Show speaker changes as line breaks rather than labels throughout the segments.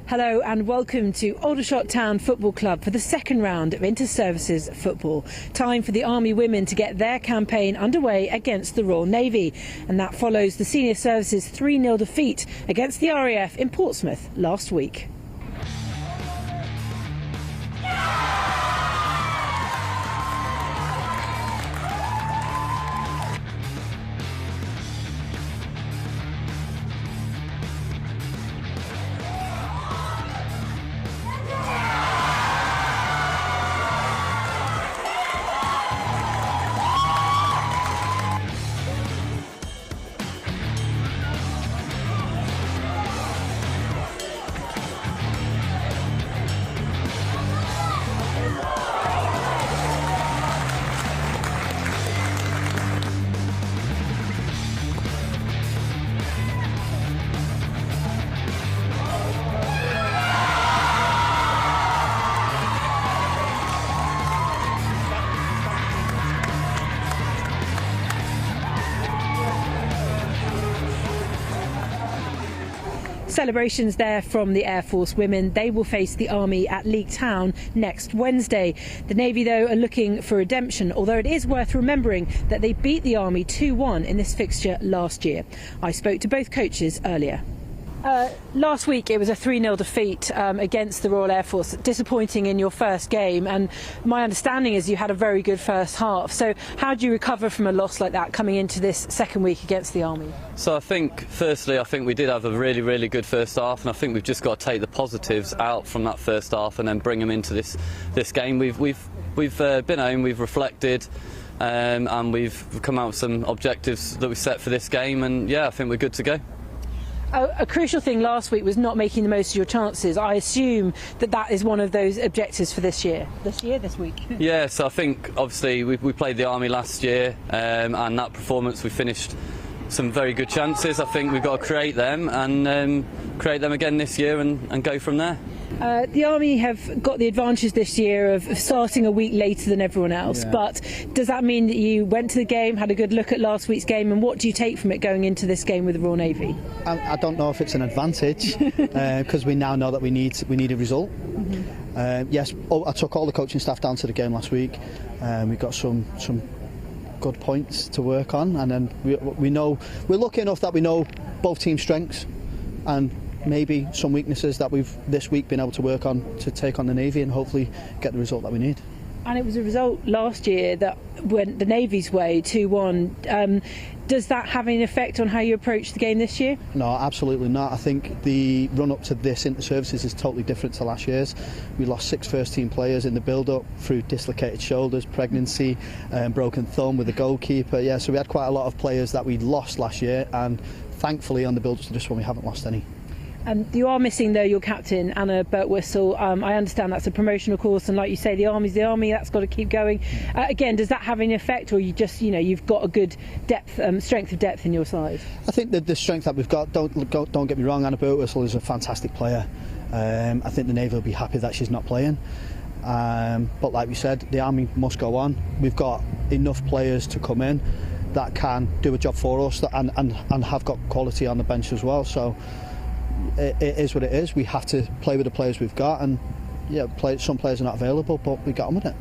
Hello and welcome to Aldershot Town Football Club for the second round of Inter-Services football. Time for the Army women to get their campaign underway against the Royal Navy, and that follows the Senior Services 3-0 defeat against the RAF in Portsmouth last week. Celebrations there from the Air Force women. They will face the Army at Leek Town next Wednesday. The Navy, though, are looking for redemption, although it is worth remembering that they beat the Army 2-1 in this fixture last year. I spoke to both coaches earlier. Last week it was a 3-0 defeat against the Royal Air Force. Disappointing in your first game, and my understanding is you had a very good first half. So how do you recover from a loss like that coming into this second week against the Army?
So I think we did have a really good first half, and I think we've just got to take the positives out from that first half and then bring them into this game. We've been home, we've reflected, and we've come out with some objectives that we set for this game, and yeah, I think we're good to go.
A crucial thing last week was not making the most of your chances. I assume that is one of those objectives for this week.
Yeah, so I think obviously we played the Army last year, and that performance we finished some very good chances. I think we've got to create them and create them again this year and go from there.
The Army have got the advantage this year of starting a week later than everyone else, but does that mean that you went to the game, had a good look at last week's game, and what do you take from it going into this game with the Royal Navy?
I don't know if it's an advantage because we now know that we need a result. Yes, I took all the coaching staff down to the game last week. We got some good points to work on, and then we know we're lucky enough that we know both teams' strengths, and maybe some weaknesses that we've this week been able to work on to take on the Navy and hopefully get the result that we need.
And it was a result last year that went the Navy's way, 2-1. Does that have any effect on how you approach the game this year?
No, absolutely not. I think the run-up to this inter-services is totally different to last year's. We lost 6 first-team players in the build-up through dislocated shoulders, pregnancy, broken thumb with the goalkeeper. Yeah, so we had quite a lot of players that we lost last year, and thankfully on the build-up to this one we haven't lost any.
You are missing, though, your captain, Anna Birtwistle. I understand that's a promotional course, and like you say, the Army's the Army, that's got to keep going. Again, does that have any effect, or you just, you've got a good depth, strength of depth in your side?
I think that the strength that we've got, don't get me wrong, Anna Birtwistle is a fantastic player. I think the Navy will be happy that she's not playing. But like we said, the Army must go on. We've got enough players to come in that can do a job for us and have got quality on the bench as well. So it is what it is. We have to play with the players we've got, and some players are not available, but we got on with it.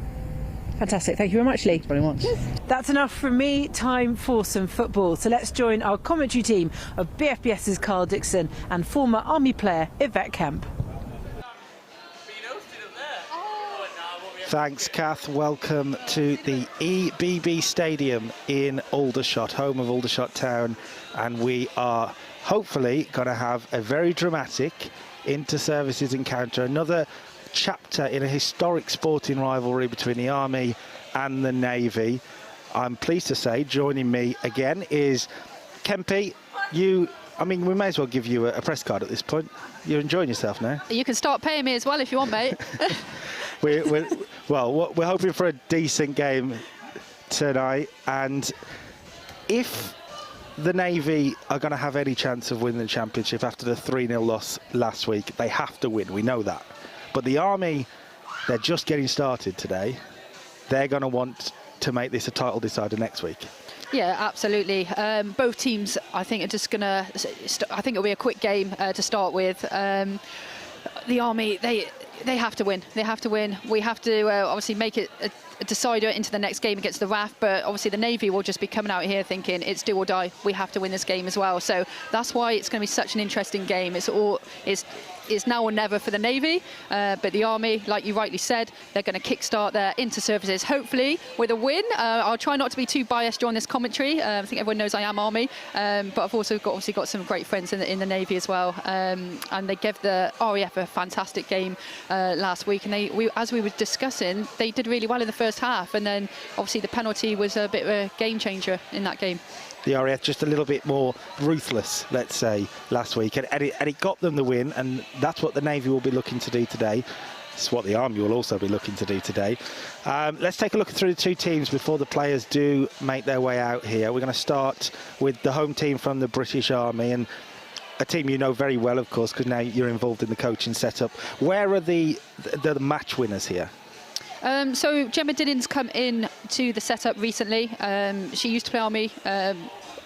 Fantastic. Thank you very much, Lee.
Thanks very much.
That's enough from me. Time for some football. So let's join our commentary team of BFBS's Carl Dixon and former Army player Yvette Kemp.
Thanks, Kath. Welcome to the EBB Stadium in Aldershot, home of Aldershot Town, and we are hopefully going to have a very dramatic inter-services encounter, another chapter in a historic sporting rivalry between the Army and the Navy. I'm pleased to say joining me again is Kempy. We may as well give you a press card at this point. You're enjoying yourself now.
You can start paying me as well if you want, mate.
We're hoping for a decent game tonight, and if the Navy are going to have any chance of winning the championship after the 3-0 loss last week, they have to win. We know that. But the Army, they're just getting started today. They're going to want to make this a title decider next week.
Yeah, absolutely. Both teams, I think, are just going to... I think it'll be a quick game to start with. The Army, they have to win. They have to win. We have to obviously make it a decider into the next game against the RAF, but obviously the Navy will just be coming out here thinking it's do or die. We have to win this game as well. So that's why it's going to be such an interesting game. It's now or never for the Navy, but the Army, like you rightly said, they're going to kickstart their inter-services, hopefully with a win. I'll try not to be too biased during this commentary. I think everyone knows I am Army, but I've also got some great friends in the Navy as well. And they gave the RAF a fantastic game last week, and as we were discussing, they did really well in the first half, and then obviously the penalty was a bit of a game changer in that game.
The RAF just a little bit more ruthless, let's say, last week, and it got them the win, and that's what the Navy will be looking to do today. It's what the Army will also be looking to do today. Let's take a look through the two teams before the players do make their way out here. We're going to start with the home team from the British Army, and a team you know very well, of course, because now you're involved in the coaching setup. Where are the match winners here?
So Gemma Dillon's come in to the setup recently. She used to play Army,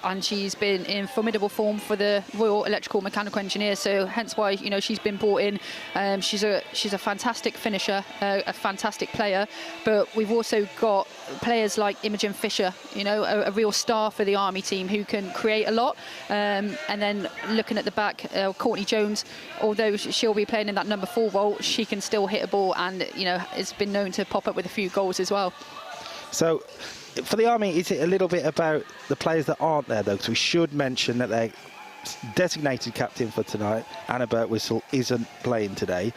and she's been in formidable form for the Royal Electrical Mechanical Engineers, so hence why she's been brought in. She's a fantastic finisher, a fantastic player, but we've also got players like Imogen Fisher, a real star for the Army team who can create a lot. And then looking at the back, Courtney Jones, although she'll be playing in that number 4 role, she can still hit a ball, and has been known to pop up with a few goals as well. So
for the Army, is it a little bit about the players that aren't there, though? Because we should mention that their designated captain for tonight, Anna Birtwistle, isn't playing today.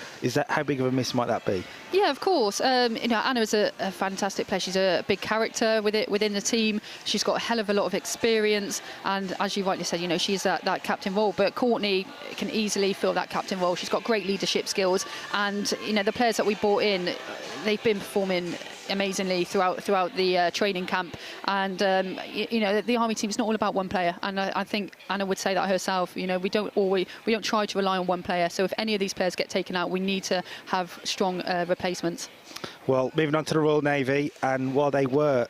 How big of a miss might that be?
Yeah, of course. Anna is a fantastic player. She's a big character within the team. She's got a hell of a lot of experience, and as you rightly said, she's that captain role. But Courtney can easily fill that captain role. She's got great leadership skills, and the players that we brought in, they've been performing amazingly throughout the training camp, and the Army team is not all about one player, and I think Anna would say that herself. We don't try to rely on one player, so if any of these players get taken out, we need to have strong replacements.
Well, moving on to the Royal Navy, and while they were,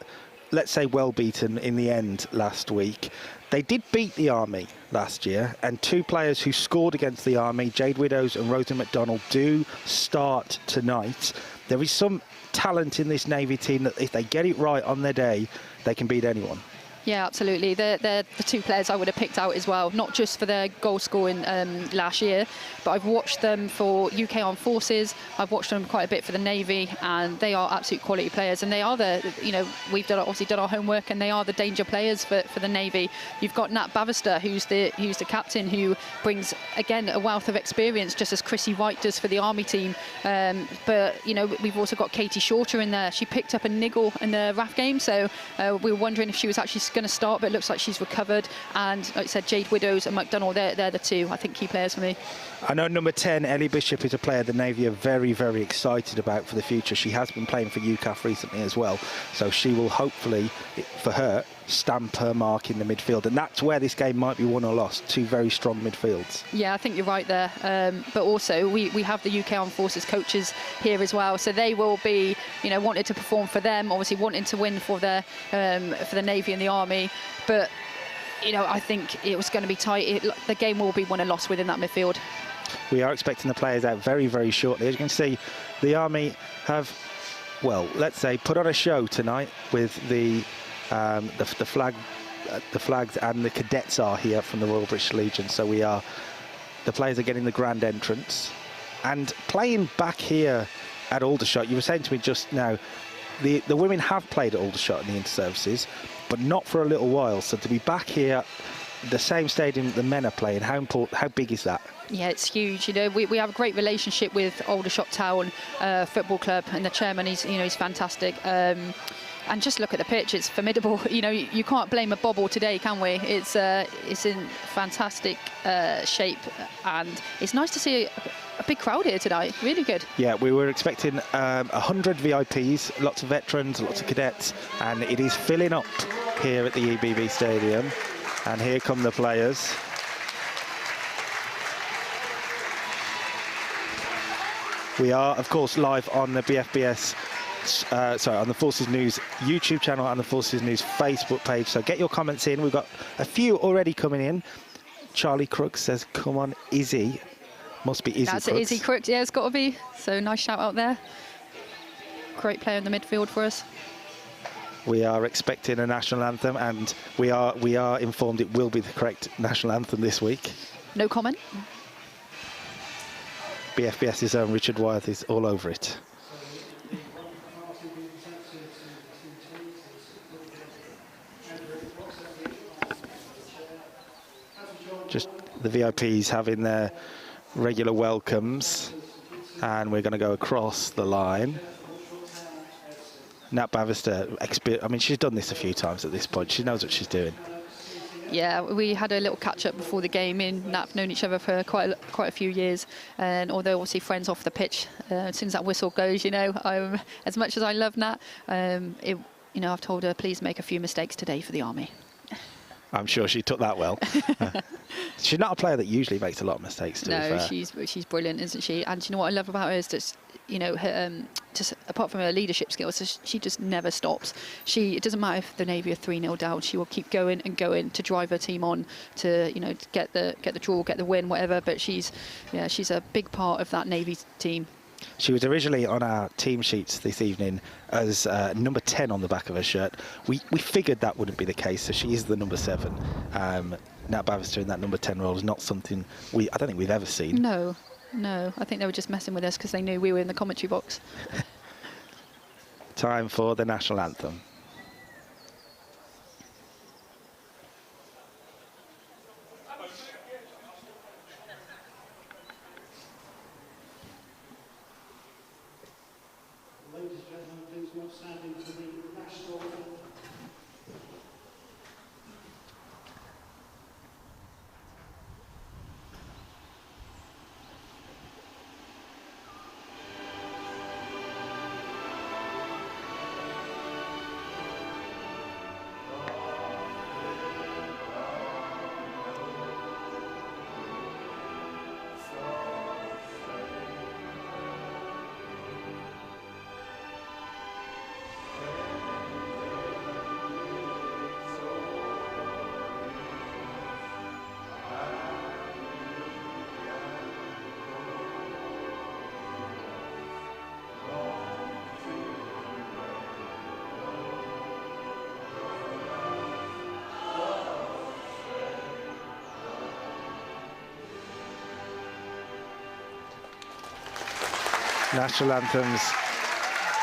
let's say, well beaten in the end last week, they did beat the Army last year, and 2 players who scored against the Army, Jade Widows and Rosa McDonald, do start tonight. There is some talent in this Navy team that if they get it right on their day, they can beat anyone.
Yeah, absolutely. They're the two players I would have picked out as well, not just for their goal scoring last year, but I've watched them for UK Armed Forces. I've watched them quite a bit for the Navy, and they are absolute quality players. And they are we've obviously done our homework, and they are the danger players for the Navy. You've got Nat Bavister, who's the captain, who brings again a wealth of experience, just as Chrissy White does for the Army team. But we've also got Katie Shorter in there. She picked up a niggle in the RAF game, so we were wondering if she was actually going to start, but it looks like she's recovered. And like I said, Jade Widows and McDonnell, they're the two, I think, key players for me.
I know number 10, Ellie Bishop, is a player the Navy are very, very excited about for the future. She has been playing for UCAF recently as well, so she will hopefully, for her, stamp her mark in the midfield. And that's where this game might be won or lost. Two very strong midfields.
Yeah, I think you're right there. But also, we have the UK Armed Forces coaches here as well, so they will be, wanting to perform for them, obviously wanting to win for the Navy and the Army. But I think it was going to be tight. The game will be won and lost within that midfield.
We are expecting the players out very, very shortly. As you can see, the Army have, well, let's say, put on a show tonight with the flags, and the cadets are here from the Royal British Legion. So the players are getting the grand entrance and playing back here at Aldershot. You were saying to me just now, the women have played at Aldershot in the inter-services, but not for a little while. So to be back here, the same stadium the men are playing, how big is that?
Yeah, it's huge. We have a great relationship with Aldershot Town Football Club, and the chairman, he's fantastic. And just look at the pitch; it's formidable. You can't blame a bobble today, can we? It's in fantastic shape, and it's nice to see a big crowd here tonight. Really good. Yeah,
we were expecting 100 VIPs, lots of veterans, lots of cadets, and it is filling up here at the EBB Stadium. And here come the players. We are, of course, live on the BFBS. On the Forces News YouTube channel and the Forces News Facebook page. So get your comments in. We've got a few already coming in. Charlie Crooks says, "Come on, Izzy." Must be Izzy.
That's Izzy Crooks. Yeah, it's got to be. So nice shout out there. Great player in the midfield for us.
We are expecting a national anthem, and we are informed it will be the correct national anthem this week.
No comment.
BFBS's own Richard Wyeth is all over it. Just the VIPs having their regular welcomes, and we're going to go across the line. Nat Bavister, I mean, she's done this a few times at this point. She knows what she's doing.
Yeah, we had a little catch-up before the game. Me and Nat have known each other for quite a few years, and although obviously friends off the pitch, as soon as that whistle goes, as much as I love Nat, I've told her, please make a few mistakes today for the Army.
I'm sure she took that well. She's not a player that usually makes a lot of mistakes, to be fair.
She's brilliant, isn't she? And what I love about her is that, her, just apart from her leadership skills, she just never stops. It doesn't matter if the Navy are 3-0 down, she will keep going and going to drive her team on to, to get the draw, get the win, whatever. But she's a big part of that Navy team.
She was originally on our team sheets this evening as number 10 on the back of her shirt. We figured that wouldn't be the case, so she is the number 7. Nat Bavister in that number 10 role is not something I don't think we've ever seen.
No, I think they were just messing with us because they knew we were in the commentary box.
Time for the national anthem.
Ladies and gentlemen, please not standing to the national anthem.
National anthems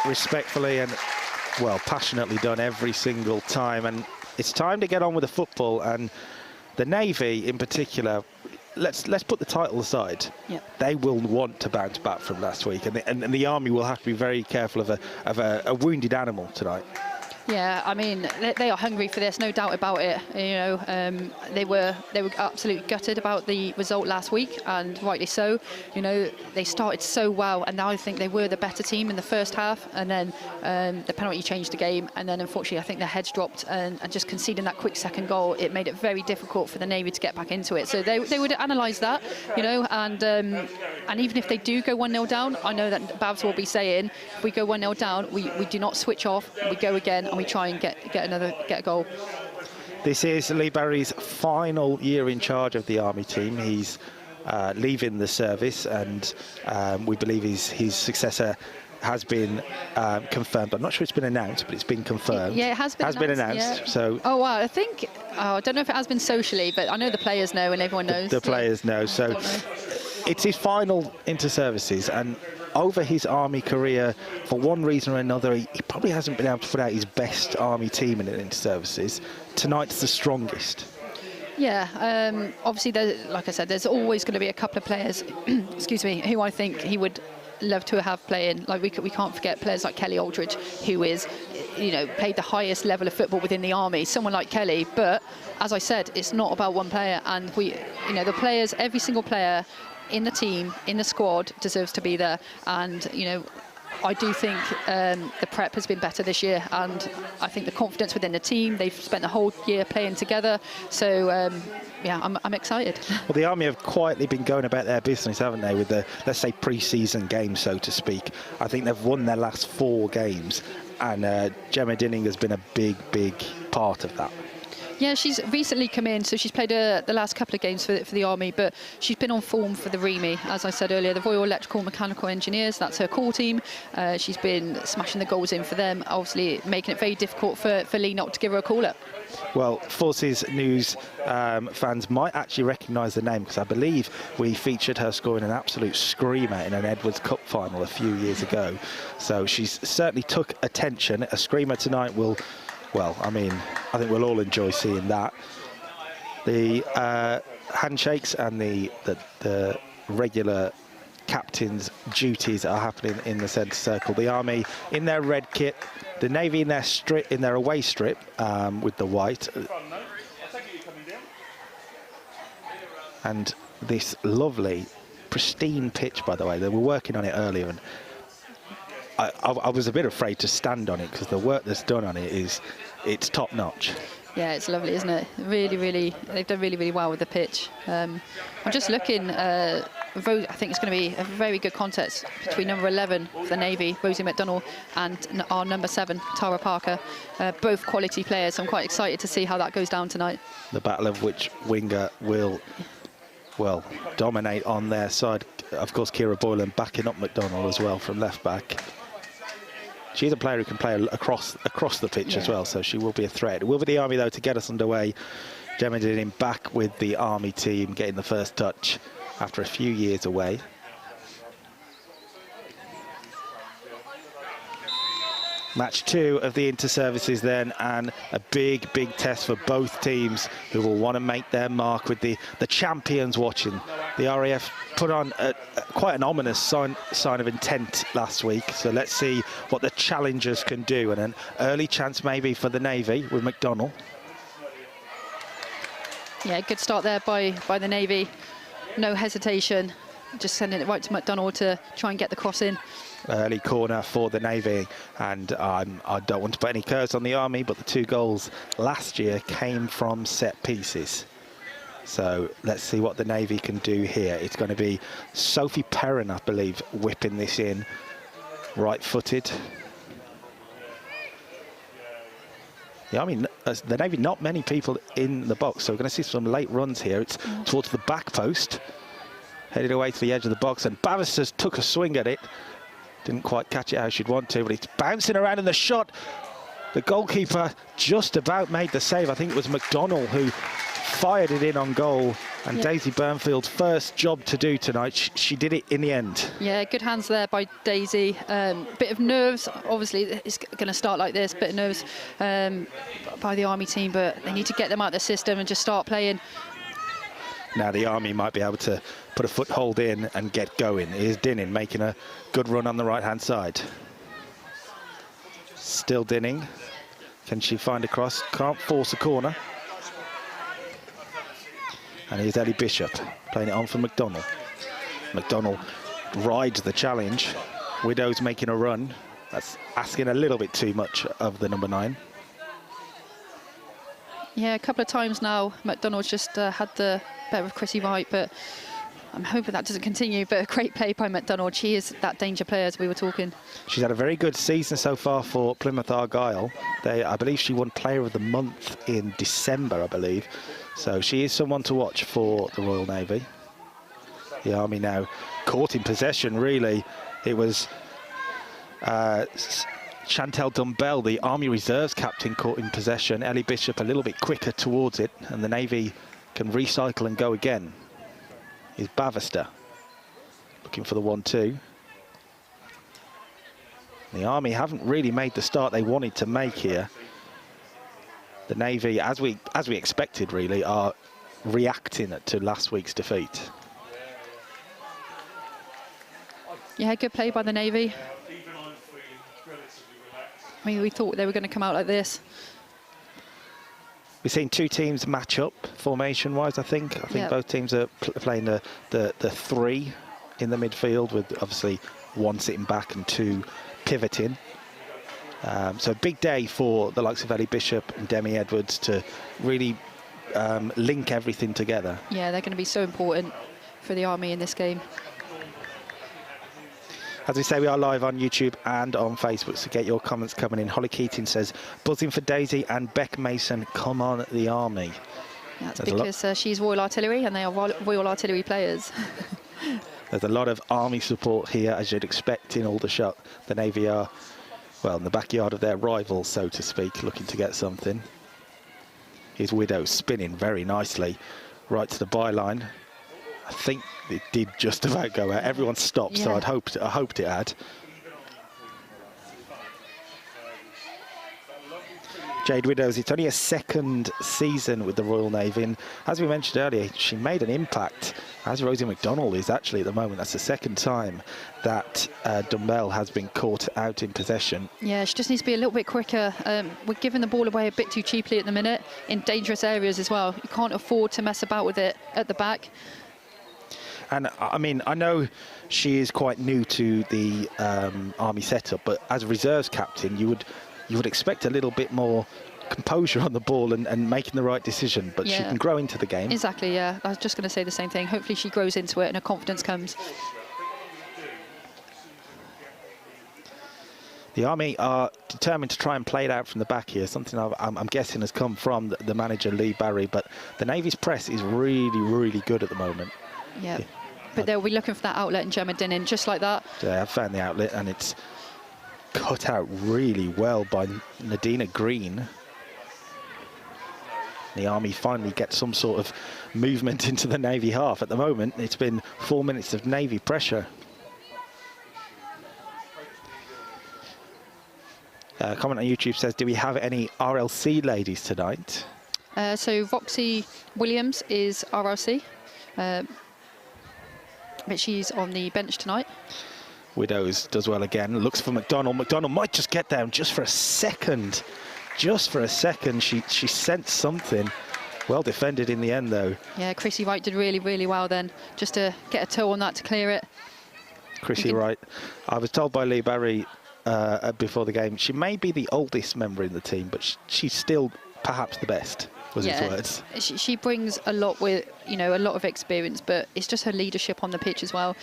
respectfully and, well, passionately done every single time. And it's time to get on with the football. And the Navy, in particular, let's put the title aside.
Yep.
They will want to bounce back from last week, and the Army will have to be very careful of a wounded animal tonight.
Yeah, I mean, they are hungry for this, no doubt about it. You know, they were absolutely gutted about the result last week, and rightly so. You know, they started so well, and now I think they were the better team in the first half, and then the penalty changed the game, and then unfortunately I think their heads dropped, and just conceding that quick second goal, it made it very difficult for the Navy to get back into it. So they would analyse that, you know, and even if they do go 1-0 down, I know that Babs will be saying, if we go 1-0 down, we do not switch off, we go again, and we try and get a goal.
This is Lee Barry's final year in charge of the Army team. He's leaving the service, and we believe his successor has been confirmed. I'm not sure it's been announced, but it's been confirmed.
Yeah, it has been announced.
Yeah. So.
Oh wow! I don't know if it has been socially, but I know the players know and everyone knows.
The players know. So it's his final inter-services, and over his Army career, for one reason or another, he probably hasn't been able to put out his best Army team in inter-services. Tonight's the strongest.
Yeah, obviously, like I said, there's always going to be a couple of players, excuse me, who I think he would love to have playing. Like we can't forget players like Kelly Aldridge, who is, you know, played the highest level of football within the Army. Someone like Kelly, but as I said, it's not about one player, and the players, every single player in the team, in the squad, deserves to be there. And you know, I do think the prep has been better this year, and I think the confidence within the team, they've spent the whole year playing together. So yeah, I'm excited. Well,
the Army have quietly been going about their business, haven't they, with the, let's say, pre-season games, so to speak. I think they've won their last 4 games, and Gemma Dinning has been a big part of that.
Yeah, she's recently come in, so she's played the last couple of games for the Army, but she's been on form for the REME, as I said earlier, the Royal Electrical Mechanical Engineers. That's her core team. She's been smashing the goals in for them, obviously making it very difficult for Lee not to give her a call-up.
Well, Forces News fans might actually recognise the name, because I believe we featured her scoring an absolute screamer in an Edwards Cup final a few years ago. So she's certainly took attention. A screamer tonight will... Well, I mean, I think we'll all enjoy seeing that. The handshakes and the regular captain's duties are happening in the centre circle. The Army in their red kit, the Navy in their away strip with the white. And this lovely, pristine pitch, by the way. They were working on it earlier, and I was a bit afraid to stand on it, because the work that's done on it it's top notch.
Yeah, it's lovely, isn't it? Really, they've done really well with the pitch. I'm just looking. I think it's going to be a very good contest between number 11 for the Navy, Rosie McDonnell, and our number 7, Tara Parker. Both quality players. I'm quite excited to see how that goes down tonight. The battle of which winger will, well, dominate on their side. Of course, Kira Boylan backing up McDonnell as well from left back. She's a player who can play across the pitch as well, so she will be a threat. It will be the Army, though, to get us underway. Gemma Dinning back with the Army team, getting the first touch after a few years away. Match 2 of the inter-services then, and a big test for both teams, who will want to make their mark with the champions watching. The RAF put on quite an ominous sign of intent last week, so let's see what the challengers can do, and an early chance maybe for the Navy with McDonnell. Yeah, good start there by the Navy. No hesitation, just sending it right to McDonnell to try and get the cross in. Early corner for the Navy, and I don't want to put any curse on the Army, but the 2 goals last year came from set pieces. So let's see what the Navy can do here. It's going to be Sophie Perrin, I believe, whipping this in, right-footed. The Navy, not many people in the box, so we're going to see some late runs here. It's towards the back post, headed away to the edge of the box, and Bavis has took a swing at it. Didn't quite catch it how she'd want to, but it's bouncing around in the shot. The goalkeeper just about made the save. I think it was McDonnell who fired it in on goal
And Daisy Burnfield's first job to do tonight, she did it in the end.
Yeah, good hands there by Daisy. Bit of nerves, obviously it's going to start like this, bit of nerves by the Army team, but they need to get them out of the system and just start playing.
Now the Army might be able to put a foothold in and get going. Here's Dinning making a good run on the right-hand side. Still Dinning. Can she find a cross? Can't force a corner. And here's Ellie Bishop playing it on for McDonald. McDonald rides the challenge. Widow's making a run. That's asking a little bit too much of the number 9.
Yeah, a couple of times now, McDonald's just had the better of Chrissy Wright, but I'm hoping that doesn't continue. But a great play by McDonald. She is that danger player, as we were talking.
She's had a very good season so far for Plymouth Argyle. I believe she won Player of the Month in December, I believe. So she is someone to watch for the Royal Navy. The Army now caught in possession, really. It was Chantel Dumbell, the Army Reserves captain, caught in possession. Ellie Bishop a little bit quicker towards it, and the Navy can recycle and go again. Is Bavister looking for the 1-2. The Army haven't really made the start they wanted to make here. The Navy, as we expected, really, are reacting to last week's defeat.
Yeah, good play by the Navy. I mean, we thought they were going to come out like this.
We've seen 2 teams match up formation-wise, I think. I think both teams are playing the 3 in the midfield, with obviously 1 sitting back and 2 pivoting. So a big day for the likes of Ellie Bishop and Demi Edwards to really link everything together.
Yeah, they're going to be so important for the Army in this game.
As we say, we are live on YouTube and on Facebook, so get your comments coming in. Holly Keating says, buzzing for Daisy and Beck Mason, come on the Army.
That's because she's Royal Artillery and they are Royal Artillery players.
There's a lot of Army support here, as you'd expect in Aldershot. The Navy are, well, in the backyard of their rivals, so to speak, looking to get something. Here's Widow spinning very nicely right to the byline. I think it did just about go out. Everyone stopped, so I hoped it had. Jade Widows, it's only a 2nd season with the Royal Navy, and as we mentioned earlier, she made an impact, as Rosie McDonald is actually at the moment. That's the 2nd time that Dumbell has been caught out in possession. Yeah,
she just needs to be a little bit quicker. We're giving the ball away a bit too cheaply at the minute, in dangerous areas as well. You can't afford to mess about with it at the back.
And I mean, I know she is quite new to the Army setup, but as a reserves captain, you would expect a little bit more composure on the ball and making the right decision, but she can grow into the game.
Exactly, yeah. I was just going to say the same thing. Hopefully she grows into it and her confidence comes.
The Army are determined to try and play it out from the back here, something I'm guessing has come from the manager, Lee Barry, but the Navy's press is really, really good at the moment.
Yeah, but they'll be looking for that outlet in Gemma Dinning, just like that.
Yeah, I've found the outlet, and it's cut out really well by Nadina Green. The Army finally get some sort of movement into the Navy half. At the moment, it's been 4 minutes of Navy pressure. Comment on YouTube says, do we have any RLC ladies tonight?
So Roxy Williams is RLC. But she's on the bench tonight.
Widows does well again, looks for McDonald. McDonald might just get down just for a second. Just for a second, she sensed something. Well defended in the end, though.
Yeah, Chrissy Wright did really, really well then, just to get a toe on that to clear it.
Chrissy Wright. I was told by Lee Barry before the game, she may be the oldest member in the team, but she's still perhaps the best, was his words.
She brings a lot with, a lot of experience, but it's just her leadership on the pitch as well.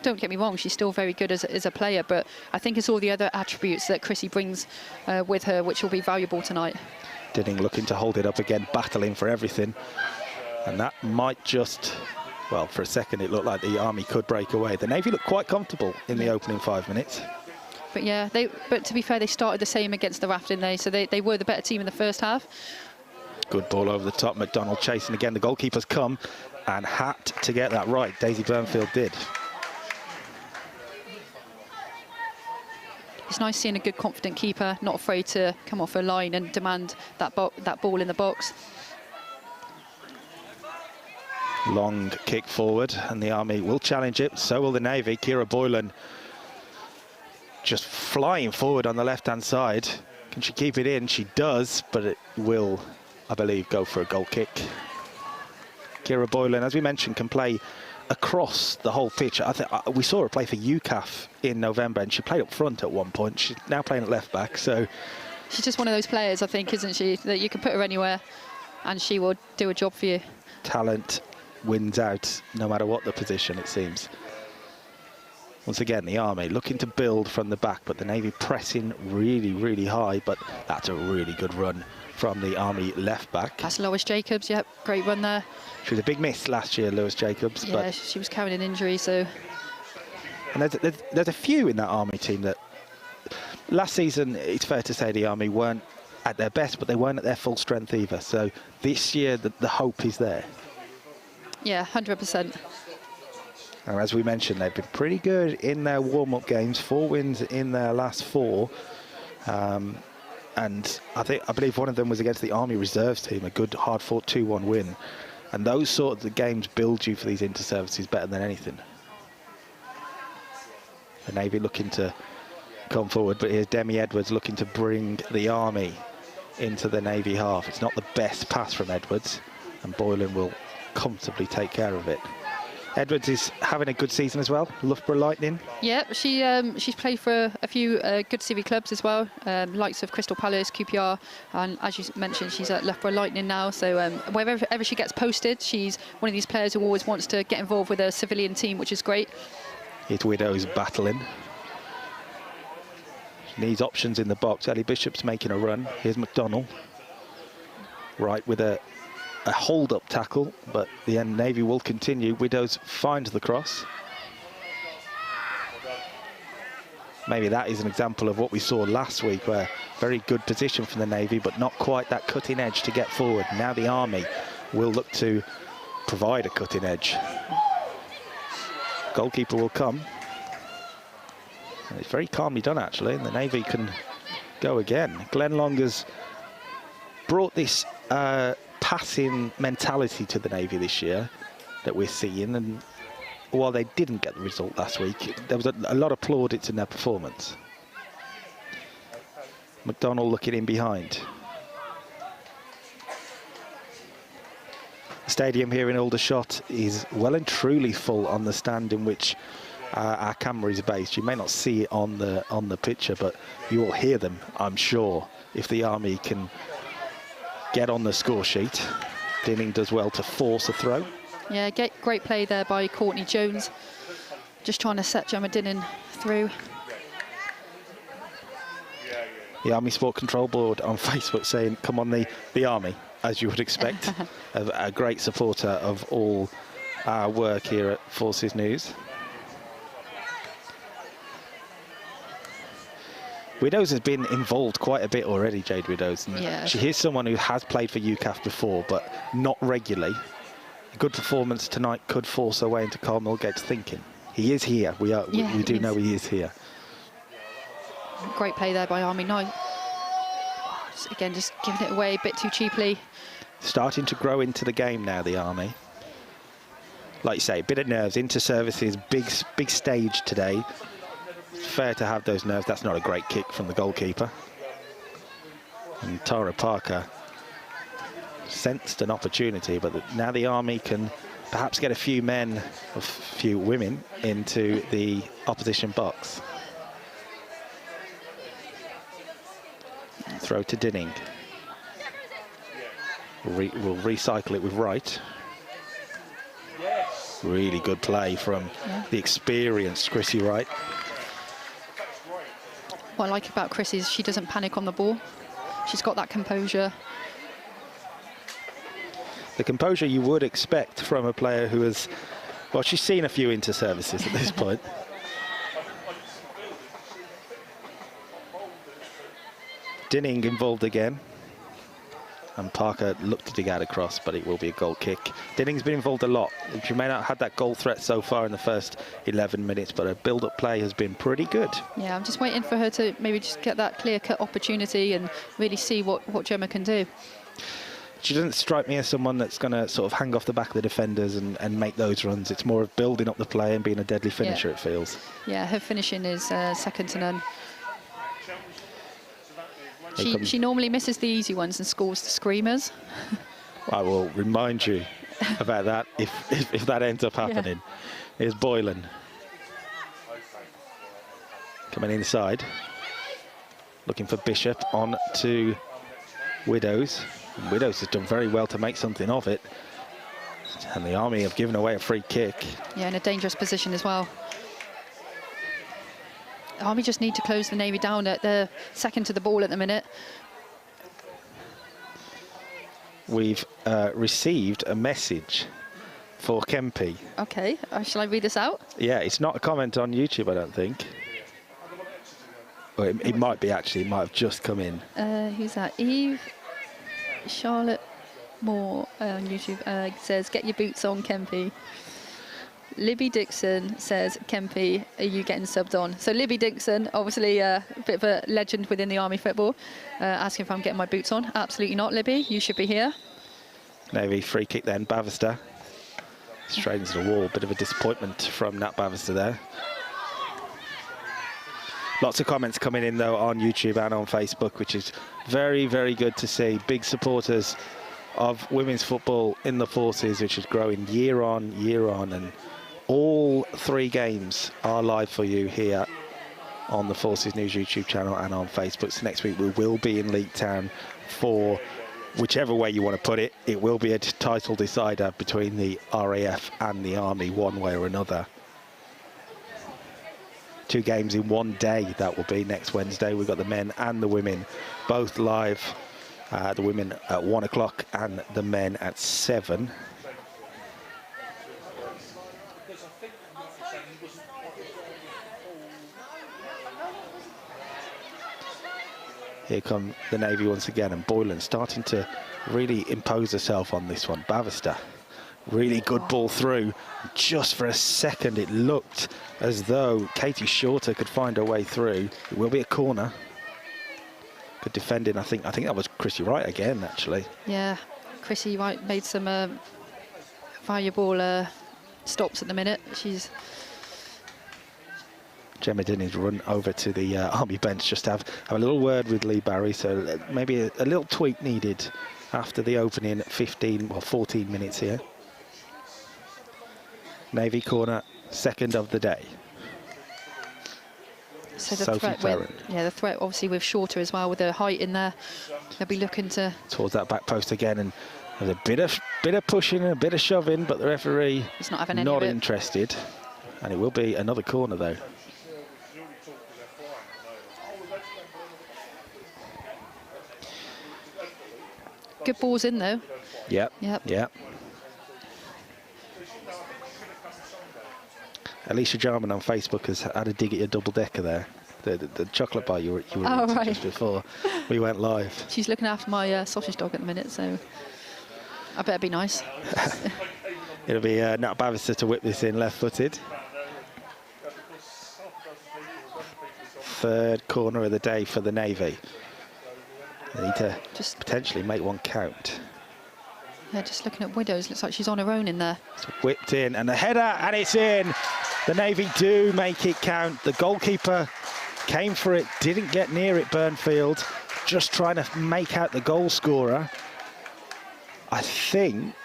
Don't get me wrong, she's still very good as a player, but I think it's all the other attributes that Chrissy brings with her, which will be valuable tonight.
Dinning looking to hold it up again, battling for everything. And that might just, well, for a second it looked like the Army could break away. The Navy looked quite comfortable in the opening 5 minutes.
But yeah, but to be fair, they started the same against the RAF, didn't they? So they were the better team in the first half.
Good ball over the top. McDonald chasing again. The goalkeeper's come and had to get that right. Daisy Burnfield did.
It's nice seeing a good, confident keeper, not afraid to come off a line and demand that ball in the box.
Long kick forward, and the Army will challenge it. So will the Navy. Kira Boylan just flying forward on the left-hand side. Can she keep it in? She does, but it will, I believe, go for a goal kick. Kira Boylan, as we mentioned, can play across the whole pitch. I think we saw her play for UCAF in November, and she played up front at one point. She's now playing at left back, so
She's just one of those players, I think, isn't she, that you can put her anywhere and she will do a job for you.
Talent wins out no matter what the position, it seems. Once again, the Army looking to build from the back, but the Navy pressing really, really high. But that's a really good run from the Army left back.
That's Lois Jacobs, yep, great run there.
She was a big miss last year, Lois Jacobs.
Yeah,
but
she was carrying an injury, so...
And there's a few in that Army team that... Last season, it's fair to say the Army weren't at their best, but they weren't at their full strength either. So this year, the hope is there.
Yeah, 100%.
And as we mentioned, they've been pretty good in their warm-up games. 4 wins in their last 4. And I believe one of them was against the Army Reserves team, a good, hard-fought 2-1 win. And those sorts of games build you for these inter-services better than anything. The Navy looking to come forward, but here's Demi Edwards looking to bring the Army into the Navy half. It's not the best pass from Edwards, and Boylan will comfortably take care of it. Edwards is having a good season as well, Loughborough Lightning.
Yeah, she's played for a few good CV clubs as well, likes of Crystal Palace, QPR, and as you mentioned, she's at Loughborough Lightning now, so wherever she gets posted, she's one of these players who always wants to get involved with a civilian team, which is great.
Here's Widows battling. She needs options in the box. Ellie Bishop's making a run. Here's McDonald. Right with a hold-up tackle, but the Navy will continue. Widows finds the cross. Maybe that is an example of what we saw last week, where very good position from the Navy, but not quite that cutting edge to get forward. Now the Army will look to provide a cutting edge. Goalkeeper will come. And it's very calmly done, actually, and the Navy can go again. Glenn Long has brought this passing mentality to the Navy this year that we're seeing, and while they didn't get the result last week, there was a lot of plaudits in their performance. McDonald looking in behind. The stadium here in Aldershot is well and truly full on the stand in which our camera is based. You may not see it on the picture, but you will hear them, I'm sure, if the Army can get on the score sheet. Dinning does well to force a throw.
Yeah, great play there by Courtney Jones. Just trying to set Gemma Dinning through.
The Army Sport Control Board on Facebook saying, come on the Army, as you would expect. A great supporter of all our work here at Forces News. Widows has been involved quite a bit already, Jade Widows. And
yeah.
She is someone who has played for UCAF before, but not regularly. A good performance tonight could force her way into Carl Mulgate's thinking. He is here. We do know he is here.
Great play there by Army. No, again, just giving it away a bit too cheaply.
Starting to grow into the game now, the Army. Like you say, a bit of nerves, inter-services, big stage today. Fair to have those nerves. That's not a great kick from the goalkeeper. And Tara Parker sensed an opportunity, but now the Army can perhaps get a few women into the opposition box. Throw to Dinning. We'll recycle it with Wright. Really good play from the experienced Chrissy Wright.
What I like about Chris is she doesn't panic on the ball. She's got that composure.
The composure you would expect from a player who has, well, she's seen a few inter-services at this point. Dinning involved again. And Parker looked to dig out across, but it will be a goal kick. Dinning's been involved a lot. She may not have had that goal threat so far in the first 11 minutes, but her build-up play has been pretty good.
Yeah, I'm just waiting for her to maybe just get that clear-cut opportunity and really see what Gemma can do.
She doesn't strike me as someone that's going to sort of hang off the back of the defenders and make those runs. It's more of building up the play and being a deadly finisher, it feels.
Yeah, her finishing is second to none. She normally misses the easy ones and scores the screamers.
I will remind you about that if that ends up happening. Here's Boylan. Coming inside. Looking for Bishop on to Widows. And Widows has done very well to make something of it. And the Army have given away a free kick.
Yeah, in a dangerous position as well. Army just need to close the Navy down at the second to the ball at the minute.
We've received a message for Kempe.
Okay, shall I read this out?
Yeah, it's not a comment on YouTube, I don't think. Well, it might be actually, it might have just come in.
Who's that? Eve Charlotte Moore on YouTube says, "Get your boots on, Kempe." Libby Dixon says, "Kempe, are you getting subbed on?" So Libby Dixon, obviously a bit of a legend within the Army football, asking if I'm getting my boots on. Absolutely not, Libby. You should be here.
Navy free kick then, Bavister. Straight into the wall. Bit of a disappointment from Nat Bavister there. Lots of comments coming in, though, on YouTube and on Facebook, which is very, very good to see. Big supporters of women's football in the forces, which is growing year on, and all 3 games are live for you here on the Forces News YouTube channel and on Facebook. So next week we will be in Leek Town for whichever way you want to put it. It will be a title decider between the RAF and the Army, one way or another. 2 games in one day, that will be next Wednesday. We've got the men and the women both live. The women at 1 o'clock and the men at 7. Here come the Navy once again, and Boylan starting to really impose herself on this one. Bavister, really good ball through. Just for a second it looked as though Katie Shorter could find her way through. It will be a corner. Good defending. I think that was Chrissy Wright again, actually. Yeah,
Chrissy Wright made some valuable stops at the minute.
Gemma Dinning's run over to the Army bench just to have a little word with Lee Barry, so maybe a little tweak needed after the opening 14 minutes here. Navy corner, second of the day.
So the threat obviously with Shorter as well, with her height in there. They'll be looking to
towards that back post again, and there's a bit of pushing and a bit of shoving, but the referee
is not having any
not
of it.
Interested, and it will be another corner though.
Good balls in though.
Yep. Alicia Jarman on Facebook has had a dig at your double-decker there. The chocolate bar you were eating just before we went live.
She's looking after my sausage dog at the minute, so I better be nice.
It'll be Nat Bavister to whip this in left-footed. Third corner of the day for the Navy. They need to just potentially make one count.
Yeah, just looking at Widows, looks like she's on her own in there.
It's whipped in, and the header, and it's in. The Navy do make it count. The goalkeeper came for it, didn't get near it, Burnfield. Just trying to make out the goal scorer. I think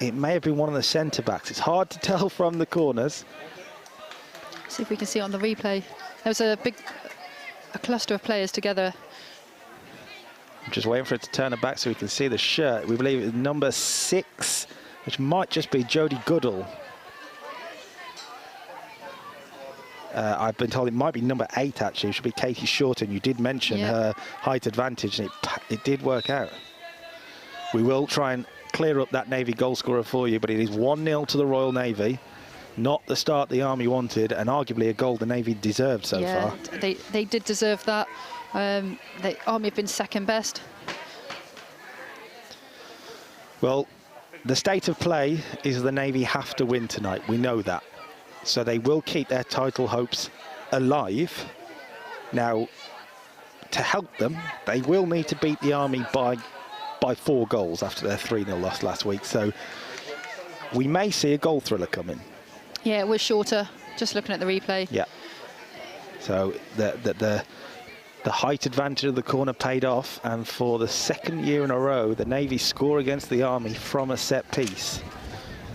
it may have been one of the centre-backs. It's hard to tell from the corners.
See if we can see it on the replay. There was a cluster of players together.
I'm just waiting for it to turn it back so we can see the shirt. We believe it's number 6, which might just be Jodie Goodall. I've been told it might be number 8, actually. It should be Katie Shorten. You did mention her height advantage, and it did work out. We will try and clear up that Navy goal scorer for you, but it is 1-0 to the Royal Navy. Not the start the Army wanted, and arguably a goal the Navy deserved so far.
They did deserve that. The Army have been second best.
Well, the state of play is the Navy have to win tonight. We know that. So they will keep their title hopes alive. Now, to help them, they will need to beat the Army by 4 goals after their 3-0 loss last week. So we may see a goal thriller coming.
Yeah, it was shorter, just looking at the replay.
Yeah. So the height advantage of the corner paid off, and for the 2nd year in a row, the Navy score against the Army from a set piece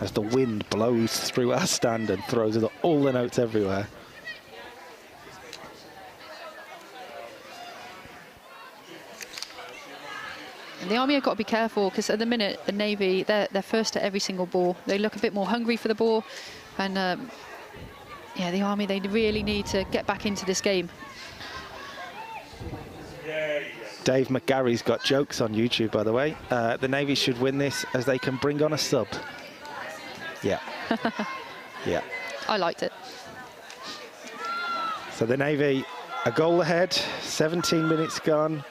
as the wind blows through our stand and throws all the notes everywhere.
And the Army have got to be careful, because at the minute, the Navy, they're first at every single ball. They look a bit more hungry for the ball. And, yeah, the Army, they really need to get back into this game.
Dave McGarry's got jokes on YouTube, by the way. The Navy should win this as they can bring on a sub. Yeah. Yeah.
I liked it.
So the Navy, a goal ahead, 17 minutes gone,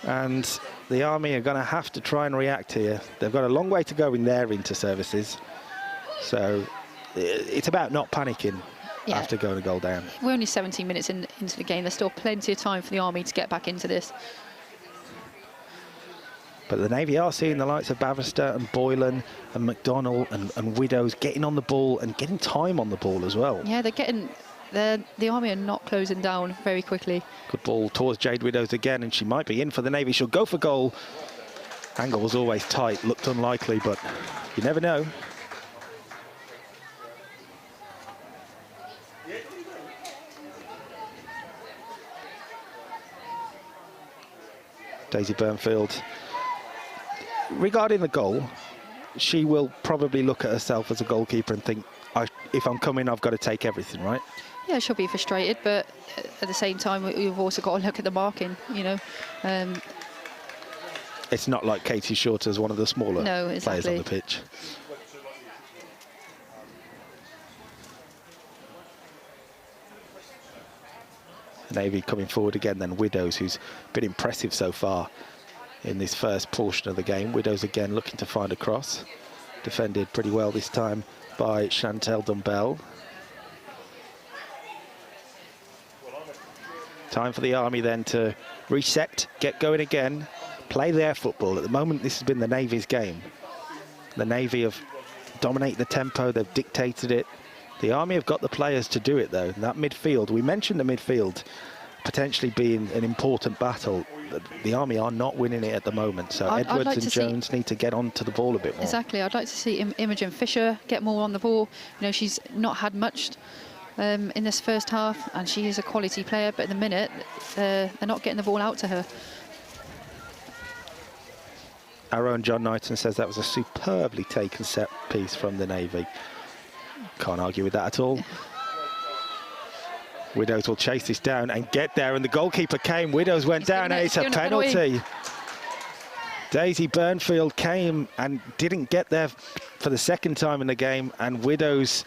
and the Army are going to have to try and react here. They've got a long way to go in their inter-services, so it's about not panicking after going a goal down.
We're only 17 minutes into the game. There's still plenty of time for the Army to get back into this.
But the Navy are seeing the likes of Bavister and Boylan and McDonnell and Widows getting on the ball and getting time on the ball as well.
Yeah, they're getting... The Army are not closing down very quickly.
Good ball towards Jade Widows again, and she might be in for the Navy. She'll go for goal. Angle was always tight, looked unlikely, but you never know. Daisy Burnfield. Regarding the goal, she will probably look at herself as a goalkeeper and think, if I'm coming, I've got to take everything, right?
Yeah, she'll be frustrated, but at the same time, we've also got to look at the marking, you know.
It's not like Katie Shorter as one of the smaller players on the pitch. Navy coming forward again, then Widows, who's been impressive so far in this first portion of the game. Widows again looking to find a cross. Defended pretty well this time by Chantel Dumbell. Time for the Army then to reset, get going again, play their football. At the moment, this has been the Navy's game. The Navy have dominated the tempo, they've dictated it. The Army have got the players to do it, though. And that midfield, we mentioned the midfield potentially being an important battle. The Army are not winning it at the moment, so Edwards and Jones need to get onto the ball a bit more.
Exactly, I'd like to see Imogen Fisher get more on the ball. You know, she's not had much in this first half, and she is a quality player, but at the minute, they're not getting the ball out to her.
Our own John Knighton says that was a superbly taken set piece from the Navy. Can't argue with that at all. Widows will chase this down and get there, and the goalkeeper came. Widows went down, and it's a penalty. Daisy Burnfield came and didn't get there for the second time in the game, and Widows,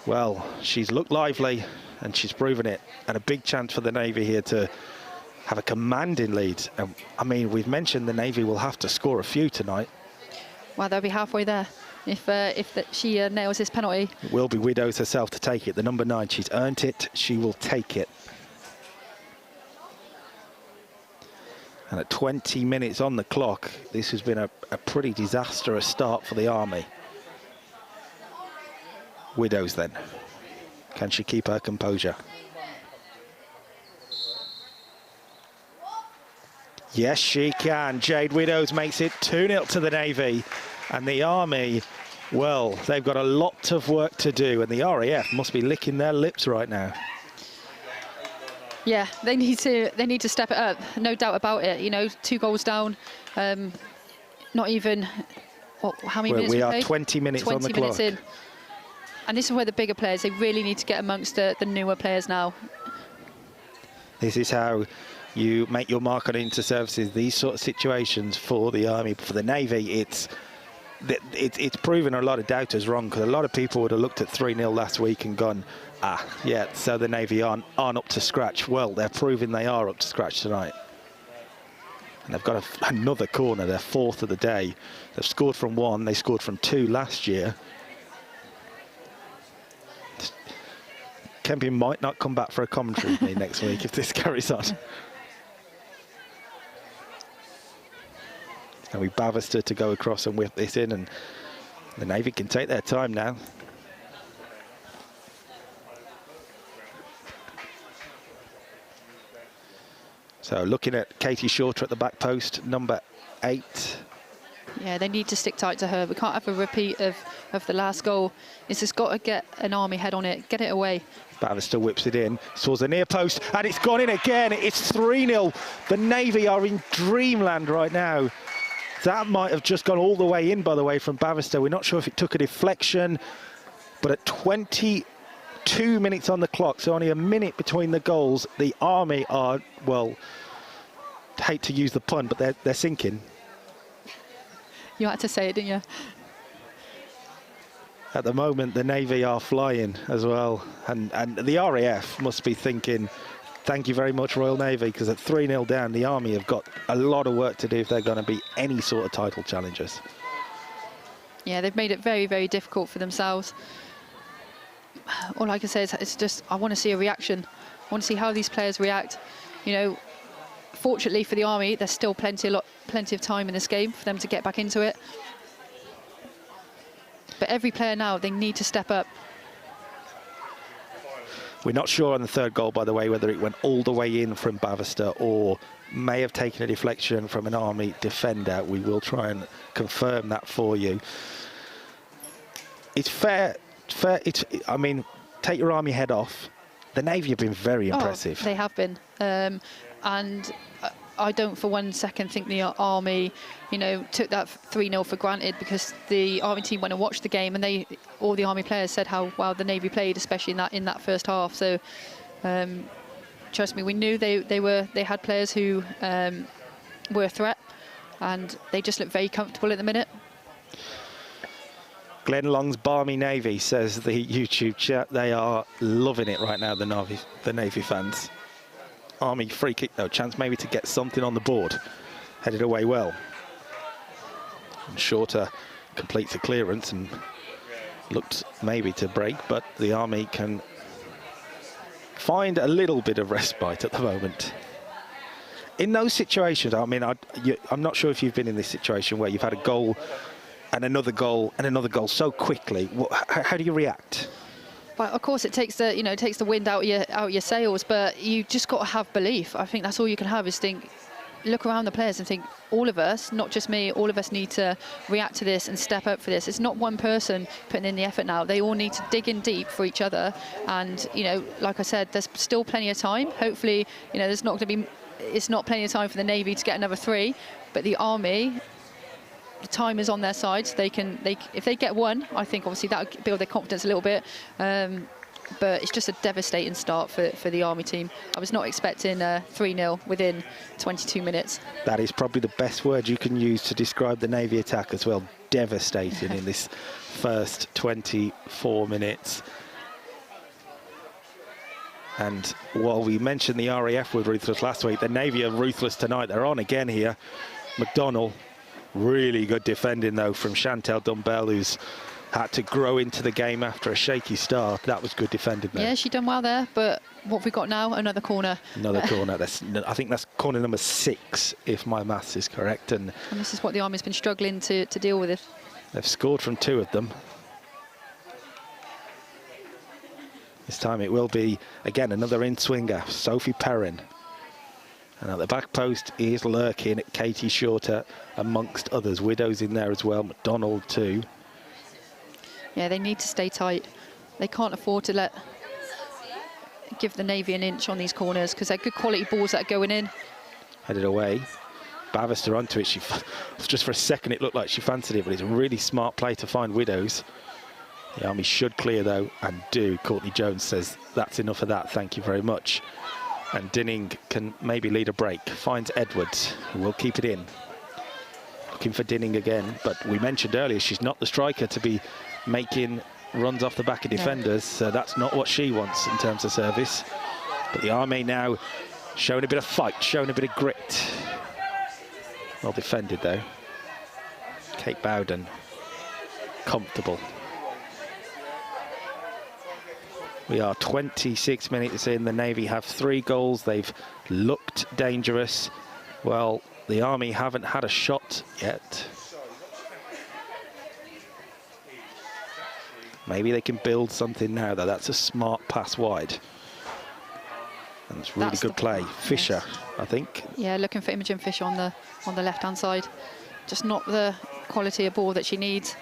well, she's looked lively and she's proven it, and a big chance for the Navy here to have a commanding lead. And I mean, we've mentioned the Navy will have to score a few tonight.
Well, they'll be halfway there if she nails this penalty.
It will be Widows herself to take it. The number 9, she's earned it, she will take it. And at 20 minutes on the clock, this has been a pretty disastrous start for the Army. Widows then. Can she keep her composure? Yes, she can. Jade Widows makes it 2-0 to the Navy. And the Army, well, they've got a lot of work to do. And the RAF must be licking their lips right now.
Yeah, they need to step it up, no doubt about it. You know, 2 goals down, not even, how many minutes
we are
played?
20 minutes on the
20 minutes
clock.
in. And this is where the bigger players, they really need to get amongst the newer players now.
This is how you make your mark on inter-services. These sort of situations for the Army, for the Navy, it's proven a lot of doubters wrong, because a lot of people would have looked at 3-0 last week and gone, yeah, so the Navy aren't up to scratch. Well, they're proving they are up to scratch tonight. And they've got another corner, their 4th of the day. They've scored from 1, they scored from 2 last year. Kempin might not come back for a commentary with me next week if this carries on. And we Bavister to go across and whip this in, and the Navy can take their time now. So looking at Katie Shorter at the back post, number 8.
Yeah, they need to stick tight to her. We can't have a repeat of the last goal. It's just got to get an Army head on it, get it away.
Bavister whips it in towards the near post, and it's gone in again. It's 3-0. The Navy are in dreamland right now. That might have just gone all the way in, by the way, from Bavister. We're not sure if it took a deflection, but at 22 minutes on the clock, so only a minute between the goals, the Army are, well, hate to use the pun, but they're sinking.
You had to say it, didn't you?
At the moment, the Navy are flying as well, and the RAF must be thinking, thank you very much, Royal Navy, because at 3-0 down, the Army have got a lot of work to do if they're going to be any sort of title challengers.
Yeah, they've made it very, very difficult for themselves. All I can say is it's just, I want to see a reaction. I want to see how these players react. You know, fortunately for the Army, there's still plenty of time in this game for them to get back into it. But every player now, they need to step up.
We're not sure on the 3rd goal, by the way, whether it went all the way in from Bavister or may have taken a deflection from an Army defender. We will try and confirm that for you. It's fair. I mean, take your Army head off. The Navy have been very impressive.
They have been. And I don't for one second think the Army, you know, took that 3-0 for granted, because the Army team went and watched the game, and all the Army players said how well the Navy played, especially in that first half. So trust me, we knew they had players who were a threat, and they just look very comfortable at the minute.
Glenn Long's Barmy Navy, says the YouTube chat. They are loving it right now, the Navy fans. Army free kick though, chance maybe to get something on the board. Headed away well. And Shorter completes a clearance and looked maybe to break, but the Army can find a little bit of respite at the moment. In those situations, I mean, I'm not sure if you've been in this situation where you've had a goal and another goal and another goal so quickly. How do you react?
Well, of course, it takes the wind out your sails, but you just got to have belief. I think that's all you can have, is look around the players and think, all of us, not just me, all of us need to react to this and step up for this. It's not one person putting in the effort now. They all need to dig in deep for each other. And, you know, like I said, there's still plenty of time. Hopefully, you know, it's not plenty of time for the Navy to get another 3, but the Army, the time is on their side. So if they get 1, I think obviously that would build their confidence a little bit. But it's just a devastating start for the Army team. I was not expecting 3-0 within 22 minutes.
That is probably the best word you can use to describe the Navy attack as well. Devastating in this first 24 minutes. And while we mentioned the RAF were ruthless last week, the Navy are ruthless tonight. They're on again here. McDonnell, really good defending though from Chantel Dumbell, who's had to grow into the game after a shaky start. That was good defending there.
Yeah, she done well there, but what have we got now? Another corner.
Another corner. I think that's corner number 6, if my maths is correct. And
this is what the Army's been struggling to deal with.
They've scored from 2 of them. This time it will be, again, another in-swinger, Sophie Perrin. And at the back post is lurking Katie Shorter, amongst others. Widow's in there as well, McDonald too.
Yeah, they need to stay tight. They can't afford to give the Navy an inch on these corners, because they're good quality balls that are going in.
Headed away. Bavister onto it. Just for a second it looked like she fancied it, but it's a really smart play to find Widows. The Army should clear though, and do. Courtney Jones says that's enough of that, thank you very much. And Dinning can maybe lead a break. Finds Edwards, who will keep it in. Looking for Dinning again, but we mentioned earlier she's not the striker to be making runs off the back of defenders, so that's not what she wants in terms of service. But the Army now showing a bit of fight, showing a bit of grit. Well defended though. Kate Bowden, comfortable. We are 26 minutes in. The Navy have 3 goals. They've looked dangerous. Well, the Army haven't had a shot yet. Maybe they can build something now, though. That's a smart pass wide. And it's really good play. Fisher, yes. I think.
Yeah, looking for Imogen Fisher on the left-hand side. Just not the quality of ball that she needs.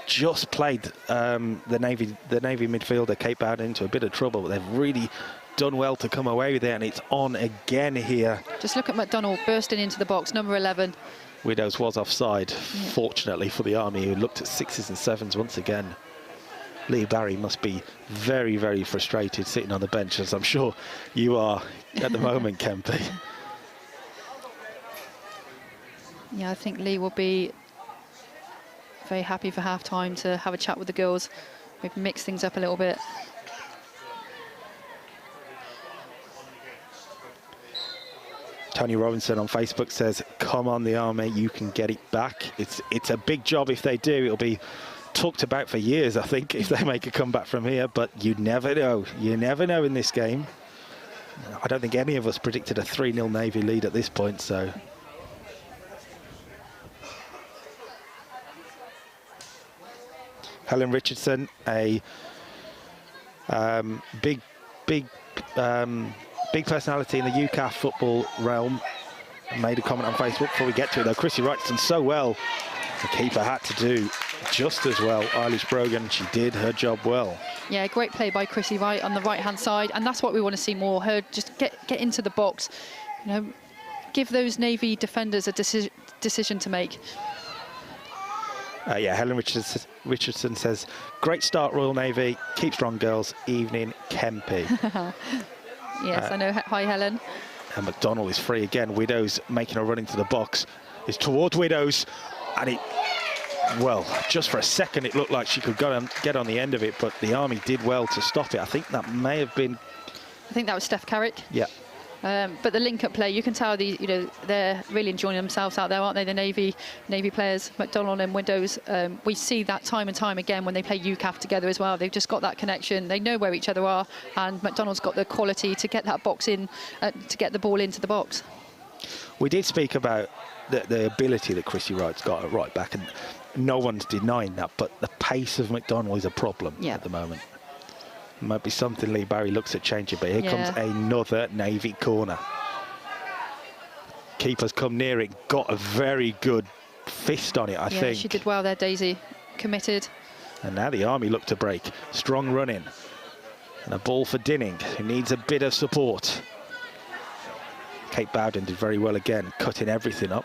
Just played the Navy midfielder Kate Bowden into a bit of trouble, but they've really done well to come away with it, and it's on again here.
Just look at McDonald bursting into the box, number 11.
Widows was offside, fortunately for the Army, who looked at 6s and 7s once again. Lee Barry must be very, very frustrated sitting on the bench, as I'm sure you are at the moment, Kempe.
Yeah, I think Lee will be very happy for half-time to have a chat with the girls. We've mixed things up a little bit.
Tony Robinson on Facebook says, come on the Army, you can get it back. It's a big job if they do. It'll be talked about for years, I think, if they make a comeback from here, but you never know. You never know in this game. I don't think any of us predicted a 3-0 Navy lead at this point, so... Helen Richardson, a big personality in the UCAF football realm, made a comment on Facebook before we get to it, though. Chrissy Wright's done so well. The keeper had to do just as well. Eilish Brogan, she did her job well.
Yeah, great play by Chrissy Wright on the right-hand side, and that's what we want to see more. Her just get into the box, you know, give those Navy defenders a decision to make.
Yeah, Helen Richardson says, great start, Royal Navy. Keep strong, girls. Evening, Kempe.
Yes, I know. Hi, Helen.
And McDonald is free again. Widows making a run into the box. It's towards Widows. And it, well, just for a second, it looked like she could go and get on the end of it, but the Army did well to stop it. I think that may have been...
I think that was Steph Carrick.
Yeah.
But the link-up play, you can tell they're really enjoying themselves out there, aren't they? The Navy players, McDonald and Widows. We see that time and time again when they play UCAF together as well. They've just got that connection. They know where each other are, and McDonald's got the quality to get that box in, to get the ball into the box.
We did speak about the ability that Chrissy Wright's got at right back, and no one's denying that. But the pace of McDonald is a problem at the moment. Might be something Lee Barry looks at changing, but here comes another Navy corner. Keeper's come near it, got a very good fist on it, I think.
Yeah, she did well there, Daisy. Committed.
And now the Army look to break. Strong running. And a ball for Dinning, who needs a bit of support. Kate Bowden did very well again, cutting everything up.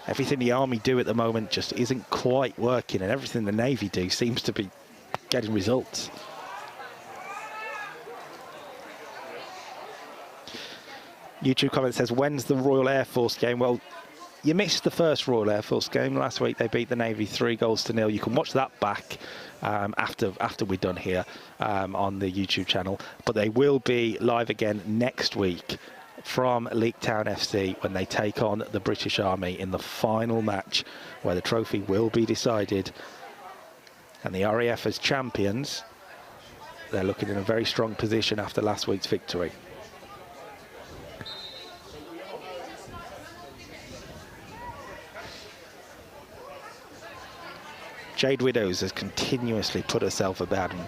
Everything the Army do at the moment just isn't quite working, and everything the Navy do seems to be getting results. YouTube comment says, when's the Royal Air Force game? Well, you missed the first Royal Air Force game. Last week they beat the Navy 3-0. You can watch that back after we're done here on the YouTube channel. But they will be live again next week from Leaktown FC when they take on the British Army in the final match where the trophy will be decided. And the RAF as champions, they're looking in a very strong position after last week's victory. Jade Widows has continuously put herself about and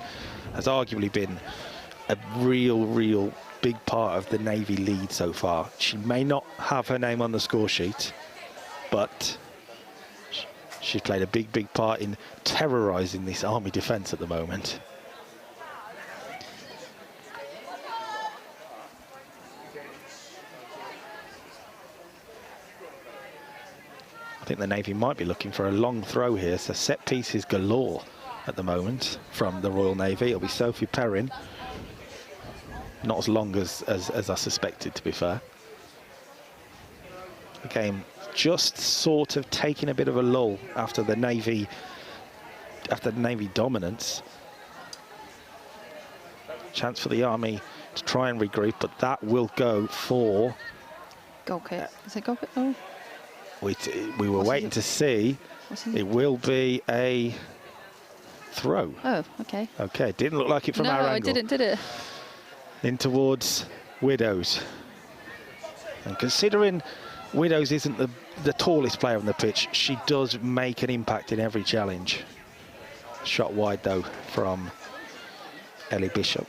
has arguably been a real big part of the Navy lead so far. She may not have her name on the score sheet, but she's played a big part in terrorising this Army defence at the moment. I think the Navy might be looking for a long throw here, so set pieces galore at the moment from the Royal Navy. It'll be Sophie Perrin. Not as long as I suspected, to be fair. The game just sort of taking a bit of a lull after the Navy dominance. Chance for the Army to try and regroup, but that will go for...
Goal kick. Is it goal kick? Oh.
We were waiting to see. It will be a throw.
Oh, okay.
Okay, didn't look like it from our angle.
No, it didn't, did it?
In towards Widows. And considering Widows isn't the tallest player on the pitch, she does make an impact in every challenge. Shot wide though from Ellie Bishop.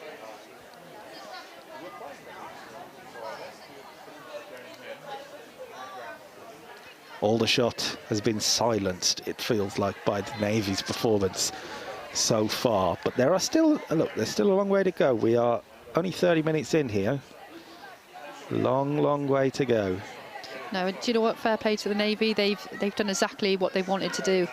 Aldershot has been silenced, it feels like, by the Navy's performance so far. But there are still, look, there's still a long way to go. We are only 30 minutes in here. Long, long way to go.
No, do you know what? Fair play to the Navy. They've done exactly what they wanted to do.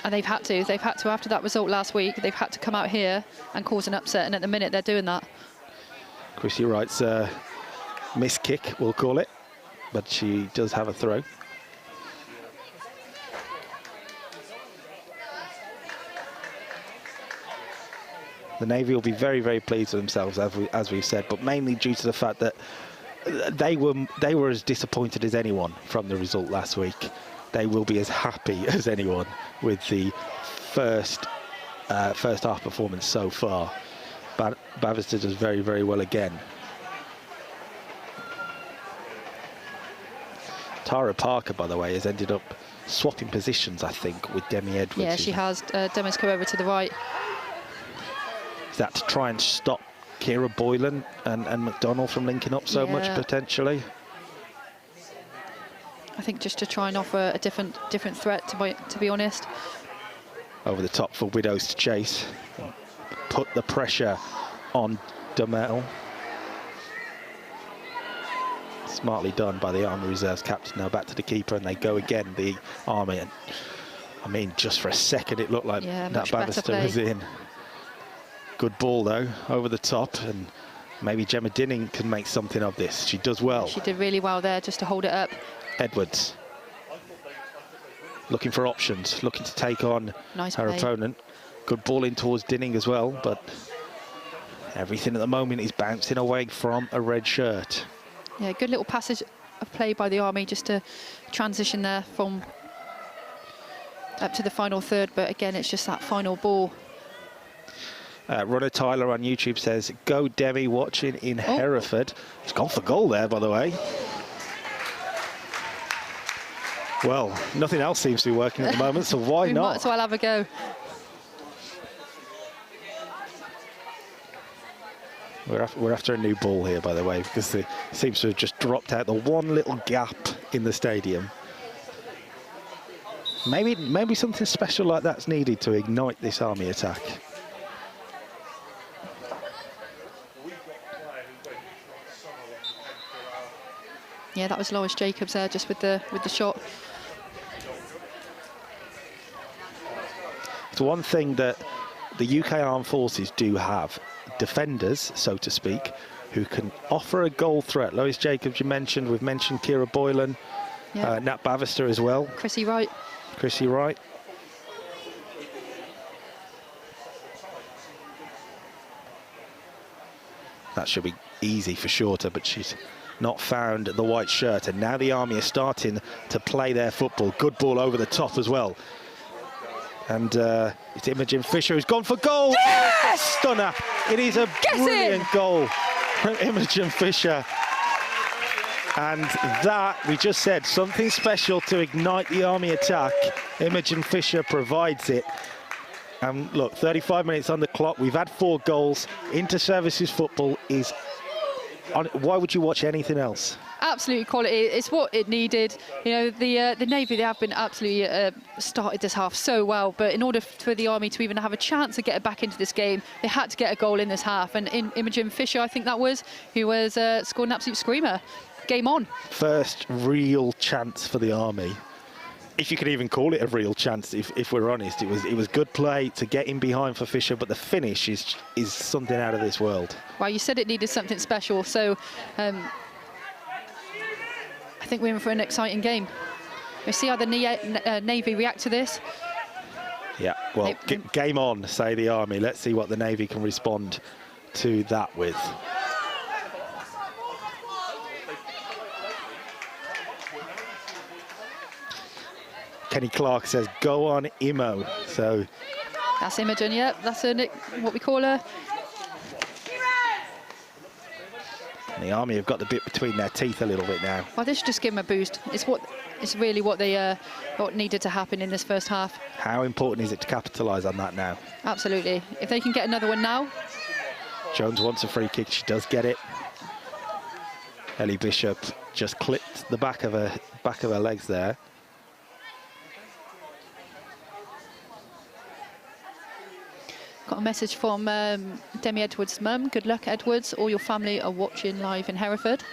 And they've had to. They've had to, after that result last week, they've had to come out here and cause an upset. And at the minute, they're doing that.
Chrissy Wright's miss kick, we'll call it. But she does have a throw. The Navy will be very, very pleased with themselves, as we've said, but mainly due to the fact that they were as disappointed as anyone from the result last week. They will be as happy as anyone with the first half performance so far. But Bavister does very, very well again. Tara Parker, by the way, has ended up swapping positions, I think, with Demi Edwards.
Yeah, she has. Demi's come over to the right.
Is that to try and stop Kira Boylan and McDonnell from linking up so much, potentially?
I think just to try and offer a different threat, to be honest.
Over the top for Widows to chase. Put the pressure on Duhamel. Smartly done by the Army Reserves captain. Now back to the keeper, and they go again, the Army. And I mean, just for a second, it looked like that Bavister was in. Good ball, though, over the top, and maybe Gemma Dinning can make something of this. She does well.
She did really well there, just to hold it up.
Edwards. Looking for options, looking to take on her opponent. Good ball in towards Dinning as well, but everything at the moment is bouncing away from a red shirt.
Yeah, good little passage of play by the Army just to transition there from up to the final third, but again, it's just that final ball.
Runner Tyler on YouTube says, go Demi, watching in Hereford. It's gone for goal there, by the way. Well, nothing else seems to be working at the moment, so why not?
Might as well have a go.
We're after a new ball here, by the way, because it seems to have just dropped out the one little gap in the stadium. Maybe something special like that's needed to ignite this Army attack.
Yeah, that was Lois Jacobs there, just with the shot.
It's one thing that the UK Armed Forces do have, defenders, so to speak, who can offer a goal threat. Lois Jacobs, you mentioned. We've mentioned Kira Boylan, Nat Bavister as well.
Chrissy Wright.
Chrissy Wright. That should be easy for Shorter, but she's not found the white shirt. And now the Army are starting to play their football. Good ball over the top as well. And it's Imogen Fisher who's gone for goal.
Yes!
Stunner. It is a brilliant goal from Imogen Fisher. And that, we just said, something special to ignite the Army attack. Imogen Fisher provides it. And look, 35 minutes on the clock. We've had 4 goals. Inter-services football is... Why would you watch anything else?
Absolutely quality. It's what it needed. You know, the Navy, they have been absolutely started this half so well, but in order for the Army to even have a chance of getting back into this game, they had to get a goal in this half. And Imogen Fisher, I think that was, who was scored an absolute screamer. Game on. First
real chance for the Army. If you could even call it a real chance, if we're honest. It was good play to get in behind for Fisher, but the finish is something out of this world.
Well, you said it needed something special, so I think we're in for an exciting game. We'll see how the Navy react to this.
Yeah, well, game on, say the Army. Let's see what the Navy can respond to that with. Kenny Clark says, go on, Imo. So
That's Imogen, yeah. That's her what we call her.
the Army have got the bit between their teeth a little bit now.
Well, this should just give them a boost. It's really what what needed to happen in this first half.
How important is it to capitalise on that now?
Absolutely. If they can get another one now.
Jones wants a free kick. She does get it. Ellie Bishop just clipped the back of her legs there.
Got a message from Demi Edwards' mum. Good luck, Edwards. All your family are watching live in Hereford.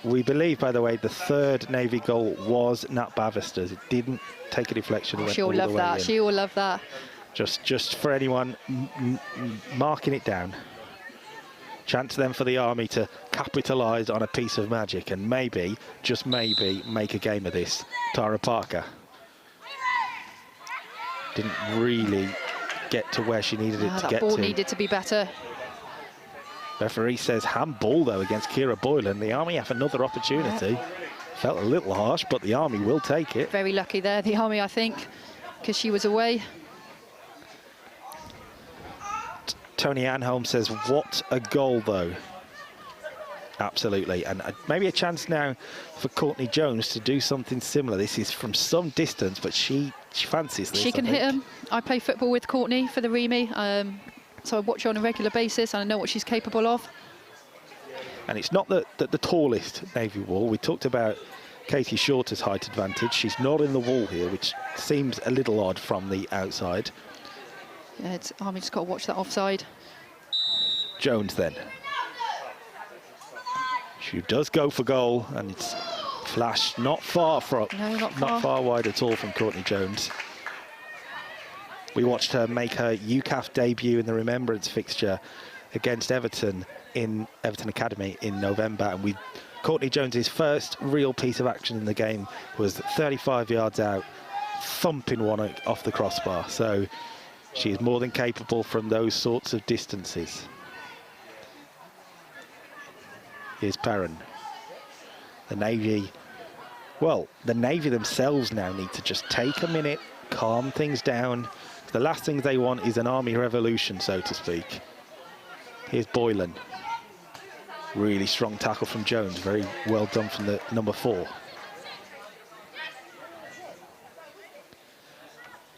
We believe, by the way, the third Navy goal was Nat Bavister's. It didn't take a deflection.
Oh, she'll love that. She will love that.
Just for anyone marking it down. Chance then for the Army to capitalise on a piece of magic and maybe, just maybe, make a game of this. Tara Parker didn't really get to where she needed it to get to.
That ball needed to be better.
Referee says handball, though, against Kira Boylan. The Army have another opportunity. Yeah. Felt a little harsh, but the Army will take it.
Very lucky there, the Army, I think, because she was away.
Tony Anholm says, what a goal, though. Absolutely. And maybe a chance now for Courtney Jones to do something similar. This is from some distance, but she fancies this.
She can hit him. I play football with Courtney for the Remy. So I watch her on a regular basis and I know what she's capable of.
And it's not the tallest Navy wall. We talked about Katie Shorter's height advantage. She's not in the wall here, which seems a little odd from the outside.
Yeah, Army just got to watch that offside.
Jones then. She does go for goal, and it's flashed not far from,
no,
not far wide at all from Courtney Jones. We watched her make her UCAF debut in the Remembrance fixture against Everton in Everton Academy in November, and Courtney Jones's first real piece of action in the game was 35 yards out, thumping one off the crossbar. So she is more than capable from those sorts of distances. Here's Perrin. The Navy themselves now need to just take a minute, calm things down. The last thing they want is an Army revolution, so to speak. Here's Boylan. Really strong tackle from Jones. Very well done from the number 4.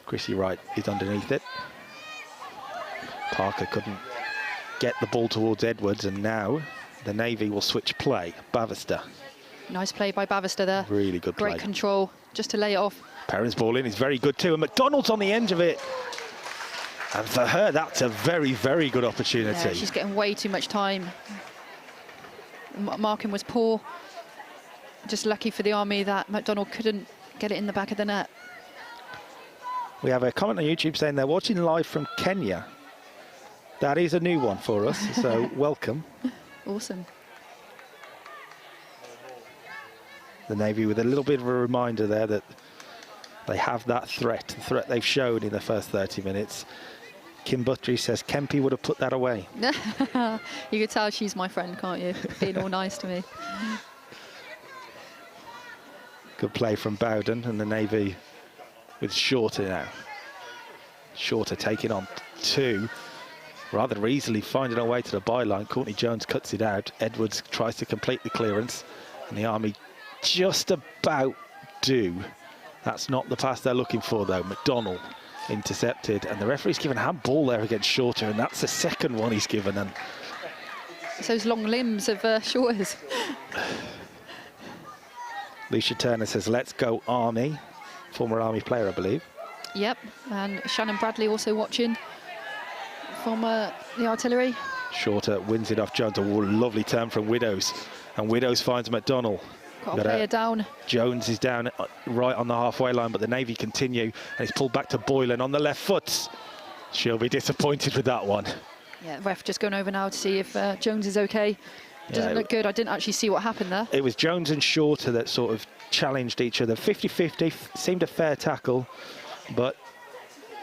Chrissy Wright is underneath it. Parker couldn't get the ball towards Edwards, and now the Navy will switch play. Bavister.
Nice play by Bavister there.
Really good play.
Great control, just to lay it off.
Perrin's ball in is very good too, and McDonald's on the end of it. And for her, that's a very, very good opportunity.
Yeah, she's getting way too much time. Marking was poor. Just lucky for the Army that McDonald couldn't get it in the back of the net.
We have a comment on YouTube saying they're watching live from Kenya. That is a new one for us, so welcome.
Awesome.
The Navy with a little bit of a reminder there that they have that threat, the threat they've shown in the first 30 minutes. Kim Buttrey says Kempy would have put that away.
You could tell she's my friend, can't you? Being all nice to me.
Good play from Bowden, and the Navy with Shorter now. Shorter taking on 2. Rather easily finding her way to the byline. Courtney Jones cuts it out. Edwards tries to complete the clearance, and the Army just about do. That's not the pass they're looking for, though. McDonald intercepted, and the referee's given a handball there against Shorter, and that's the second one he's given. And
it's those long limbs of Shorter's.
Lucia Turner says, let's go Army. Former Army player, I believe.
Yep, and Shannon Bradley also watching from the artillery.
Shorter wins it off Jones. A lovely turn from Widows, and Widows finds McDonald.
Got a player down.
Jones is down right on the halfway line, but the Navy continue, and it's pulled back to Boylan on the left foot. She'll be disappointed with that one.
Yeah, ref just going over now to see if Jones is okay. Doesn't look good. I didn't actually see what happened there.
It was Jones and Shorter that sort of challenged each other. 50-50, seemed a fair tackle, but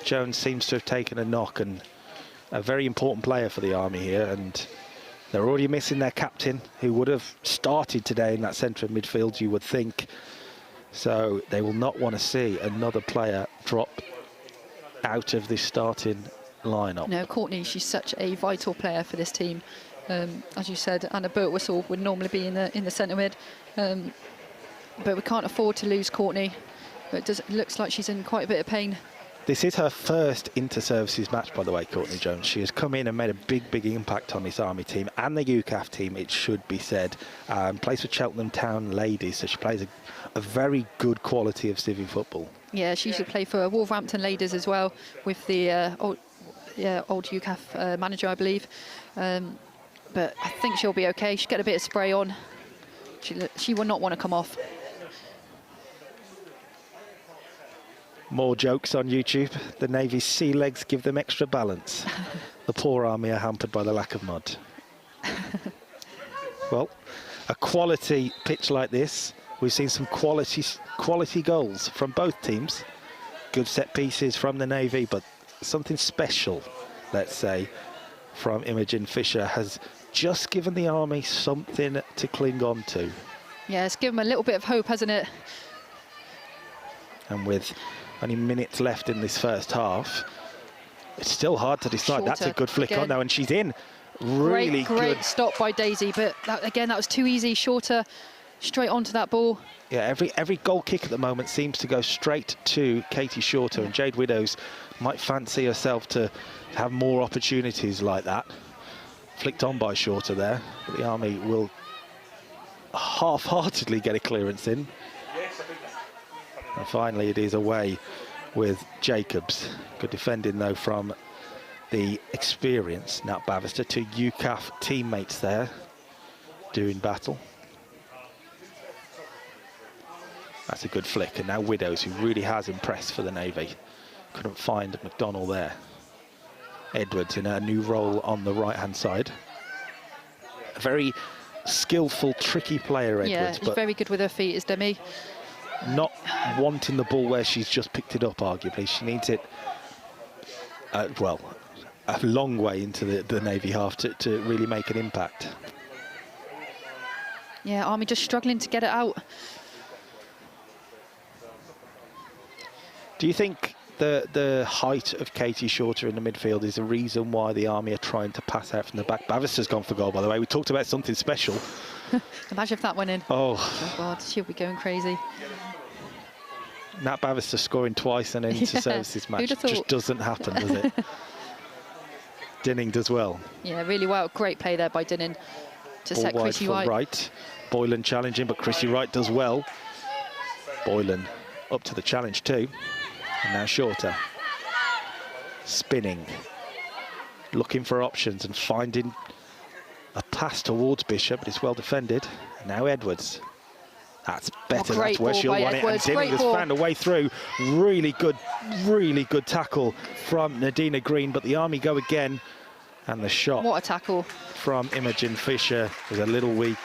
Jones seems to have taken a knock, and a very important player for the Army here, and they're already missing their captain, who would have started today in that centre of midfield, you would think. So they will not want to see another player drop out of this starting lineup.
No, Courtney, she's such a vital player for this team. As you said, Anna Birtwhistle would normally be in the centre mid, but we can't afford to lose Courtney. But it looks like she's in quite a bit of pain.
This is her first inter-services match, by the way, Courtney Jones. She has come in and made a big impact on this Army team and the UCAF team, it should be said. Plays for Cheltenham Town Ladies, so she plays a very good quality of civvy football. Yeah,
she used to play for Wolverhampton Ladies as well, with the old UCAF manager, I believe. But I think she'll be okay. She'll get a bit of spray on. She will not want to come off.
More jokes on YouTube. The Navy's sea legs give them extra balance. The poor Army are hampered by the lack of mud. Well, a quality pitch like this, we've seen some quality goals from both teams. Good set pieces from the Navy, but something special, let's say, from Imogen Fisher has just given the Army something to cling on to.
Yeah, it's given them a little bit of hope, hasn't it?
And with only minutes left in this first half, it's still hard to decide.
Shorter,
that's a good flick on now, and she's in. Really
great
good
stop by Daisy, but again, that was too easy. Shorter, straight onto that ball.
Yeah, every goal kick at the moment seems to go straight to Katie Shorter, and Jade Widows might fancy herself to have more opportunities like that. Flicked on by Shorter there, but the Army will half-heartedly get a clearance in. And finally it is away with Jacobs. Good defending though from the experienced Nat Bavister. Two UCAF teammates there doing battle. That's a good flick, and now Widows, who really has impressed for the Navy. Couldn't find McDonnell there. Edwards in a new role on the right-hand side. A very skillful, tricky player, Edwards.
Yeah, she's
but
very good with her feet, is Demi.
Not wanting the ball where she's just picked it up, arguably. She needs it, well, a long way into the Navy half to really make an impact.
Yeah, Army just struggling to get it out.
Do you think the height of Katie Shorter in the midfield is the reason why the Army are trying to pass out from the back? Bavister's gone for goal, by the way. We talked about something special.
Imagine if that went in.
Oh
God, she'll be going crazy.
Nat Bavister scoring twice in an inter-services match just doesn't happen, does it? Dinning does well.
Yeah, really well. Great play there by Dinning to
Ball
set Chrissy Wright.
Boylan challenging, but Chrissy Wright does well. Boylan up to the challenge too. And now Shorter. Spinning. Looking for options and finding a pass towards Bishop, but it's well defended. And now Edwards. That's better, that's where she'll want it. And Dinning has found a way through. Really good tackle from Nadina Green, but the Army go again. And the shot.
What a tackle.
From Imogen Fisher was a little weak.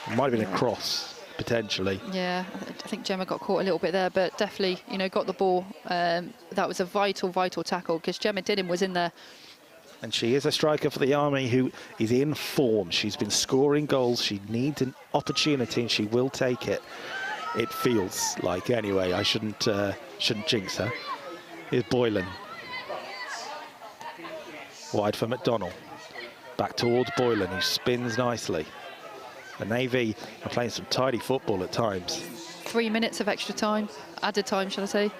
It might have been a cross, potentially.
Yeah, I think Gemma got caught a little bit there, but definitely, you know, got the ball. That was a vital tackle, because Gemma Dinning was in there.
And she is a striker for the Army who is in form. She's been scoring goals. She needs an opportunity, and she will take it. It feels like, anyway. I shouldn't jinx her. Here's Boylan. Wide for McDonnell. Back towards Boylan, who spins nicely. The Navy are playing some tidy football at times.
3 minutes of extra time, added time, shall I say.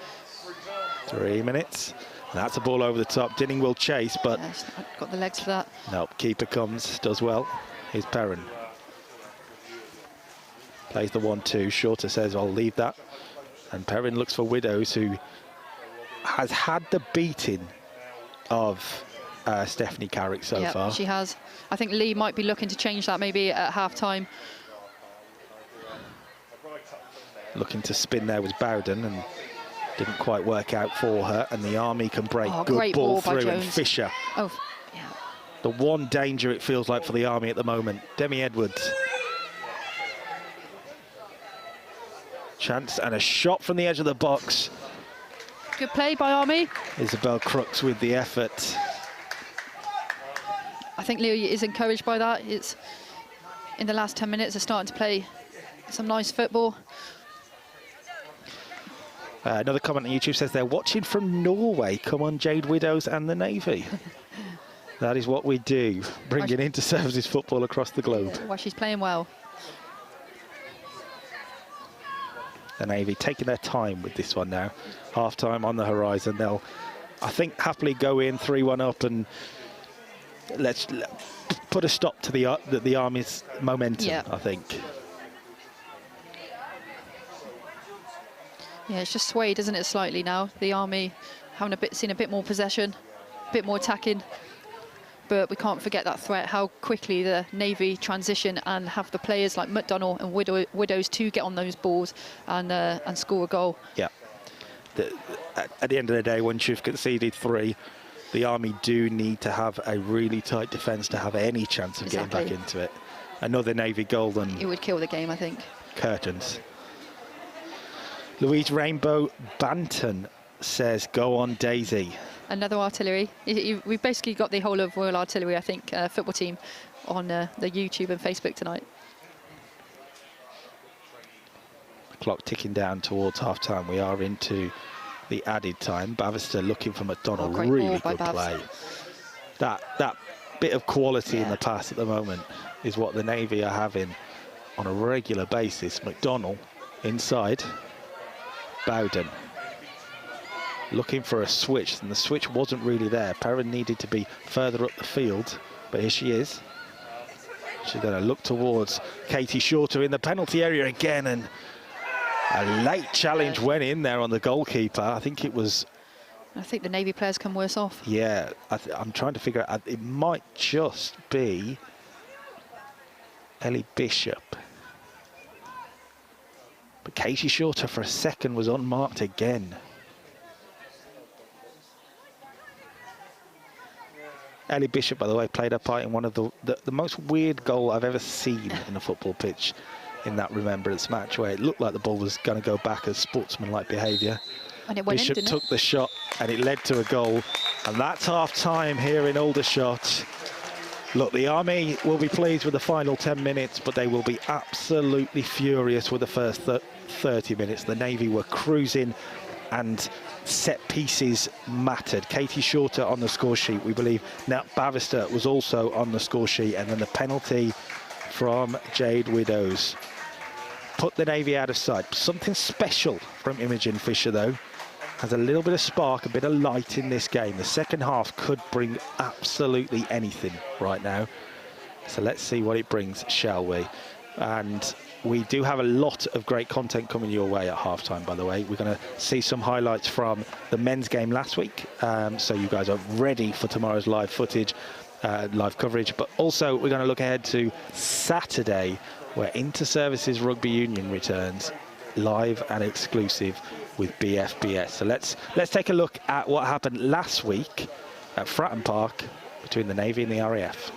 3 minutes. And that's a ball over the top. Dinning will chase, but...
Yeah, she's not got the legs for that.
Nope, keeper comes, does well. Here's Perrin. Plays the 1-2. Shorter says, I'll leave that. And Perrin looks for Widows, who has had the beating of Stephanie Carrick so far.
She has. I think Lee might be looking to change that maybe at half-time.
Looking to spin there was Bowden, and didn't quite work out for her, and the Army can break. Good ball through, and Fisher.
Oh, yeah.
The one danger it feels like for the Army at the moment. Demi Edwards. Chance and a shot from the edge of the box.
Good play by Army.
Isabel Crooks with the effort.
think Leo is encouraged by that. It's in the last 10 minutes, they're starting to play some nice football.
Another comment on YouTube says they're watching from Norway. Come on, Jade Widows and the Navy. That is what we do, bringing inter-services football across the globe.
Why she's playing well.
The Navy taking their time with this one now. Half-time on the horizon. They'll, I think, happily go in 3-1 up and let's put a stop to the Army's momentum, I think.
Yeah, it's just swayed, isn't it, slightly now? The Army having seen a bit more possession, a bit more attacking. But we can't forget that threat, how quickly the Navy transition and have the players like McDonnell and Widows to get on those balls and score a goal.
Yeah. At the end of the day, once you've conceded 3, the Army do need to have a really tight defence to have any chance of getting back into it. Another Navy goal and
it would kill the game, I think.
Curtains. Louise Rainbow Banton says, go on Daisy.
Another artillery. We've basically got the whole of Royal Artillery, I think, football team on the YouTube and Facebook tonight.
Clock ticking down towards half-time. We are into the added time. Bavister looking for McDonnell. Really good play. That bit of quality in the pass at the moment is what the Navy are having on a regular basis. McDonnell inside. Bowden looking for a switch, and the switch wasn't really there. Perrin needed to be further up the field, but here she is. She's going to look towards Katie Shorter in the penalty area again, and a late challenge went in there on the goalkeeper. I think
the Navy players come worse off.
Yeah, I'm trying to figure out, it might just be Ellie Bishop. But Katie Shorter for a second was unmarked again. Ellie Bishop, by the way, played her part in one of the most weird goal I've ever seen in a football pitch in that remembrance match, where it looked like the ball was going to go back as sportsmanlike behaviour.
And it went
Bishop
in, didn't
took the shot and it led to a goal. And that's half-time here in Aldershot. Look, the Army will be pleased with the final 10 minutes, but they will be absolutely furious with the first 30 minutes. The Navy were cruising and set pieces mattered. Katie Shorter on the score sheet, we believe. Nat Bavister was also on the score sheet, and then the penalty from Jade Widows put the Navy out of sight. Something special from Imogen Fisher, though. Has a little bit of spark, a bit of light in this game. The second half could bring absolutely anything right now. So let's see what it brings, shall we? And we do have a lot of great content coming your way at halftime, by the way. We're going to see some highlights from the men's game last week. So you guys are ready for tomorrow's live footage, live coverage. But also we're going to look ahead to Saturday, where Inter-Services Rugby Union returns live and exclusive with BFBS. So let's take a look at what happened last week at Fratton Park between the Navy and the RAF.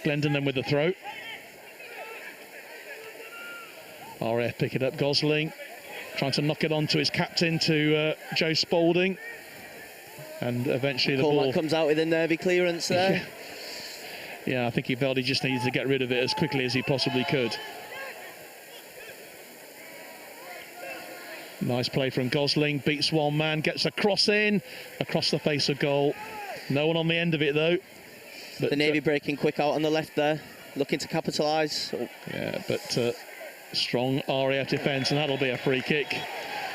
Glendon then with the throw. RAF pick it up. Gosling trying to knock it on to his captain, to Joe Spalding. And eventually the ball
comes out with a nervy clearance there.
Yeah, I think he felt he just needed to get rid of it as quickly as he possibly could. Nice play from Gosling, beats one man, gets a cross in, across the face of goal. No one on the end of it though. But
the Navy breaking quick out on the left there, looking to capitalise.
Yeah, but strong RAF defence, and that'll be a free kick.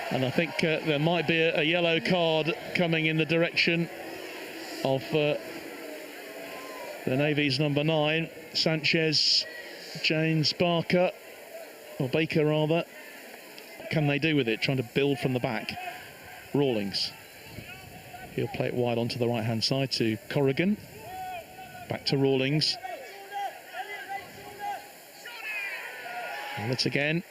And I think there might be a yellow card coming in the direction of the Navy's number 9, Sanchez, James Barker, or Baker rather. What can they do with it? Trying to build from the back. Rawlings. He'll play it wide onto the right-hand side to Corrigan. Back to Rawlings. And it's again.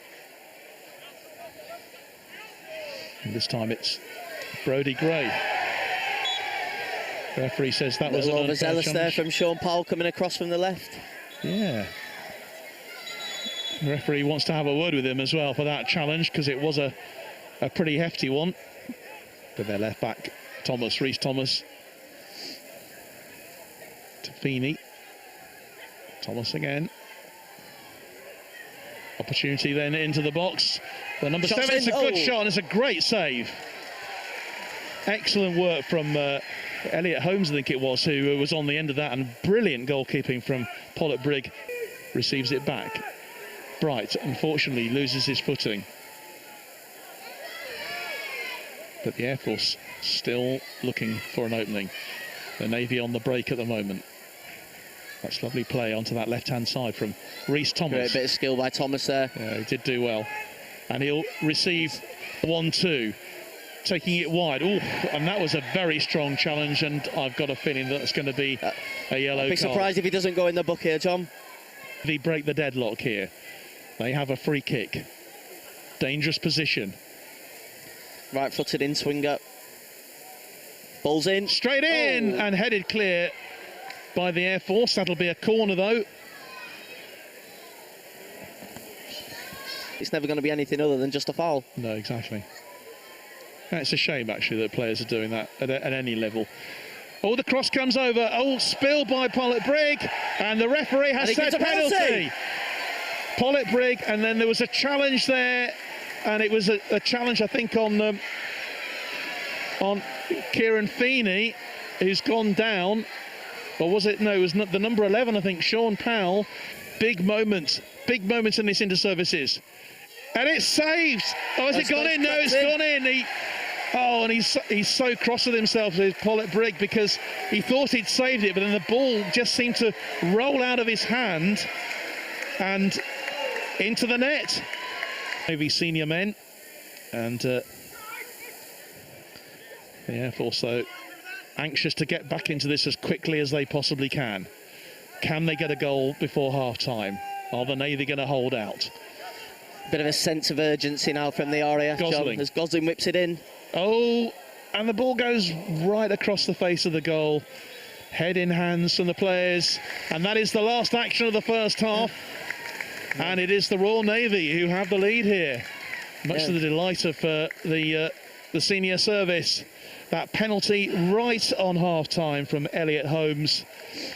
And this time it's Brodie Gray. The referee says that was an unfair
overzealous there
challenge.
from Sean Powell coming across from the left.
Yeah. The referee wants to have a word with him as well for that challenge, because it was a pretty hefty one. But their left back, Thomas, Rhys Thomas. To Feeney. Thomas again. Opportunity then into the box. The number 7, it's a good shot, and it's a great save. Excellent work from Elliot Holmes, I think it was, who was on the end of that, and brilliant goalkeeping from Pollock Brigg. Receives it back. Bright, unfortunately, loses his footing. But the Air Force still looking for an opening. The Navy on the break at the moment. That's lovely play onto that left-hand side from Rhys Thomas.
Great bit of skill by Thomas there.
Yeah, he did do well. And he'll receive 1-2. Taking it wide. Ooh, and that was a very strong challenge, and I've got a feeling that's going to be a yellow card.
I'd be surprised if he doesn't go in the book here, John.
They break the deadlock here. They have a free kick. Dangerous position.
Right-footed in swinger. Ball's in.
Straight in and headed clear by the Air Force. That'll be a corner, though.
It's never going to be anything other than just a foul.
No, exactly. And it's a shame, actually, that players are doing that at any level. Oh, the cross comes over. Oh, spill by Pollock Brigg. And the referee has said penalty. Pollock Brigg, and then there was a challenge there. And it was a challenge, I think, on Kieran Feeney, who's gone down. Or was it? No, it was not the number 11, I think, Sean Powell. Big moments in this inter-services. And it's saved. Oh, has it gone in? No, it's gone in. And he's so cross with himself, with Pollock Brigg, because he thought he'd saved it, but then the ball just seemed to roll out of his hand and into the net. Navy senior men, and the Air Force, though, anxious to get back into this as quickly as they possibly can. Can they get a goal before half-time? Are the Navy going to hold out?
Bit of a sense of urgency now from the RAF, John, as Gosling whips it in.
Oh, and the ball goes right across the face of the goal. Head in hands from the players, and that is the last action of the first half. And it is the Royal Navy who have the lead here, much to the delight of the senior service. That penalty right on half-time from Elliot Holmes.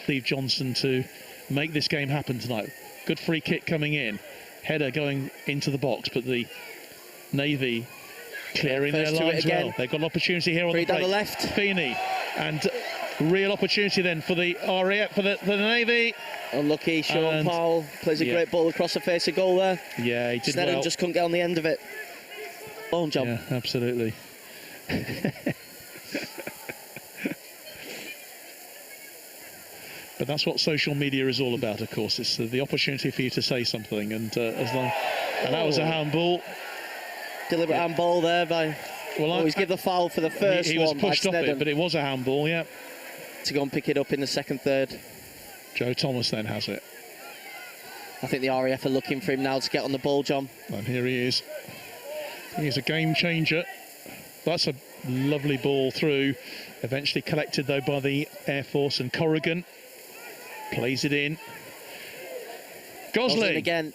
Steve Johnson to make this game happen tonight. Good free kick coming in. Header going into the box, but the Navy clearing their lines well. They've got an opportunity here on the break.
Down the left.
Feeney, and real opportunity then for the RAF, for the Navy.
Unlucky, Sean Powell plays a great ball across the face of goal there.
Yeah, he did
Snedden
well.
just couldn't get on the end of it. Bone job.
Yeah, absolutely. But that's what social media is all about, of course. It's the opportunity for you to say something, and and that was a handball.
Deliberate handball there by. Well, always give the foul for the first one.
He was pushed off it, but it was a handball, yeah.
To go and pick it up in the second, third.
Joe Thomas then has it.
I think the RAF are looking for him now to get on the ball, John.
And here he is. He's a game changer. That's a lovely ball through. Eventually collected, though, by the Air Force, and Corrigan plays it in. Gosling
again.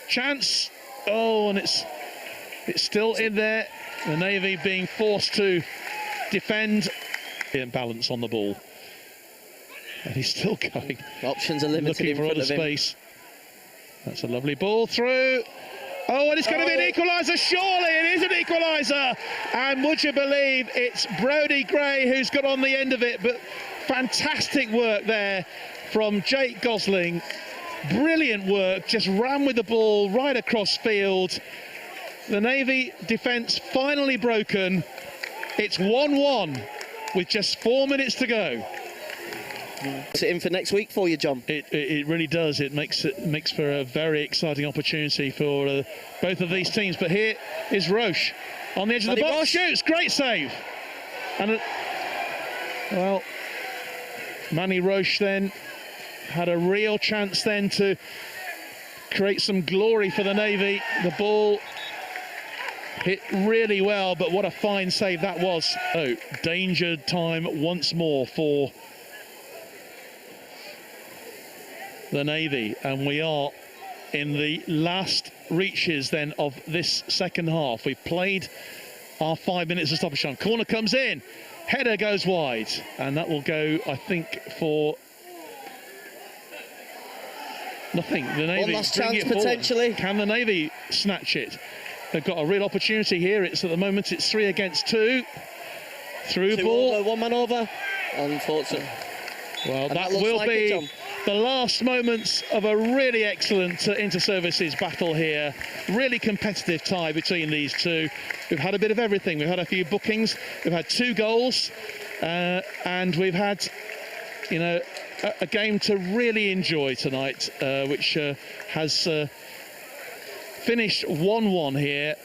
Chance. Oh, and it's still in there. The Navy being forced to defend. Balance on the ball. And he's still going.
Options are limited in front of him.
Looking for other space. That's a lovely ball through. Oh, and it's going to be an equaliser. Surely it is an equaliser. And would you believe it's Brodie Gray who's got on the end of it. But fantastic work there from Jake Gosling. Brilliant work. Just ran with the ball right across field. The Navy defence finally broken. It's 1-1 with just 4 minutes to go.
Is it in for next week for you, John?
It really does. It makes for a very exciting opportunity for both of these teams. But here is Roche on the edge of the box. Shoots, great save. And well, Manny Roche then had a real chance then to create some glory for the Navy. The ball hit really well, but what a fine save that was. Oh, danger time once more for the Navy, and we are in the last reaches then of this second half. We've played our 5 minutes of stoppage time. Corner comes in, header goes wide, and that will go, I think, for nothing. The Navy
one last chance potentially.
Can the Navy snatch it? They've got a real opportunity here. It's at the moment it's 3 against 2. Through ball.
Over, 1 man over. Unfortunately.
Well, that will like be the last moments of a really excellent inter-services battle here. Really competitive tie between these two. We've had a bit of everything. We've had a few bookings. We've had 2 goals, and we've had, you know, a game to really enjoy tonight, which has finished 1-1 here.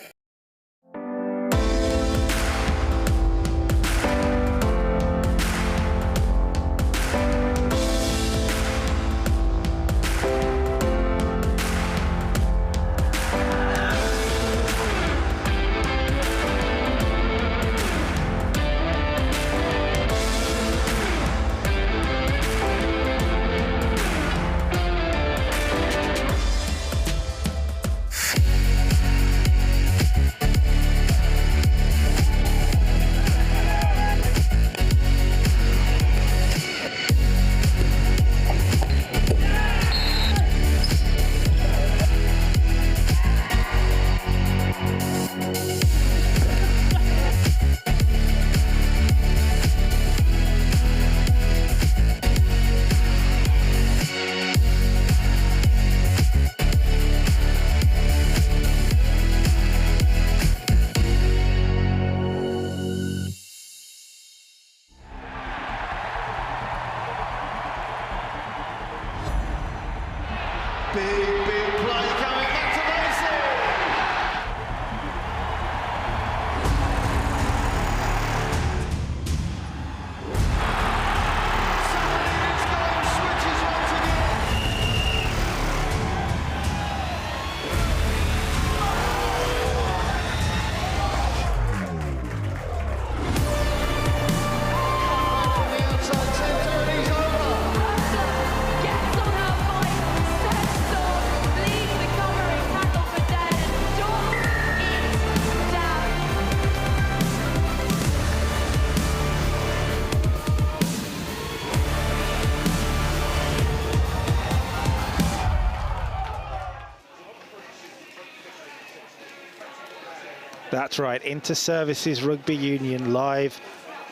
That's right, Inter-Services Rugby Union live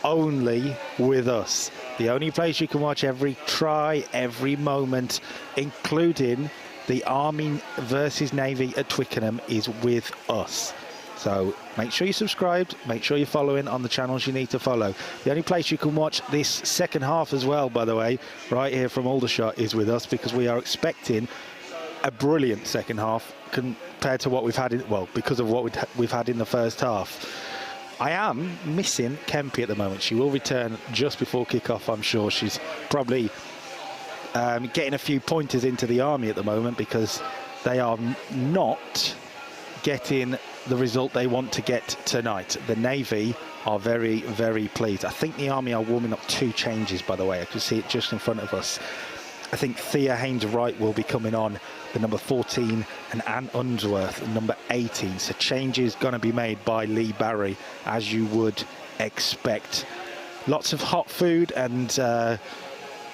only with us. The only place you can watch every try, every moment, including the Army versus Navy at Twickenham, is with us. So make sure you're subscribed, make sure you're following on the channels you need to follow. The only place you can watch this second half as well, by the way, right here from Aldershot, is with us, because we are expecting a brilliant second half compared to what we've had in, well, because of what we've had in the first half. I am missing Kempy at the moment. She will return just before kick-off, I'm sure. She's probably getting a few pointers into the Army at the moment, because they are not getting the result they want to get tonight. The Navy are very, very pleased. I think the Army are warming up 2 changes, by the way. I can see it just in front of us. I think Thea Haynes-Wright will be coming on, the number 14, and Anne Unsworth, number 18. So changes going to be made by Lee Barry, as you would expect. Lots of hot food and,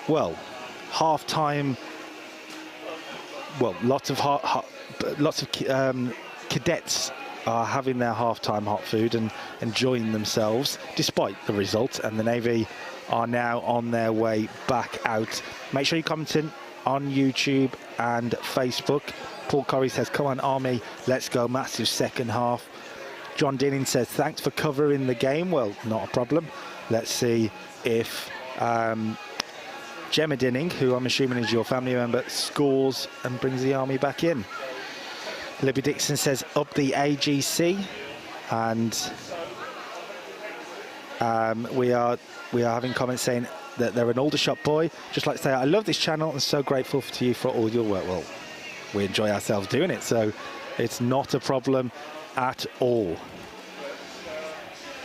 well, half-time. Well, lots of cadets are having their half-time hot food and enjoying themselves, despite the result. And the Navy are now on their way back out. Make sure you comment in on YouTube and Facebook. Paul Corrie says, come on Army, let's go, massive second half. John Dinning says, thanks for covering the game. Well, not a problem. Let's see if Gemma Dinning, who I'm assuming is your family member, scores and brings the Army back in. Libby Dixon says, up the AGC. And we are having comments saying that they're an Aldershot boy. Just like to say, I love this channel and so grateful to you for all your work. Well, we enjoy ourselves doing it, so it's not a problem at all.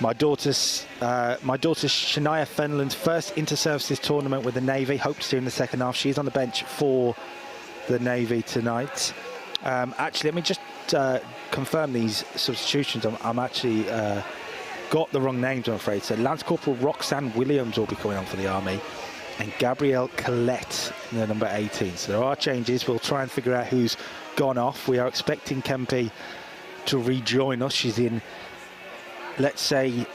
My daughter's Shania Fenland's first inter-services tournament with the Navy. Hopes to in the second half. She's on the bench for the Navy tonight. Actually, let me just confirm these substitutions. I'm actually got the wrong names, I'm afraid. So Lance Corporal Roxanne Williams will be coming on for the Army, and Gabrielle Collette, the number 18. So there are changes. We'll try and figure out who's gone off. We are expecting Kempe to rejoin us. She's in, let's say,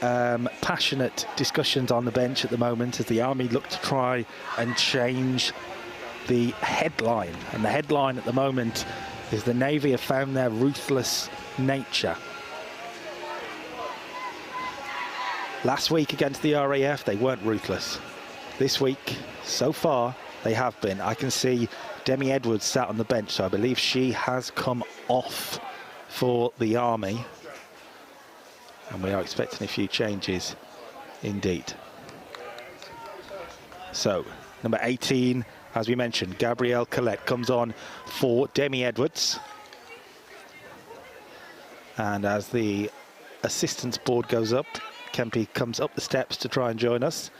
passionate discussions on the bench at the moment as the Army look to try and change the headline. And the headline at the moment is the Navy have found their ruthless nature. Last week against the RAF, they weren't ruthless. This week, so far, they have been. I can see Demi Edwards sat on the bench, so I believe she has come off for the Army. And we are expecting a few changes indeed. So, number 18, as we mentioned, Gabrielle Collette comes on for Demi Edwards. And as the assistance board goes up, Kempe comes up the steps to try and join us.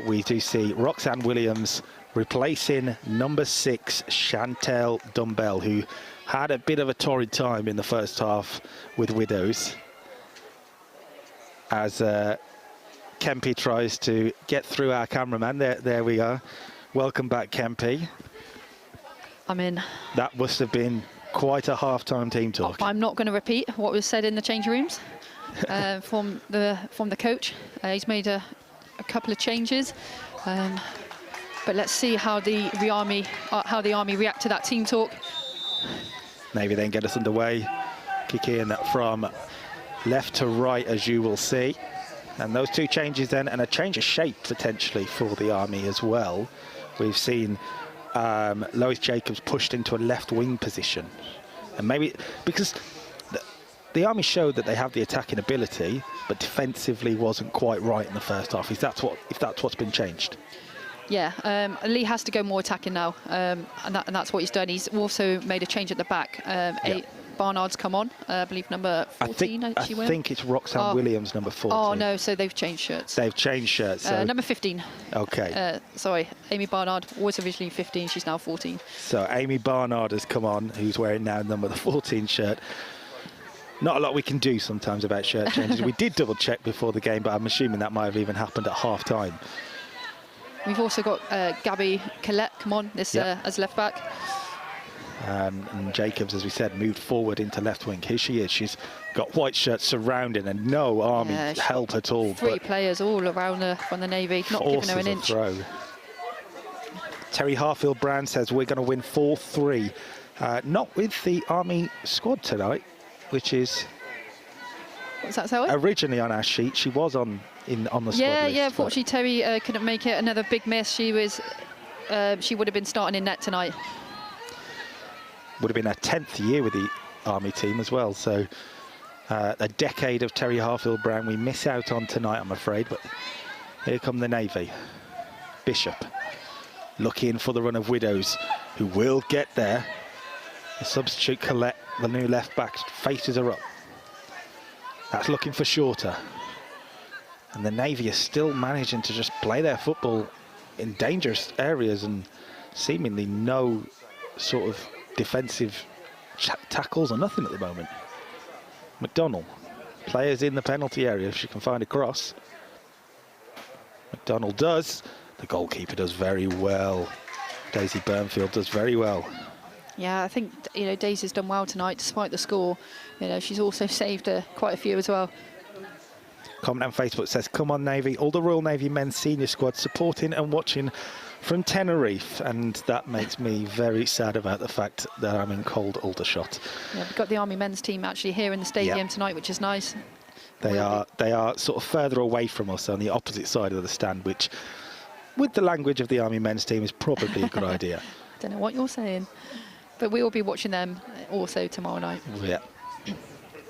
We do see Roxanne Williams replacing number 6, Chantel Dumbell, who had a bit of a torrid time in the first half with Widows. As Kempe tries to get through our cameraman. There we are. Welcome back, Kempe.
I'm in.
That must have been quite a half-time team talk.
I'm not going to repeat what was said in the change rooms from the coach. He's made a couple of changes, but let's see how the Army react to that team talk.
Maybe then get us underway. Kick in from left to right, as you will see. And those two changes then, and a change of shape potentially for the Army as well. We've seen Lois Jacobs pushed into a left wing position. And maybe because the Army showed that they have the attacking ability, but defensively wasn't quite right in the first half. If that's what's been changed.
Yeah, Lee has to go more attacking now, and that's what he's done. He's also made a change at the back. Barnard's come on, I believe number 14.
I think it's Roxanne Williams, number 14.
Oh no, so they've changed shirts.
They've changed shirts. So
number 15.
Okay.
Sorry, Amy Barnard was originally 15. She's now 14.
So Amy Barnard has come on, who's wearing now number 14 shirt. Not a lot we can do sometimes about shirt changes. We did double check before the game, but I'm assuming that might have even happened at half time.
We've also got Gabby Collette come on as left back.
And Jacobs, as we said, moved forward into left wing. Here she is. She's got white shirts surrounding and no Army help at all.
3 players all around her from the Navy, not giving her an inch.
Throw. Terry Harfield-Brown says we're going to win 4-3. Not with the Army squad tonight, which is originally on our sheet. She was on the squad list.
Yeah. Unfortunately, Terry couldn't make it. Another big miss. She would have been starting in net tonight.
Would have been her 10th year with the Army team as well. So a decade of Terry Harfield-Brown we miss out on tonight, I'm afraid. But here come the Navy. Bishop looking for the run of Widows, who will get there. The substitute Collette, the new left back, faces her up. That's looking for Shorter. And the Navy is still managing to just play their football in dangerous areas and seemingly no sort of defensive tackles or nothing at the moment. McDonnell, players in the penalty area if she can find a cross. McDonnell does. The goalkeeper does very well. Daisy Burnfield does very well.
Yeah, I think Daisy's done well tonight despite the score. She's also saved quite a few as well.
Comment on Facebook says, come on Navy, all the Royal Navy men's senior squad supporting and watching from Tenerife, and that makes me very sad about the fact that I'm in cold Aldershot.
Yeah, we've got the Army men's team actually here in the stadium tonight, which is nice.
They are sort of further away from us on the opposite side of the stand, which, with the language of the Army men's team, is probably a good idea.
Don't know what you're saying, but we will be watching them also tomorrow night.
Yeah.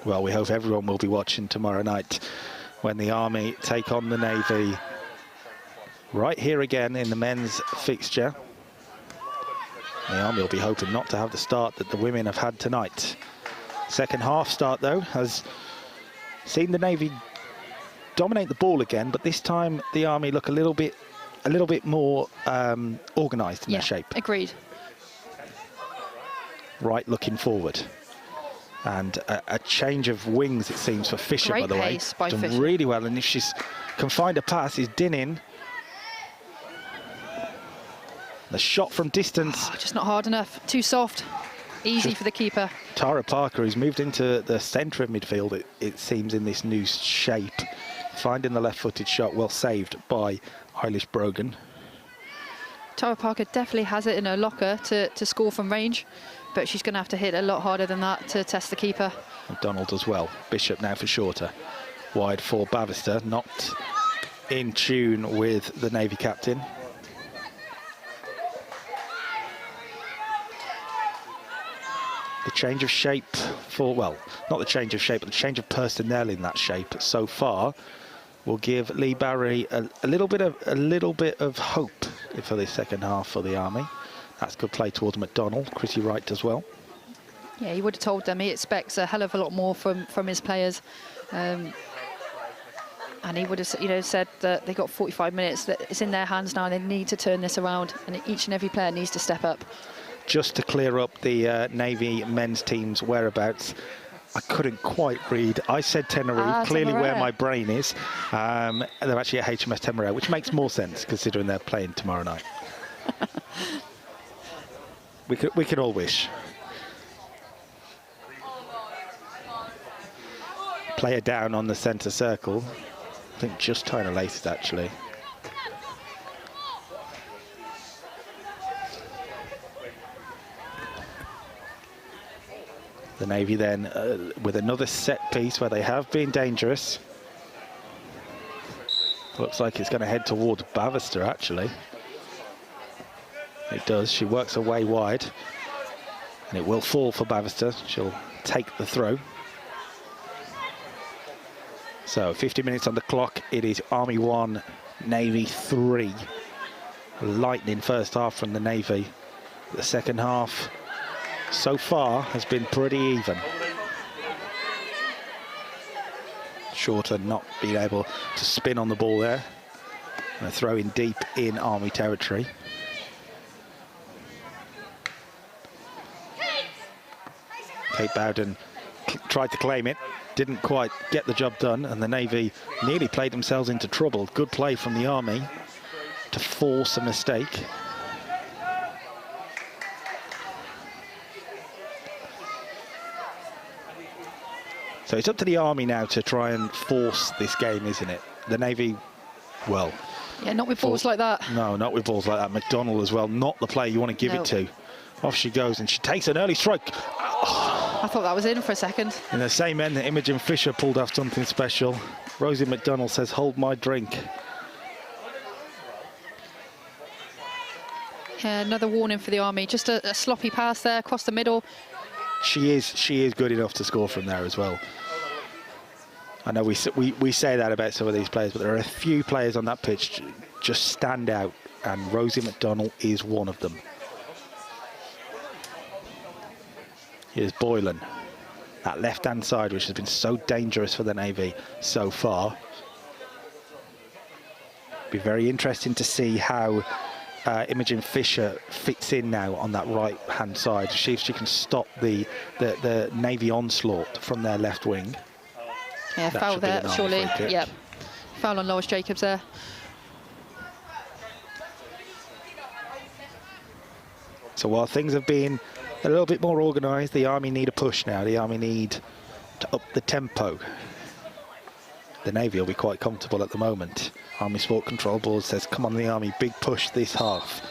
Well, we hope everyone will be watching tomorrow night when the Army take on the Navy. Right here again in the men's fixture. The Army will be hoping not to have the start that the women have had tonight. Second half start, though, has seen the Navy dominate the ball again, but this time the Army look a little bit more organised in their shape.
Agreed.
Wright looking forward. And a change of wings, it seems, for Fisher,
Great
by the way.
pace by
Done
Fisher.
really well, and if she can find a pass, is Dinning. The shot from distance.
Oh, just not hard enough. Too soft. Easy for the keeper.
Tara Parker, who's moved into the centre of midfield, it seems, in this new shape. Finding the left-footed shot, well saved by Eilish Brogan.
Tara Parker definitely has it in her locker to score from range, but she's going to have to hit a lot harder than that to test the keeper.
McDonald as well. Bishop now for Shorter. Wide for Bavister, not in tune with the Navy captain. The change of shape for, well, not the change of shape, but the change of personnel in that shape so far will give Lee Barry a little bit of hope for the second half for the Army. That's good play towards McDonald. Chrissy Wright as well.
Yeah, he would have told them he expects a hell of a lot more from his players. And he would have, you know, said that they got 45 minutes, that it's in their hands now, and they need to turn this around, and each and every player needs to step up.
Just to clear up the Navy men's team's whereabouts, I couldn't quite read. I said Tenerife, clearly where my brain is. They're actually at HMS Temeraire, which makes more sense considering they're playing tomorrow night. we could all wish. Player down on the centre circle. I think just trying to lace it, actually. The Navy then with another set piece where they have been dangerous. Looks like it's going to head towards Bavister, actually. It does. She works her way wide. And it will fall for Bavister. She'll take the throw. So 50 minutes on the clock. It is Army 1, Navy 3. Lightning first half from the Navy. The second half so far has been pretty even. Shorter not being able to spin on the ball there. And a throw in deep in Army territory. Kate Bowden tried to claim it, didn't quite get the job done, and the Navy nearly played themselves into trouble. Good play from the Army to force a mistake. So it's up to the Army now to try and force this game, isn't it? The Navy, well...
Yeah, not with balls like that.
No, not with balls like that. McDonald as well, not the player you want to give it to. Off she goes, and she takes an early strike. Oh.
I thought that was in for a second.
In the same end, Imogen Fisher pulled off something special. Rosie McDonald says, hold my drink.
Yeah, another warning for the Army. Just a sloppy pass there across the middle.
She is good enough to score from there as well. I know we say that about some of these players, but there are a few players on that pitch just stand out, and Rosie McDonald is one of them. Here's Boylan, that left-hand side, which has been so dangerous for the Navy so far. Be very interesting to see how Imogen Fisher fits in now on that right-hand side. See if she can stop the Navy onslaught from their left wing.
Yeah,
That
foul
should be
there,
an Army
surely.
free kick.
Yep. Foul on Lois Jacobs there.
So while things have been a little bit more organised, the Army need a push now. The Army need to up the tempo. The Navy will be quite comfortable at the moment. Army Sport Control Board says, come on the Army, big push this half.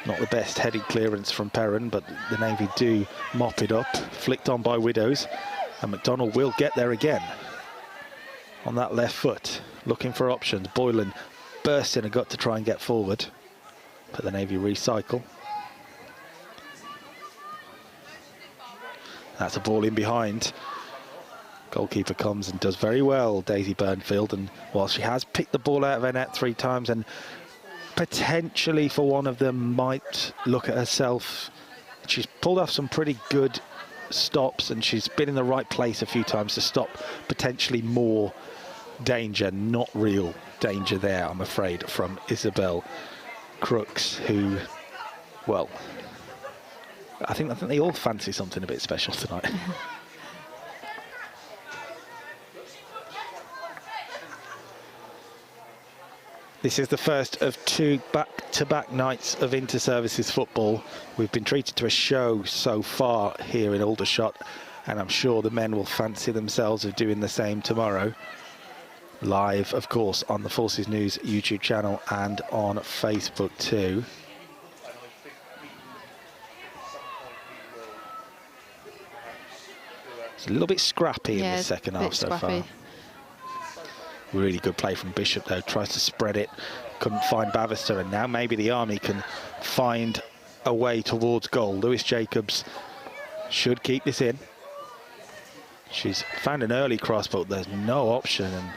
Not the best headed clearance from Perrin, but the Navy do mop it up. Flicked on by Widows, and McDonald will get there again. On that left foot, looking for options. Boylan burst in a gut to try and get forward, but the Navy recycle. That's a ball in behind. Goalkeeper comes and does very well, Daisy Burnfield, and while she has picked the ball out of her net 3 times and potentially for one of them might look at herself, she's pulled off some pretty good stops, and she's been in the right place a few times to stop potentially more danger. Not real danger there, I'm afraid, from Isabel Crooks, who, well, I think they all fancy something a bit special tonight. This is the first of 2 back-to-back nights of inter-services football. We've been treated to a show so far here in Aldershot, and I'm sure the men will fancy themselves of doing the same tomorrow. Live, of course, on the Forces News YouTube channel and on Facebook too. It's a little bit scrappy in the second half so far. Really good play from Bishop though, tries to spread it, couldn't find Bavister, and now maybe the Army can find a way towards goal. Lewis Jacobs should keep this in. She's found an early cross, but there's no option, and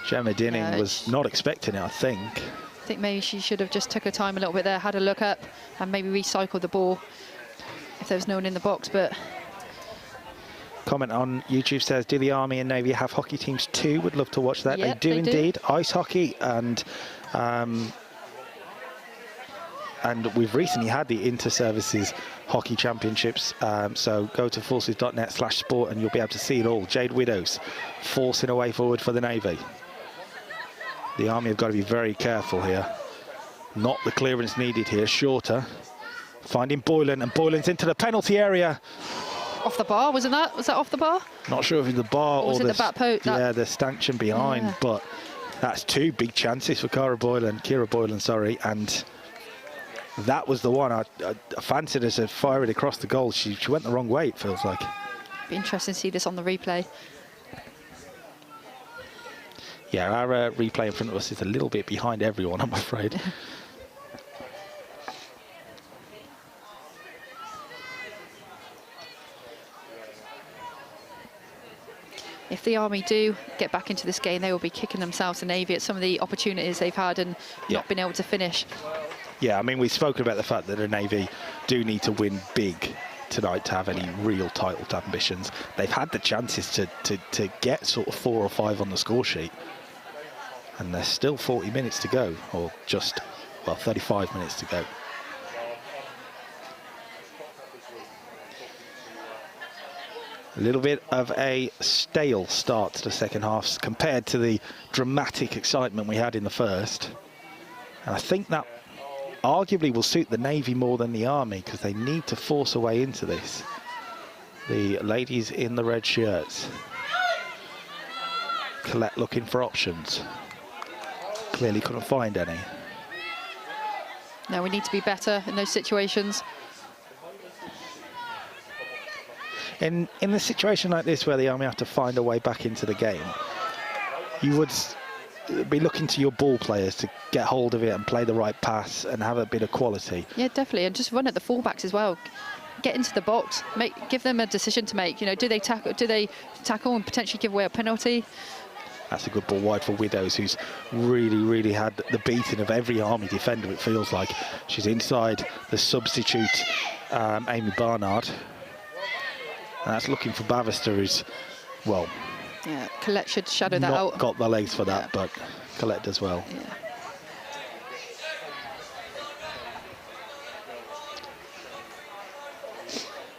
Gemma Dinning was not expecting it, I think.
I think maybe she should have just took her time a little bit there, had a look up, and maybe recycled the ball if there was no one in the box, but...
Comment on YouTube says, do the Army and Navy have hockey teams too? Would love to watch that.
Yep,
they do indeed. Ice hockey, and we've recently had the inter-services hockey championships. So go to forces.net/sport and you'll be able to see it all. Jade Widows forcing a way forward for the Navy. The Army have got to be very careful here. Not the clearance needed here. Shorter. Finding Boylan, and Boylan's into the penalty area.
Off the bar, wasn't that? Was that off the bar?
Not sure if it's the bar or
the back post.
Yeah, the stanchion behind, but that's 2 big chances for Kira Boylan, sorry, and that was the one I fancied her to fire it across the goal. She went the wrong way, it feels like.
Be interesting to see this on the replay.
Yeah, our replay in front of us is a little bit behind everyone, I'm afraid.
If the Army do get back into this game, they will be kicking themselves, the Navy, at some of the opportunities they've had and not been able to finish. Yeah,
I mean, we've spoken about the fact that the Navy do need to win big tonight to have any real title ambitions. They've had the chances to get sort of 4 or 5 on the score sheet. And there's still 40 minutes to go, or just, well, 35 minutes to go. A little bit of a stale start to the second half compared to the dramatic excitement we had in the first. And I think that arguably will suit the Navy more than the Army, because they need to force a way into this. The ladies in the red shirts. Colette looking for options. Clearly couldn't find any.
No, we need to be better in those situations.
In a situation like this where the Army have to find a way back into the game, you would be looking to your ball players to get hold of it and play the right pass and have a bit of quality.
Yeah, definitely, and just run at the fullbacks as well. Get into the box, give them a decision to make. You know, do they tackle and potentially give away a penalty?
That's a good ball wide for Widows, who's really had the beating of every Army defender, it feels like. She's inside the substitute, Amy Barnard. And that's looking for Bavister, who's, well...
Yeah, Colette should shadow that out.
Not got the legs for that, but Colette does well.
Yeah.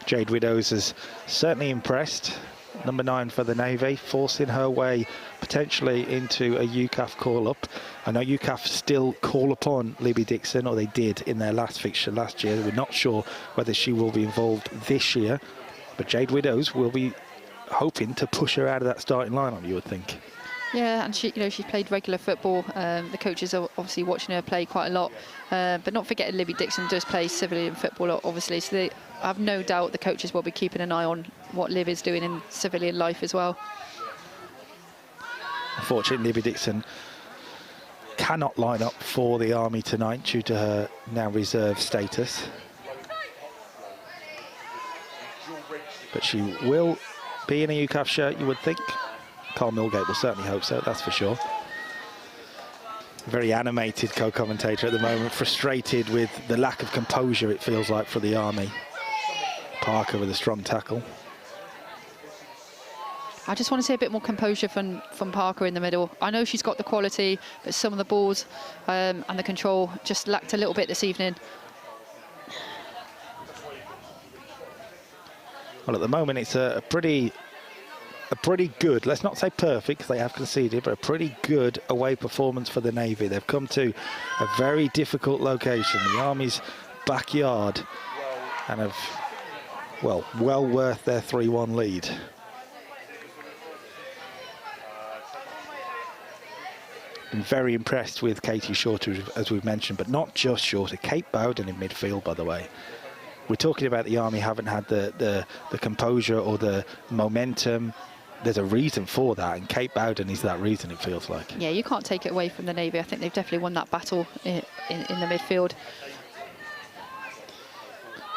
Jade Widows has certainly impressed. Number 9 for the Navy, forcing her way potentially into a UCAF call-up. I know UCAF still call upon Libby Dixon, or they did in their last fixture last year. We're not sure whether she will be involved this year. But Jade Widows will be hoping to push her out of that starting lineup, you would think.
Yeah, and she played regular football. The coaches are obviously watching her play quite a lot. But not forgetting Libby Dixon does play civilian football, obviously. So I have no doubt the coaches will be keeping an eye on what Liv is doing in civilian life as well.
Unfortunately, Libby Dixon cannot line up for the Army tonight due to her now reserve status. But she will be in a UCAF shirt, you would think. Carl Milgate will certainly hope so, that's for sure. Very animated co-commentator at the moment, frustrated with the lack of composure, it feels like, for the Army. Parker with a strong tackle.
I just want to see a bit more composure from Parker in the middle. I know she's got the quality, but some of the balls and the control just lacked a little bit this evening.
Well, at the moment, it's a pretty good, let's not say perfect, because they have conceded, but a pretty good away performance for the Navy. They've come to a very difficult location, the Army's backyard, and have, well worth their 3-1 lead. Been very impressed with Katie Shorter, as we've mentioned, but not just Shorter. Kate Bowden in midfield, by the way. We're talking about the Army haven't had the composure or the momentum. There's a reason for that, and Kate Bowden is that reason, it feels like.
Yeah, you can't take it away from the Navy. I think they've definitely won that battle in the midfield.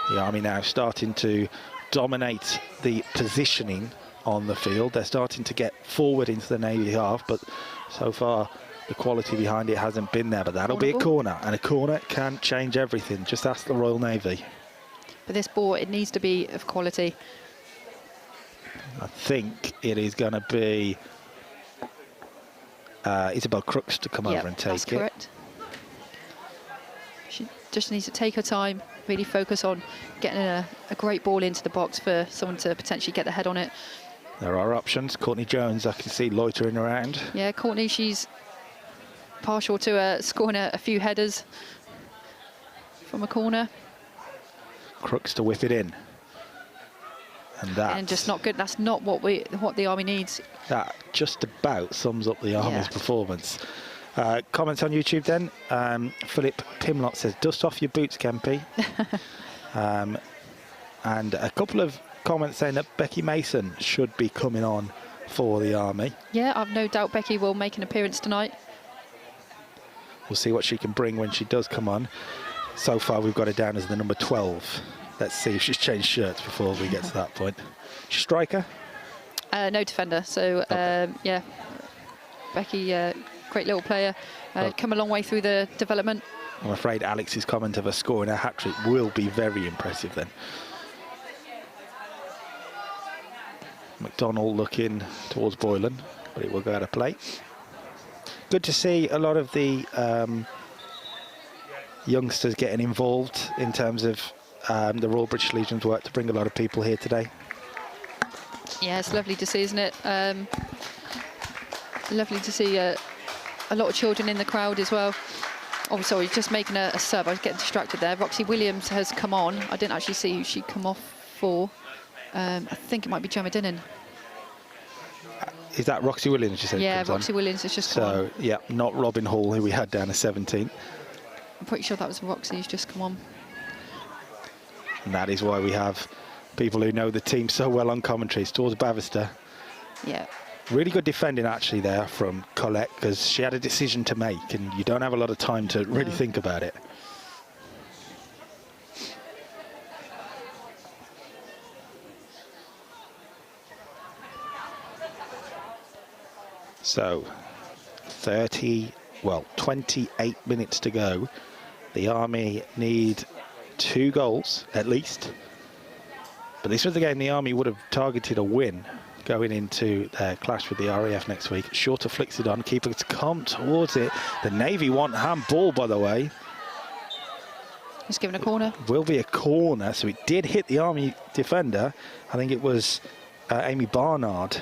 The Army now starting to dominate the positioning on the field. They're starting to get forward into the Navy half, but so far the quality behind it hasn't been there. But that'll be a corner, and a corner can change everything. Just ask the Royal Navy.
For this ball, it needs to be of quality.
I think it is going to be Isabel Crooks to come over and take
that's correct. She just needs to take her time, really focus on getting a great ball into the box for someone to potentially get the head on it.
There are options. Courtney Jones, I can see loitering around.
Yeah, Courtney, she's partial to scoring a few headers from a corner.
Crooks to whip it in. And
just not good. That's not what the Army needs.
That just about sums up the Army's performance. Comments on YouTube then. Philip Pimlott says, dust off your boots, Kempy. And a couple of comments saying that Becky Mason should be coming on for the Army.
Yeah, I've no doubt Becky will make an appearance tonight.
We'll see what she can bring when she does come on. So far, we've got her down as the number 12. Let's see if she's changed shirts before we get to that point. Striker?
No defender. So, yeah, Becky, great little player. Come a long way through the development.
I'm afraid Alex's comment of her scoring a hat-trick will be very impressive then. McDonald looking towards Boylan, but it will go out of play. Good to see a lot of the youngsters getting involved in terms of the Royal British Legion's work to bring a lot of people here today.
Yeah, it's lovely to see, isn't it? Lovely to see a lot of children in the crowd as well. Oh, sorry, just making a sub. I was getting distracted there. Roxy Williams has come on. I didn't actually see who she'd come off for. I think it might be Gemma Dinnan.
Is that Roxy Williams, you said?
Yeah, Roxy Williams has just come on.
So, yeah, not Robin Hall, who we had down as 17.
I'm pretty sure that was Roxy who's just come on.
And that is why we have people who know the team so well on commentary. It's towards Bavister.
Yeah.
Really good defending, actually, there from Colette, because she had a decision to make, and you don't have a lot of time to really think about it. So, 28 minutes to go. The Army need 2 goals, at least. But this was the game the Army would have targeted a win going into their clash with the RAF next week. Shorter flicks it on, keeper to come towards it. The Navy want handball, by the way.
Just given a corner.
Will be a corner, so it did hit the Army defender. I think it was Amy Barnard.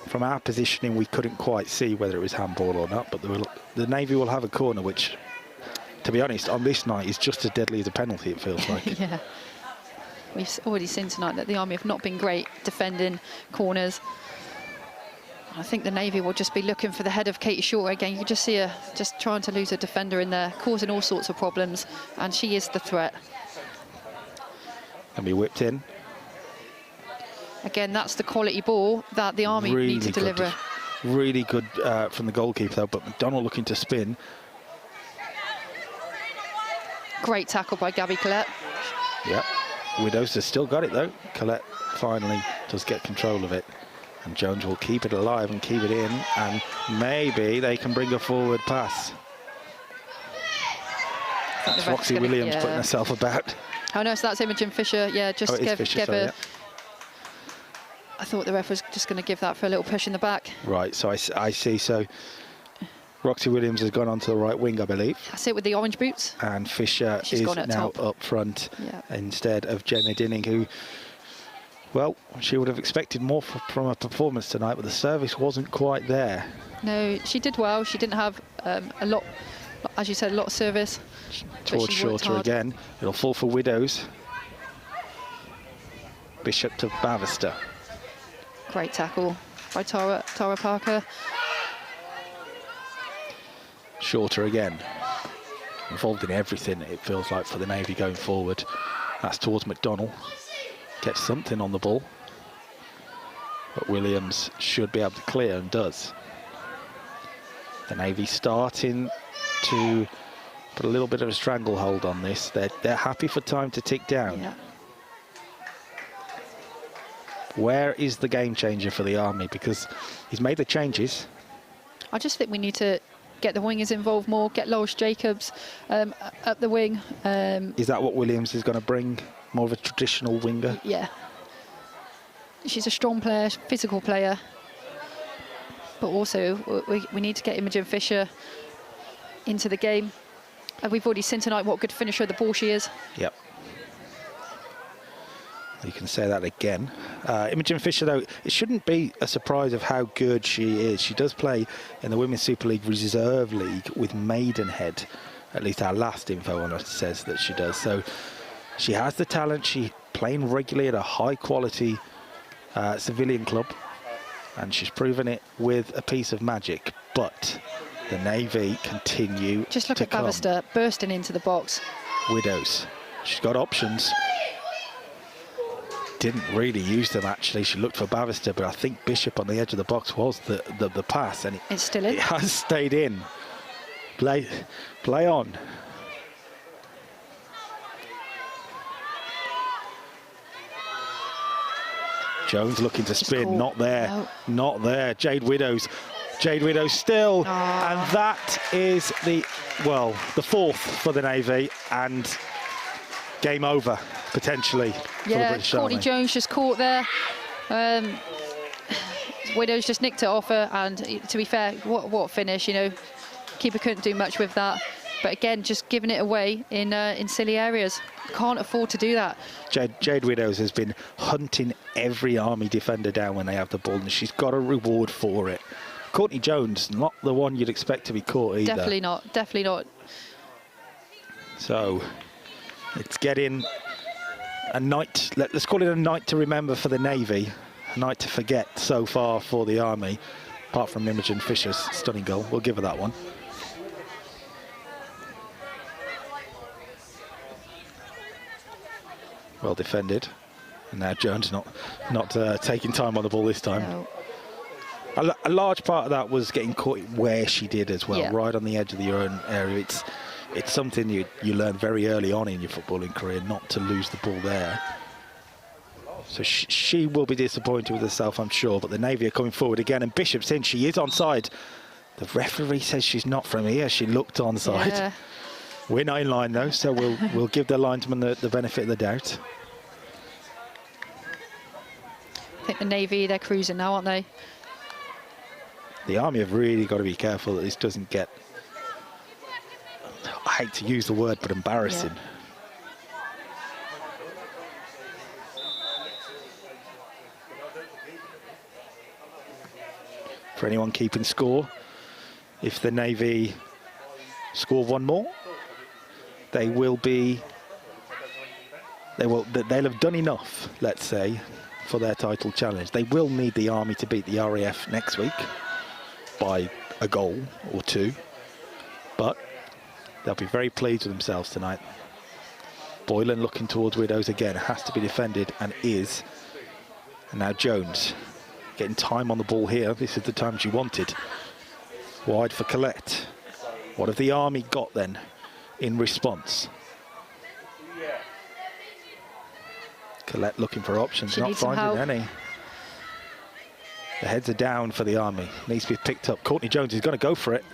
From our positioning, we couldn't quite see whether it was handball or not, but the Navy will have a corner, which, to be honest, on this night is just as deadly as a penalty, it feels like.
Yeah. We've already seen tonight that the Army have not been great defending corners. I think the Navy will just be looking for the head of Katie Shorter again. You can just see her just trying to lose a defender in there, causing all sorts of problems, and she is the threat.
And be whipped in.
Again, that's the quality ball that the Army need to deliver.
Really good from the goalkeeper, though, but McDonald looking to spin.
Great tackle by Gabby Collette.
Yep. Widows has still got it, though. Collette finally does get control of it. And Jones will keep it alive and keep it in. And maybe they can bring a forward pass. That's Roxy Williams putting herself about.
Oh, no, so that's Imogen Fisher. Yeah, just
Fisher, sorry, yeah.
thought the ref was just going to give that for a little push in the back.
Right, so I see. So Roxy Williams has gone onto the right wing, I believe.
That's it with the orange boots.
And Fisher is now up front instead of Gemma Dinning, who, well, she would have expected more from her performance tonight, but the service wasn't quite there.
No, she did well. She didn't have a lot, as you said, a lot of service.
Towards Shorter again. It'll fall for Widows. Bishop to Bavister.
Great tackle by Tara Parker.
Shorter again. Involved in everything, it feels like, for the Navy going forward. That's towards McDonnell. Gets something on the ball. But Williams should be able to clear, and does. The Navy starting to put a little bit of a stranglehold on this. They're happy for time to tick down.
Yeah.
Where is the game changer for the Army? Because he's made the changes.
I just think we need to get the wingers involved more, get Lois Jacobs up the wing.
Is that what Williams is going to bring? More of a traditional winger?
Yeah. She's a strong player, physical player. But also, we need to get Imogen Fisher into the game. And we've already seen tonight what a good finisher of the ball she is.
Yep. You can say that again. Imogen Fisher, though, it shouldn't be a surprise of how good she is. She does play in the Women's Super League Reserve League with Maidenhead. At least our last info on her says that she does. So she has the talent. She's playing regularly at a high-quality civilian club. And she's proven it with a piece of magic. But the Navy continue
Just look
to
at Bavister bursting into the box.
Widows. She's got options. Didn't really use them, actually. She looked for Bavister, but I think Bishop on the edge of the box was the pass, and
it's still in.
It has stayed in. Play on. Jones looking to spin, not there, no. Not there. Jade Widows still, and that is the fourth for the Navy, and game over potentially.
Yeah, Courtney Jones just caught there. Widows just nicked it off her, and to be fair, what finish, you know. Keeper couldn't do much with that. But again, just giving it away in silly areas. Can't afford to do that.
Jade Widows has been hunting every Army defender down when they have the ball, and she's got a reward for it. Courtney Jones, not the one you'd expect to be caught either.
Definitely not, definitely not.
So it's getting a night, let's call it a night to remember for the Navy, a night to forget so far for the Army, apart from Imogen Fisher's stunning goal. We'll give her that one. Well defended, and now Jones not taking time on the ball this time.
No.
A large part of that was getting caught where she did as well,
yeah.
Right on the edge of your own area. It's something you learn very early on in your footballing career, not to lose the ball there. So she will be disappointed with herself, I'm sure, but the Navy are coming forward again, and Bishop's in. She is onside. The referee says she's not from here. She looked onside. Yeah. We're not in line though, so we'll give the linesman the benefit of the doubt.
I think the Navy, they're cruising now, aren't they?
The Army have really got to be careful that this doesn't get, I hate to use the word, but embarrassing. Yeah. For anyone keeping score, if the Navy score one more, they'll have done enough, let's say, for their title challenge. They will need the Army to beat the RAF next week by a goal or two, but they'll be very pleased with themselves tonight. Boylan looking towards Widows again, has to be defended, and is. And now Jones getting time on the ball here. This is the time she wanted. Wide for Collette. What have the Army got then in response? Collette looking for options, not finding any. The heads are down for the Army. Needs to be picked up. Courtney Jones is going to go for it.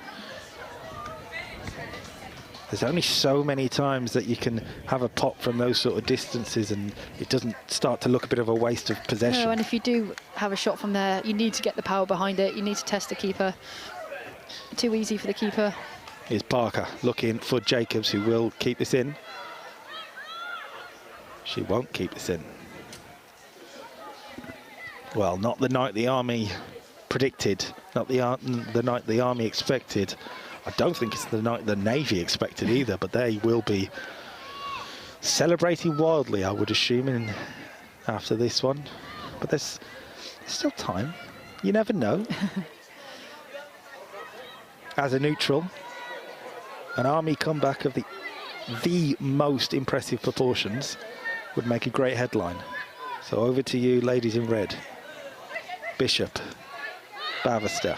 There's only so many times that you can have a pop from those sort of distances and it doesn't start to look a bit of a waste of possession.
No, and if you do have a shot from there, you need to get the power behind it. You need to test the keeper. Too easy for the keeper.
Here's Parker looking for Jacobs, who will keep this in. She won't keep this in. Well, not the night the Army predicted, not the night the Army expected. I don't think it's the night the Navy expected either, but they will be celebrating wildly, I would assume, after this one. But there's still time. You never know. As a neutral, an Army comeback of the most impressive proportions would make a great headline. So over to you, ladies in red. Bishop, Bavester.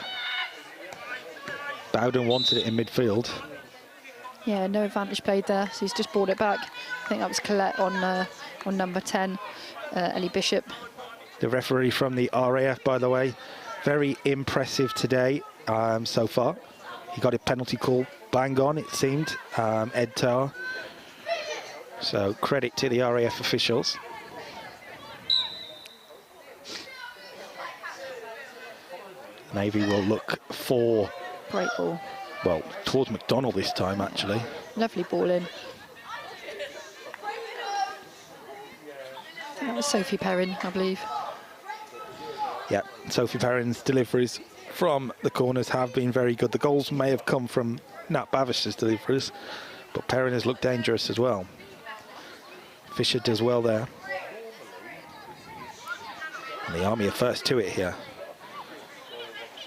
Bowden wanted it in midfield.
Yeah, no advantage played there, so he's just brought it back. I think that was Colette on number 10, Ellie Bishop.
The referee from the RAF, by the way, very impressive today so far. He got a penalty call bang on, it seemed, Ed Tarr. So credit to the RAF officials. Navy will look for...
Great ball.
Well, towards McDonald this time, actually.
Lovely ball in. I think that was Sophie Perrin, I believe.
Yeah, Sophie Perrin's deliveries from the corners have been very good. The goals may have come from Nat Bavish's deliveries, but Perrin has looked dangerous as well. Fisher does well there. And the Army are first to it here.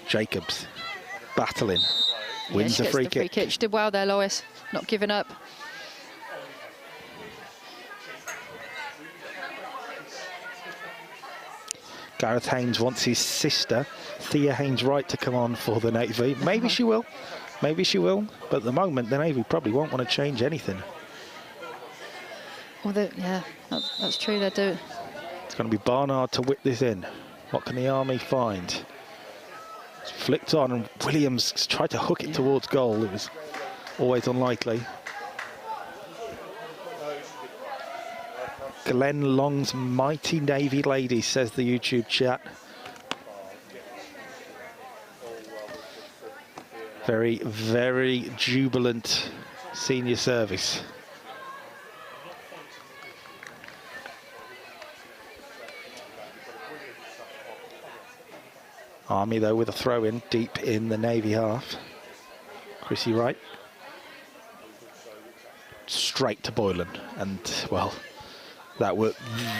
Jacobs battling, wins the free kick.
She did well there, Lois, not giving up.
Gareth Haynes wants his sister, Thea Haynes-Wright, to come on for the Navy. Maybe she will, maybe she will, but at the moment the Navy probably won't want to change anything.
Well, yeah, that's true, they do.
It's going to be Barnard to whip this in. What can the Army find? It's flicked on and Williams tried to hook it towards goal. It was always unlikely. Glenn Long's mighty Navy ladies, says the YouTube chat. Very, very jubilant senior service. Army, though, with a throw-in deep in the Navy half. Chrissy Wright. Straight to Boylan. And, well,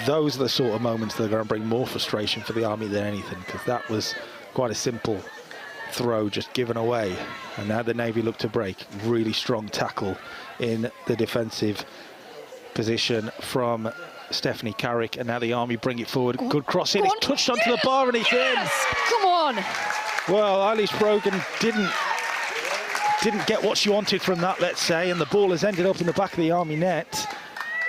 those are the sort of moments that are going to bring more frustration for the Army than anything, because that was quite a simple throw just given away. And now the Navy look to break. Really strong tackle in the defensive position from Stephanie Carrick, and now the Army bring it forward. Good cross in, it's touched onto the bar and it's in.
Come on.
Well, Eilish Brogan didn't get what she wanted from that, let's say, and the ball has ended up in the back of the Army net.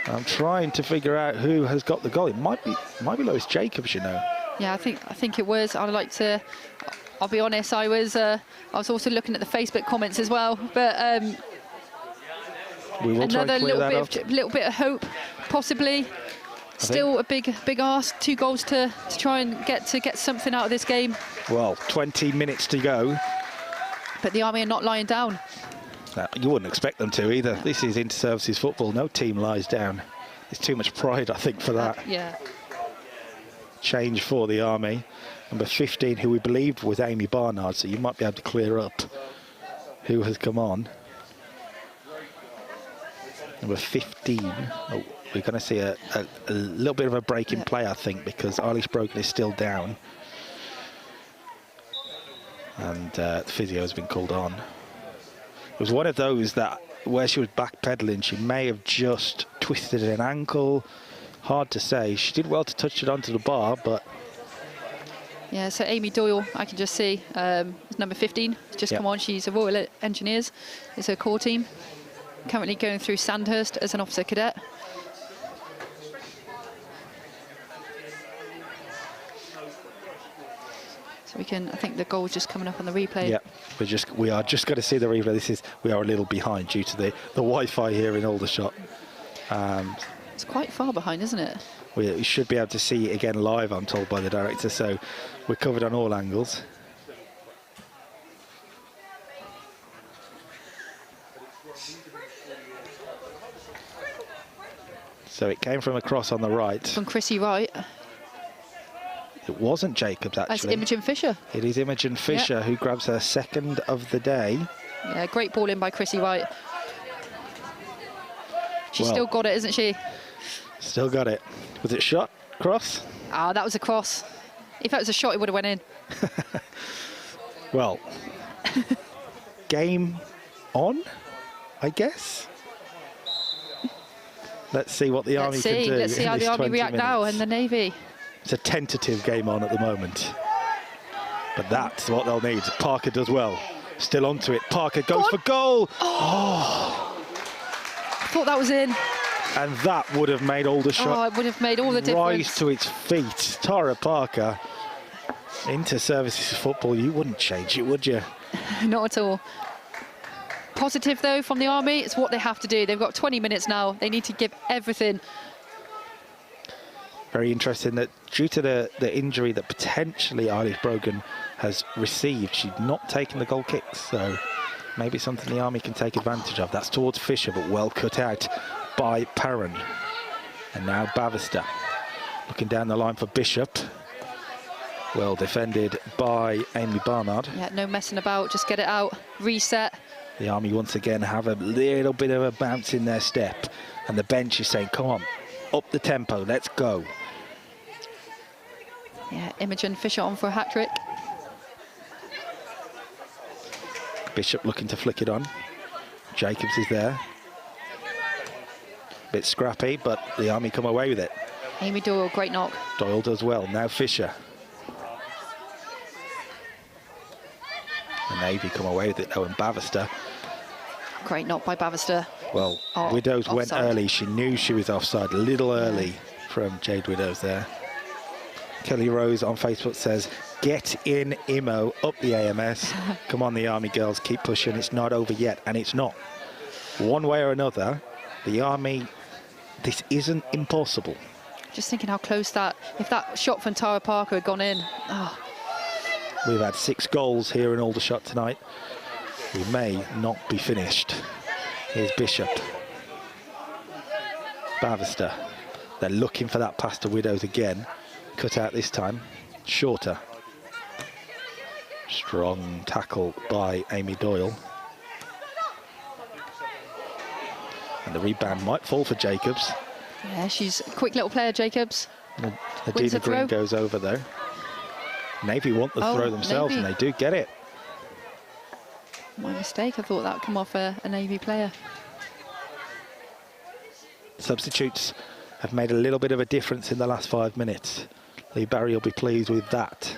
I'm trying to figure out who has got the goal. It might be Lois Jacobs, you know.
Yeah, I think it was. I'd like to. I'll be honest. I was also looking at the Facebook comments as well, but
we will
another
try
little bit of hope, possibly. Still a big ask. 2 goals to try and get something out of this game.
Well, 20 minutes to go.
But the Army are not lying down.
You wouldn't expect them to either. This is inter-services football. No team lies down. There's too much pride, I think, for that.
Yeah.
Change for the Army. Number 15, who we believed was Amy Barnard, so you might be able to clear up who has come on. Number 15. Oh, we're going to see a little bit of a break in play, I think, because Eilish Brogan is still down. And the physio has been called on. It was one of those that, where she was backpedaling, she may have just twisted an ankle. Hard to say. She did well to touch it onto the bar, but...
Yeah, so Amy Doyle, I can just see, is number 15. Just come on, she's a Royal Engineers. It's her core team. Currently going through Sandhurst as an officer cadet. So we can, I think the goal's just coming up on the replay.
Yeah, we are just going to see the replay. We are a little behind due to the Wi-Fi here in Aldershot.
It's quite far behind, isn't it?
We should be able to see it again live, I'm told by the director, so we're covered on all angles. So it came from across on the right.
From Chrissy Wright.
It wasn't Jacobs, actually.
That's Imogen Fisher.
It is Imogen Fisher who grabs her second of the day.
Yeah, great ball in by Chrissy Wright. She's still got it, isn't she?
Still got it. Was it shot? Cross?
Ah, that was a cross. If that was a shot, it would have went in.
Well, game on, I guess. Let's see what the Army can do.
Let's see how the Army react now and the Navy.
It's a tentative game on at the moment. But that's what they'll need. Parker does well. Still onto it. Parker goes for goal. Oh!
I thought that was in.
And that would have made Aldershot
it would have made all the difference.
Rise to its feet. Tara Parker into services football. You wouldn't change it, would you?
Not at all. Positive, though, from the Army. It's what they have to do. They've got 20 minutes now. They need to give everything.
Very interesting that due to the injury that potentially Eilish Brogan has received, she's not taken the goal kicks. So maybe something the Army can take advantage of. That's towards Fisher, but well cut out by Perrin. And now Bavister looking down the line for Bishop. Well defended by Amy Barnard.
Yeah, no messing about. Just get it out. Reset.
The Army once again have a little bit of a bounce in their step. And the bench is saying, come on, up the tempo, let's go.
Yeah, Imogen Fisher on for a hat-trick.
Bishop looking to flick it on. Jacobs is there. Bit scrappy, but the Army come away with it.
Amy Doyle, great knock.
Doyle does well. Now Fisher. The Navy come away with it though, and Bavister.
Great knock by Bavister.
Well, Widows
offside.
went early. She knew she was offside. A little early from Jade Widows there. Kelly Rose on Facebook says, get in, Imo, up the AMS. Come on, the Army girls, keep pushing. It's not over yet, and it's not. One way or another, the Army, this isn't impossible.
Just thinking how close if that shot from Tara Parker had gone in. Oh.
We've had 6 goals here in Aldershot tonight. We may not be finished. Here's Bishop. Bavister. They're looking for that pass to Widows again. Cut out this time. Shorter. Strong tackle by Amy Doyle. And the rebound might fall for Jacobs.
Yeah, she's a quick little player, Jacobs.
Adina Green goes over though. Navy want the throw themselves, Navy. And they do get it.
My mistake, I thought that would come off a Navy player.
Substitutes have made a little bit of a difference in the last 5 minutes. Lee Barry will be pleased with that.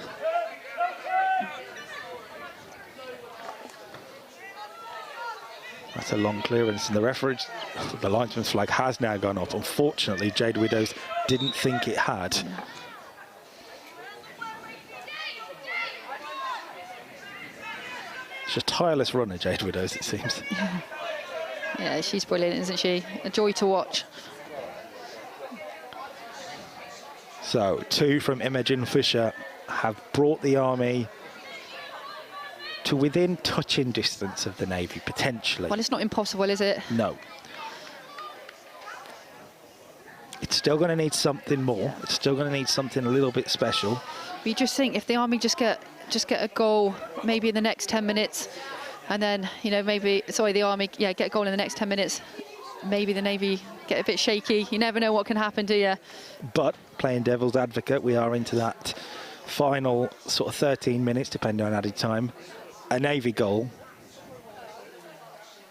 That's a long clearance, and the referee, the linesman's flag has now gone off. Unfortunately, Jade Widows didn't think it had. She's a tireless runner, Jade Widows, it seems.
Yeah, she's brilliant, isn't she? A joy to watch.
So, 2 from Imogen Fisher have brought the Army to within touching distance of the Navy, potentially.
Well, it's not impossible, is it?
No. It's still going to need something more. It's still going to need something a little bit special.
But you just think if the Army just get a goal maybe in the next 10 minutes, and then, you know, maybe, sorry, the Army, get a goal in the next 10 minutes, maybe the Navy get a bit shaky. You never know what can happen, do you? But
playing devil's advocate, we are into that final sort of 13 minutes, depending on added time. A Navy goal,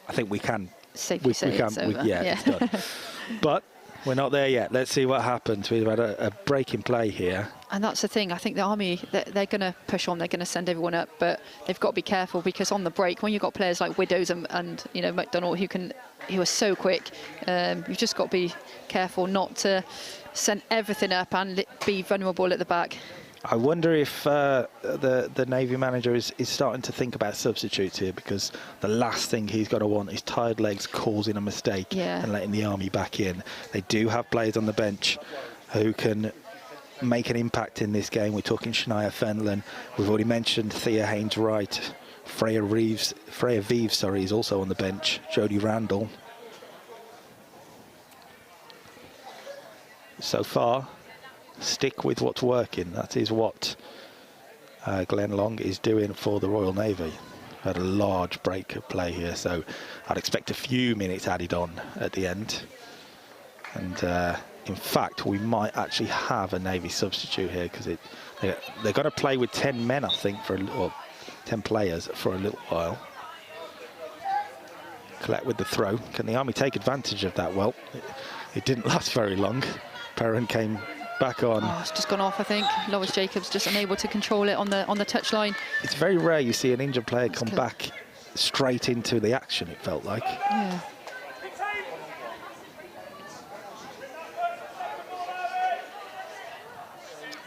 I think we can.
Safely say it's over.
It's done. But we're not there yet. Let's see what happens. We've had a break in play here.
And that's the thing. I think the Army, they're going to push on. They're going to send everyone up, but they've got to be careful, because on the break, when you've got players like Widows and you know, McDonald, who are so quick, you've just got to be careful not to send everything up and be vulnerable at the back.
I wonder if the Navy manager is starting to think about substitutes here, because the last thing he's got to want is tired legs causing a mistake and letting the Army back in. They do have players on the bench who can make an impact in this game. We're talking Shania Fenlon. We've already mentioned Thea Haynes-Wright. Freya Vives, sorry, is also on the bench. Jodie Randall. So far, stick with what's working. That is what Glenn Long is doing for the Royal Navy. Had a large break of play here, so I'd expect a few minutes added on at the end. And in fact, we might actually have a Navy substitute here, because they're going to play with 10 men, I think, or 10 players for a little while. Collect with the throw. Can the Army take advantage of that? Well, it didn't last very long. Perrin came back on.
Oh, it's just gone off, I think. Lois Jacobs just unable to control it on the touchline.
It's very rare you see an injured player come back straight into the action, it felt like.
Yeah.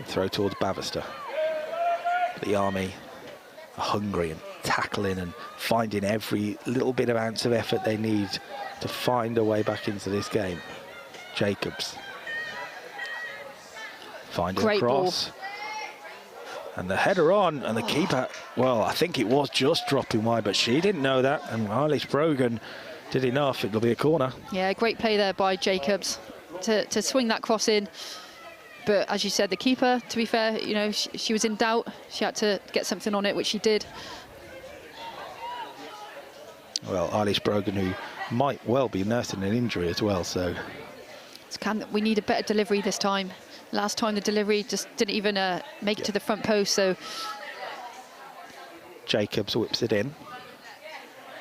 Throw towards Bavister. The Army are hungry and tackling and finding every little bit of ounce of effort they need to find a way back into this game. Jacobs. Finding a cross. Ball. And the header on, and the keeper, well, I think it was just dropping wide, but she didn't know that, and Alice Brogan did enough. It'll be a corner.
Yeah, great play there by Jacobs to swing that cross in. But as you said, the keeper, to be fair, you know, she was in doubt. She had to get something on it, which she did.
Well, Alice Brogan, who might well be nursing an injury as well, so...
We need a better delivery this time. Last time the delivery just didn't even make it to the front post, so...
Jacobs whips it in.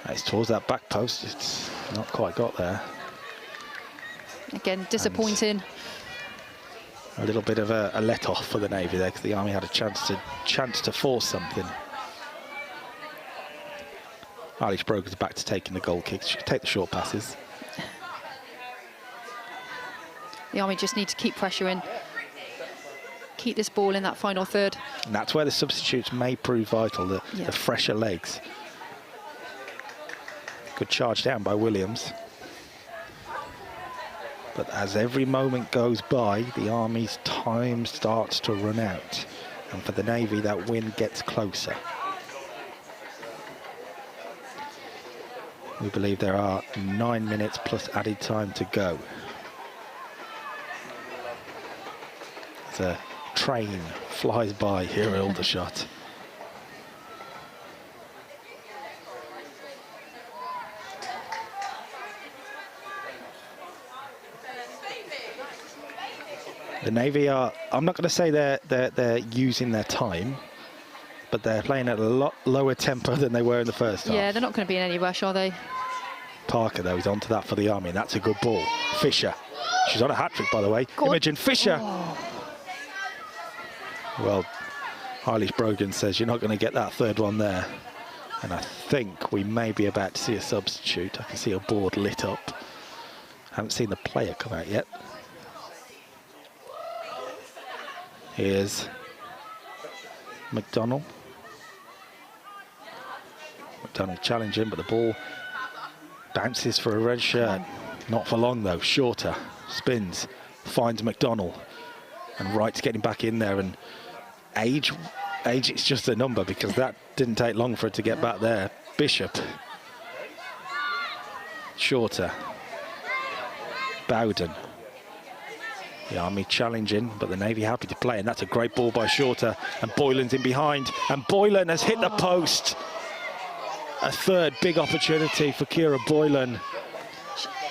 It's towards that back post. It's not quite got there.
Again, disappointing.
A little bit of a let-off for the Navy there, because the Army had a chance to force something. Alice Brogan's back to taking the goal kicks. She can take the short passes.
The Army just need to keep pressure in. Keep this ball in that final third.
And that's where the substitutes may prove vital, the fresher legs. Good charge down by Williams. But as every moment goes by, the Army's time starts to run out. And for the Navy, that win gets closer. We believe there are 9 minutes plus added time to go. As a train flies by here at Aldershot. The Navy are, I'm not going to say they're using their time, but they're playing at a lot lower tempo than they were in the first half.
Yeah, they're not going to be in any rush, are they?
Parker, though, is onto that for the Army, and that's a good ball. Fisher. She's on a hat-trick, by the way. Imogen Fisher. Oh. Well, Alice Brogan says you're not going to get that third one there. And I think we may be about to see a substitute. I can see a board lit up. Haven't seen the player come out yet. Here's McDonald. McDonald challenging, but the ball bounces for a red shirt. Not for long, though. Shorter. Spins. Finds McDonald. And Wright's getting back in there. And age, it's just a number, because that didn't take long for it to get back there. Bishop. Shorter. Bowden. The Army challenging, but the Navy happy to play, and that's a great ball by Shorter, and Boylan's in behind, and Boylan has hit the post. A third big opportunity for Kira Boylan,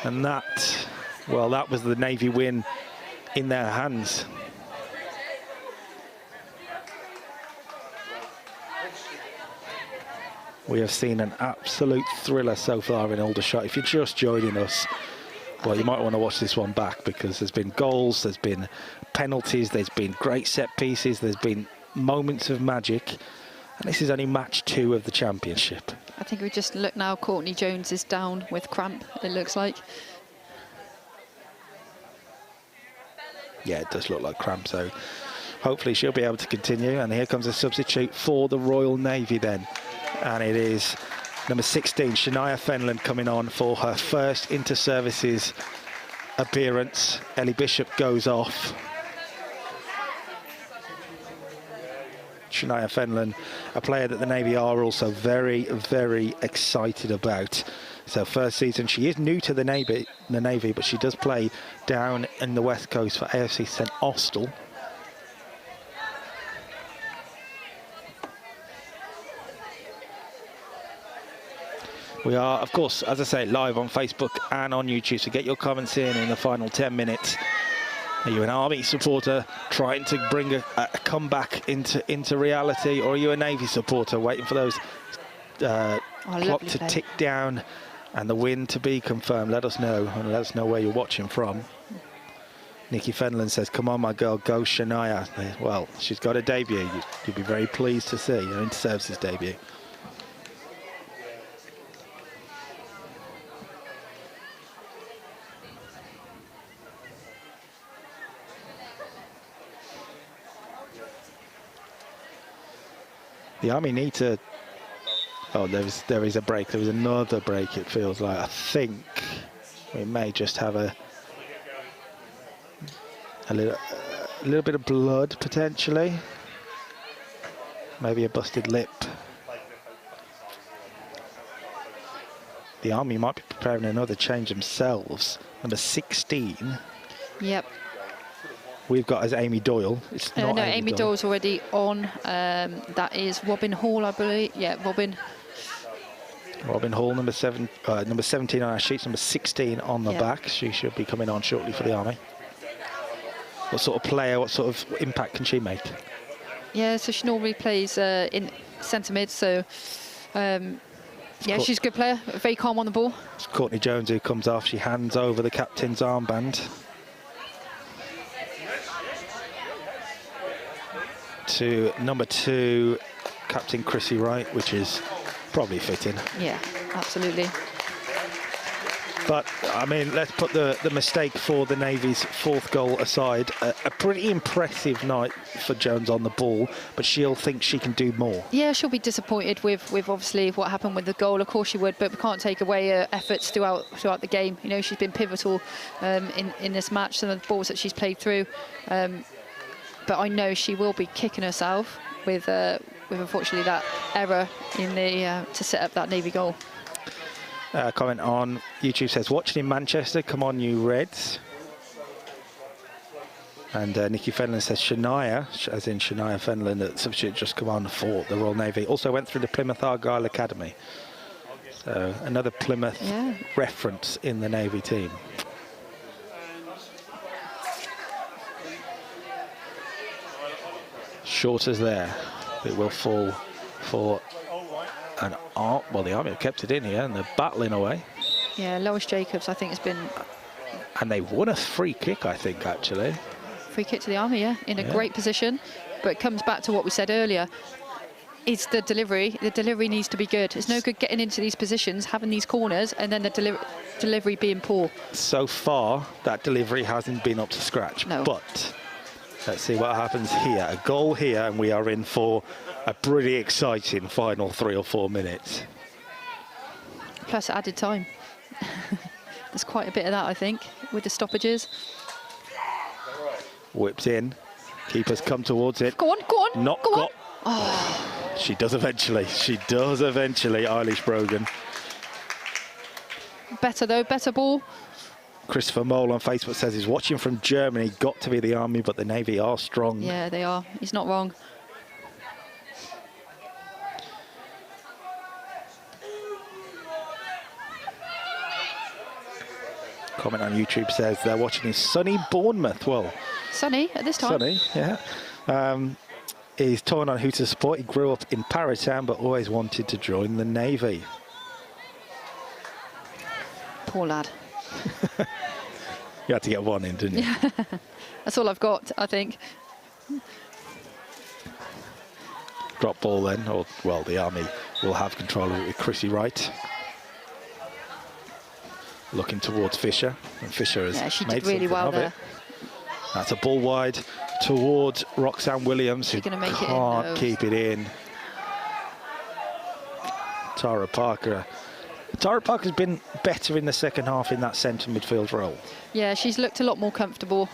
and that, well, that was the Navy win in their hands. We have seen an absolute thriller so far in Aldershot. If you're just joining us, well, you might want to watch this one back, because there's been goals, there's been penalties, there's been great set pieces, there's been moments of magic, and this is only match 2 of the championship.
I think we just look now, Courtney Jones is down with cramp, it looks like.
Yeah, it does look like cramp, so hopefully she'll be able to continue. And here comes a substitute for the Royal Navy then. And it is number 16, Shania Fenland, coming on for her first inter-services appearance. Ellie Bishop goes off. Shania Fenland, a player that the Navy are also very, very excited about. So first season, she is new to the Navy, but she does play down in the West Coast for AFC St Austell. We are, of course, as I say, live on Facebook and on YouTube, so get your comments in the final 10 minutes. Are you an Army supporter trying to bring a comeback into reality, or are you a Navy supporter waiting for those clock to tick down and the win to be confirmed? Let us know, and let us know where you're watching from. Nikki Fenland says, come on, my girl, go Shania. Well, she's got a debut. You'd be very pleased to see her inter-services debut. The Army need to... Oh, there is a break. There is another break, it feels like. I think we may just have a little bit of blood, potentially. Maybe a busted lip. The Army might be preparing another change themselves. Number 16. Yep. We've got as Amy Doyle. It's not
no,
Amy
Doyle's already on. That is Robin Hall, I believe. Yeah, Robin.
Robin Hall, number 17 on our sheets, number 16 on the back. She should be coming on shortly for the Army. What sort of player, what sort of impact can she make?
Yeah, so she normally plays in centre mid, so yeah, she's a good player, very calm on the ball.
It's Courtney Jones who comes off. She hands over the captain's armband to number 2, Captain Chrissy Wright, which is probably fitting.
Yeah, absolutely.
But, I mean, let's put the mistake for the Navy's 4th goal aside. A pretty impressive night for Jones on the ball, but she'll think she can do more.
Yeah, she'll be disappointed with obviously what happened with the goal. Of course she would, but we can't take away her efforts throughout the game. You know, she's been pivotal in this match, some of the balls that she's played through. But I know she will be kicking herself with unfortunately that error in the to set up that Navy goal.
Comment on YouTube says, watching in Manchester, come on you Reds. And Nikki Fenland says, Shania, as in Shania Fenland, at substitute just come on for the Royal Navy. Also went through the Plymouth Argyle Academy. So another Plymouth reference in the Navy team. Short as there. It will fall for an art. Well, the Army have kept it in here and they're battling away.
Yeah, Lois Jacobs, I think, has been...
And they've won a free kick, I think, actually.
Free kick to the Army, yeah, in a great position. But it comes back to what we said earlier. It's the delivery. The delivery needs to be good. It's no good getting into these positions, having these corners, and then the delivery being poor. So
far, that delivery hasn't been up to scratch.
No.
But let's see what happens here. A goal here, and we are in for a pretty exciting final 3 or 4 minutes.
Plus added time. There's quite a bit of that, I think, with the stoppages.
Whipped in. Keepers come towards it.
Go on, go on.
Not
go
got.
On. Oh.
She does eventually. She does eventually, Eilish Brogan.
Better though, better ball.
Christopher Mole on Facebook says he's watching from Germany. Got to be the Army, but the Navy are strong.
Yeah, they are. He's not wrong.
Comment on YouTube says they're watching in sunny Bournemouth. Well,
sunny at this time.
Sunny, yeah. He's torn on who to support. He grew up in Paratown, but always wanted to join the Navy.
Poor lad.
You had to get one in, didn't you?
That's all I've got, I think.
Drop ball then, or, well, the Army will have control of it with Chrissy Wright. Looking towards Fisher, and Fisher has
she
made
did really
something
well
of
there.
it. That's a ball wide towards Roxanne Williams, who
gonna make it in?
can't
No.
keep it in. Tara Parker. Tara Parker's been better in the second half in that centre midfield role.
Yeah, she's looked a lot more comfortable.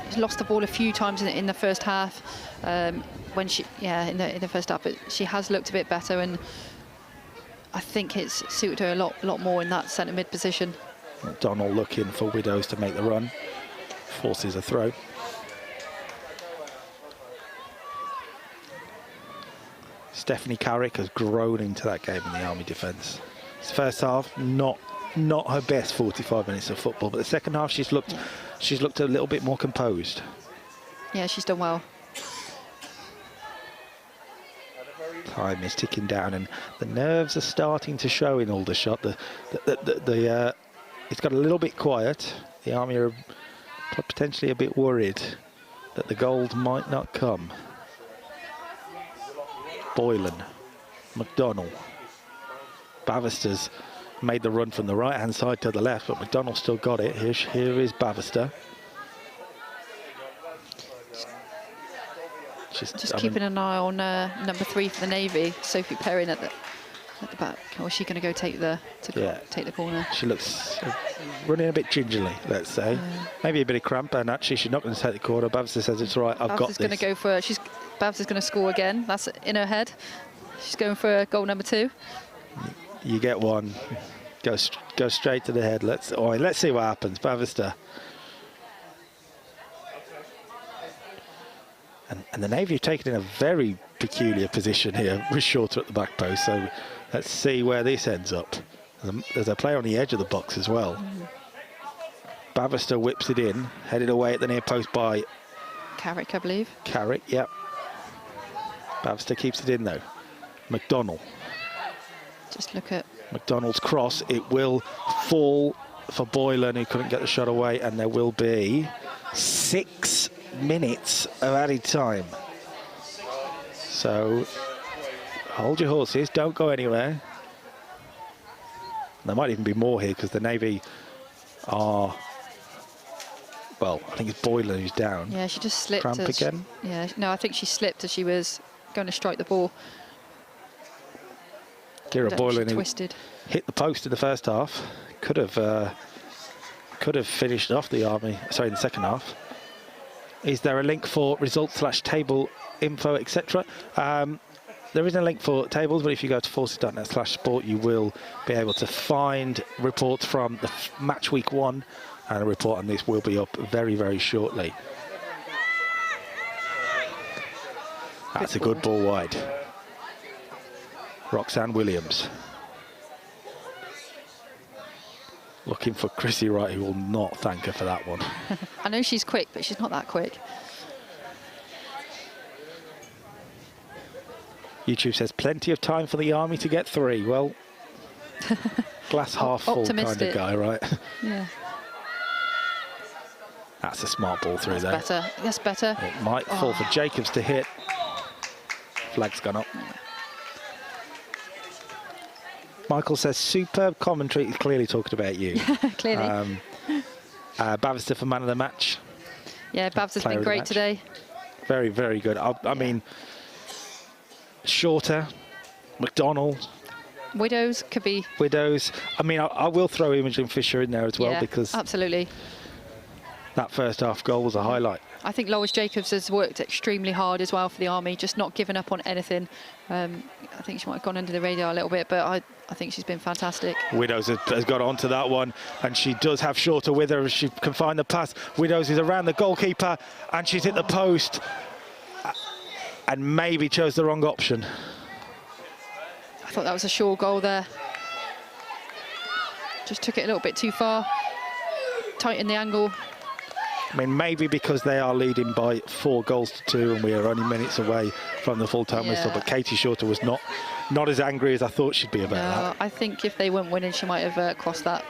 She's lost the ball a few times in the first half. When she, in the first half, but she has looked a bit better, and I think it's suited her a lot more in that centre mid position.
McDonald looking for Widows to make the run, forces a throw. Stephanie Carrick has grown into that game in the Army defence. First half, not her best 45 minutes of football, but the second half she's looked a little bit more composed.
Yeah, she's done well.
Time is ticking down, and the nerves are starting to show in Aldershot. It's got a little bit quiet. The Army are potentially a bit worried that the gold might not come. Boylan, McDonald, Bavister's made the run from the right-hand side to the left, but McDonald still got it. Here is Bavister.
Just keeping an eye on number 3 for the Navy, Sophie Perrin at the back. Or is she going to go take the corner?
She looks running a bit gingerly, let's say. Maybe a bit of cramp, and actually she's not going to take the corner. Bavister says it's all right, I've got this.
Going to go for Bavister's going to score again. That's in her head. She's going for goal number 2.
You get one. Go straight to the head. Let's see what happens. Bavister. And the Navy have taken in a very peculiar position here with Shorter at the back post. So let's see where this ends up. There's a player on the edge of the box as well. Bavister whips it in, headed away at the near post by
Carrick, I believe.
Carrick, yep. Bavister keeps it in though. McDonald.
Just look at
McDonald's cross. It will fall for Boylan, who couldn't get the shot away, and there will be 6 minutes of added time. So hold your horses, don't go anywhere. There might even be more here because the Navy are, well, I think it's Boylan who's down.
Yeah, she just slipped.
Cramp again?
Yeah, no, I think she slipped as she was going to strike the ball.
Kira Boylan
twisted.
Hit the post in the first half. Could have finished off the Army, sorry, in the second half. Is there a link for results / table info, etc.? There isn't a link for tables, but if you go to forces.net/sport, you will be able to find reports from the match week 1, and a report on this will be up very, very shortly. That's a good ball wide. Roxanne Williams. Looking for Chrissy Wright, who will not thank her for that one.
I know she's quick, but she's not that quick.
YouTube says plenty of time for the Army to get 3. Well, glass half full kind of guy, right?
Yeah.
That's a smart ball through there.
That's better. That's better.
It might fall for Jacobs to hit. Flag's gone up. Michael says superb commentary. He's clearly talking about you.
Clearly.
Bavister for man of the match.
Yeah, Babs has been great today.
Very, very good. I mean, Shorter, McDonald.
Widows could be.
Widows. I mean, I will throw Imogen Fisher in there as well, because
absolutely.
That first half goal was a highlight.
I think Lois Jacobs has worked extremely hard as well for the Army, just not giving up on anything. I think she might have gone under the radar a little bit, but I think she's been fantastic.
Widows has got onto that one, and she does have Shorter with her if she can find the pass. Widows is around the goalkeeper, and she's hit the post, and maybe chose the wrong option.
I thought that was a sure goal there. Just took it a little bit too far. Tightened the angle.
I mean, maybe because they are leading by 4 goals to 2 and we are only minutes away from the full-time whistle, but Katie Shorter was not as angry as I thought she'd be about that.
I think if they weren't winning, she might have crossed that.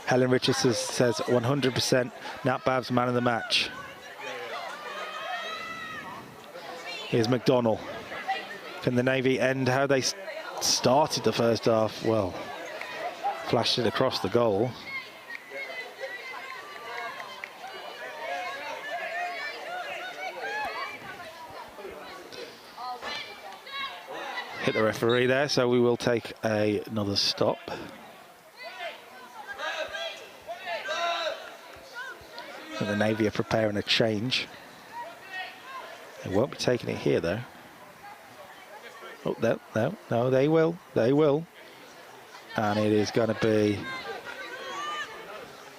Helen Richardson says 100% Nat Babs man of the match. Here's McDonald. Can the Navy end how they started the first half? Well, flashed it across the goal. hit the referee there, so we will take another stop. And the Navy are preparing a change. They won't be taking it here, though. Oh, no, they will. And it is going to be...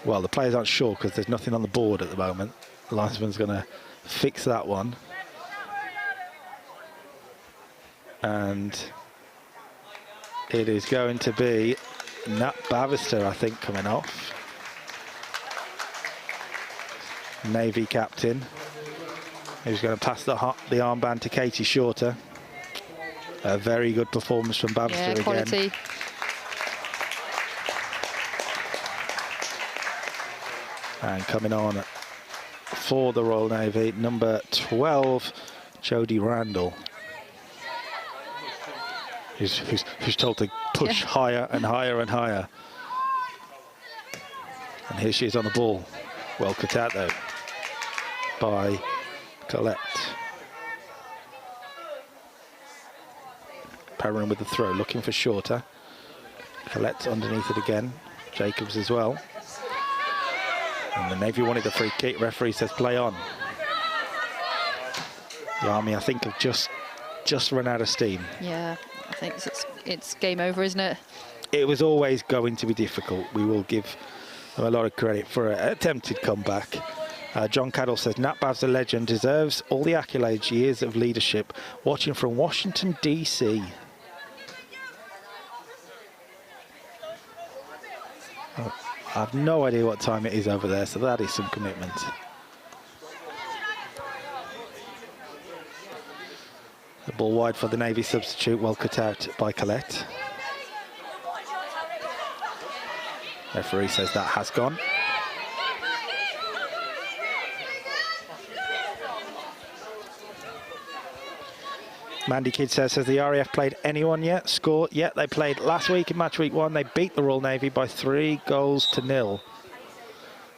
Well, the players aren't sure because there's nothing on the board at the moment. The linesman's going to fix that one. And it is going to be Nat Bavister, I think, coming off. Navy captain, who's going to pass the armband to Katie Shorter. A very good performance from Bavister again.
Quality.
And coming on for the Royal Navy, number 12, Jodie Randall. Who's told to push higher and higher and higher. And here she is on the ball. Well cut out, though, by Colette. Perrin with the throw, looking for Shorter. Colette underneath it again. Jacobs as well. And the Navy wanted the free kick. Referee says play on. The Army, I think, have just run out of steam.
Yeah, I think it's game over, isn't it?
It was always going to be difficult. We will give them a lot of credit for an attempted comeback. John Cadell says, Nat Bav's a legend, deserves all the accolades, years of leadership. Watching from Washington, D.C. I have no idea what time it is over there, so that is some commitment. The ball wide for the Navy substitute, well cut out by Colette. Referee says that has gone. Mandy Kidd says, has the RAF played anyone yet? Score? Yeah, they played last week in match week 1. They beat the Royal Navy by 3-0.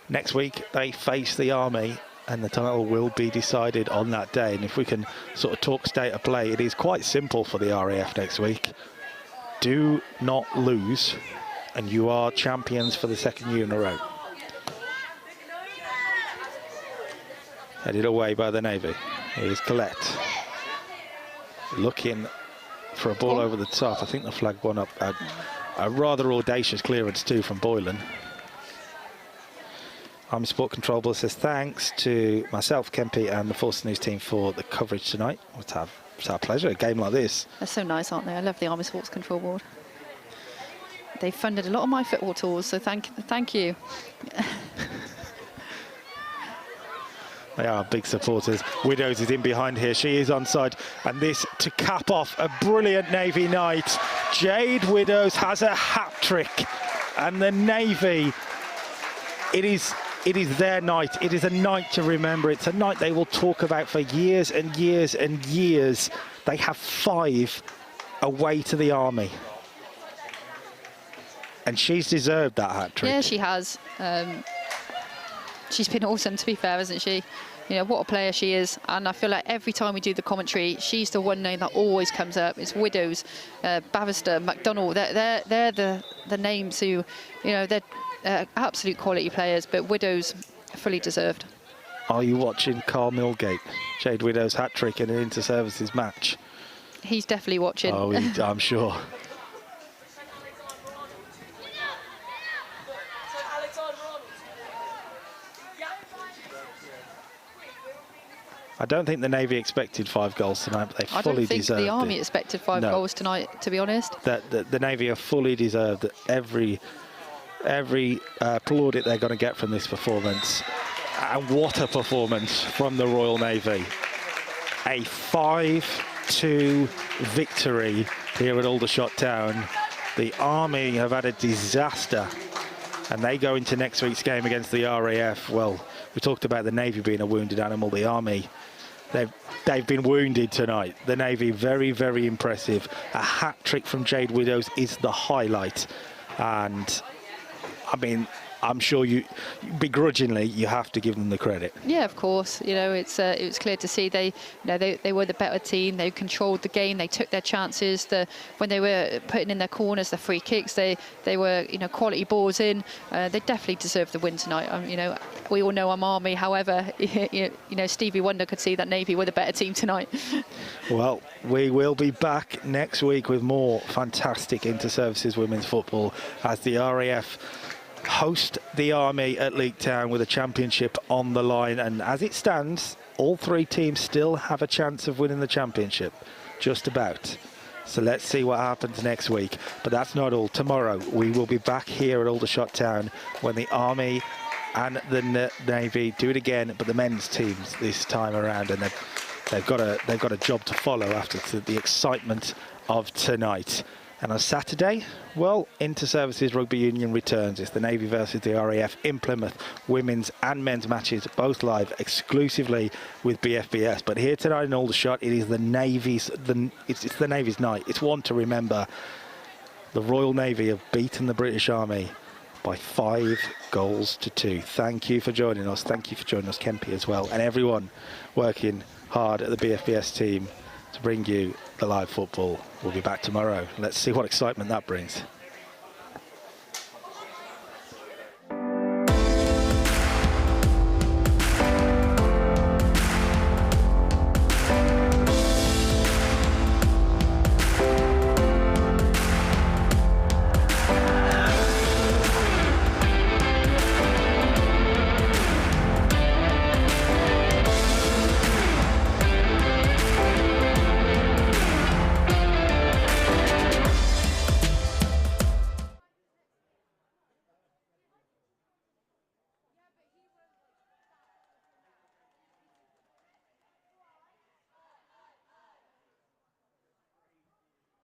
Next week, they face the Army, and the title will be decided on that day. And if we can sort of talk state of play, it is quite simple for the RAF next week. Do not lose, and you are champions for the 2nd year in a row. Headed away by the Navy. Here's Colette. Looking for a ball over the top. I think the flag won up. A rather audacious clearance too from Boylan. Army Sport Control Ball says thanks to myself, Kempi, and the Force News team for the coverage tonight. It's our pleasure, a game like this.
They're so nice, aren't they? I love the Army Sports Control Board. They funded a lot of my football tours, so thank you.
They are big supporters. Widows is in behind here. She is onside. And this to cap off a brilliant Navy night. Jade Widows has a hat-trick. And the Navy, it is their night. It is a night to remember. It's a night they will talk about for years and years and years. They have 5 away to the Army. And she's deserved that hat-trick.
Yeah, she has. She's been awesome, to be fair, hasn't she? You know, what a player she is. And I feel like every time we do the commentary, she's the one name that always comes up. It's Widows, Bavister, McDonald. They're the names who, you know, they're absolute quality players, but Widows fully deserved.
Are you watching Carl Millgate? Jade Widows hat-trick in an inter-services match.
He's definitely watching.
Oh, I'm sure. I don't think the Navy expected 5 goals tonight, but they fully deserved it.
I don't think the Army expected 5 goals tonight, to be honest.
The Navy have fully deserved every plaudit they're going to get from this performance. And what a performance from the Royal Navy. A 5-2 victory here at Aldershot Town. The Army have had a disaster, and they go into next week's game against the RAF. Well, we talked about the Navy being a wounded animal. The Army, they've been wounded tonight. The Navy, very, very impressive. A hat-trick from Jade Widows is the highlight. And, I mean, I'm sure you, begrudgingly, you have to give them the credit.
Yeah, of course. You know, it was clear to see they were the better team. They controlled the game. They took their chances. When they were putting in their corners, the free kicks, they were, you know, quality balls in. They definitely deserved the win tonight. You know, we all know I'm Army. However, you know, Stevie Wonder could see that Navy were the better team tonight.
Well, we will be back next week with more fantastic inter-services women's football as the RAF host the Army at Leek Town with a championship on the line. And as it stands, all three teams still have a chance of winning the championship, just about. So let's see what happens next week. But that's not all. Tomorrow we will be back here at Aldershot Town when the Army and the Navy do it again, but the men's teams this time around, and they've got a job to follow after the excitement of tonight. And on Saturday, well, Inter-Services Rugby Union returns. It's the Navy versus the RAF in Plymouth. Women's and men's matches both live exclusively with BFBS. But here tonight in Aldershot, it is the Navy's. It's the Navy's night. It's one to remember. The Royal Navy have beaten the British Army by 5-2. Thank you for joining us. Thank you for joining us, Kempy, as well, and everyone working hard at the BFBS team to bring you the live football. We'll be back tomorrow. Let's see what excitement that brings.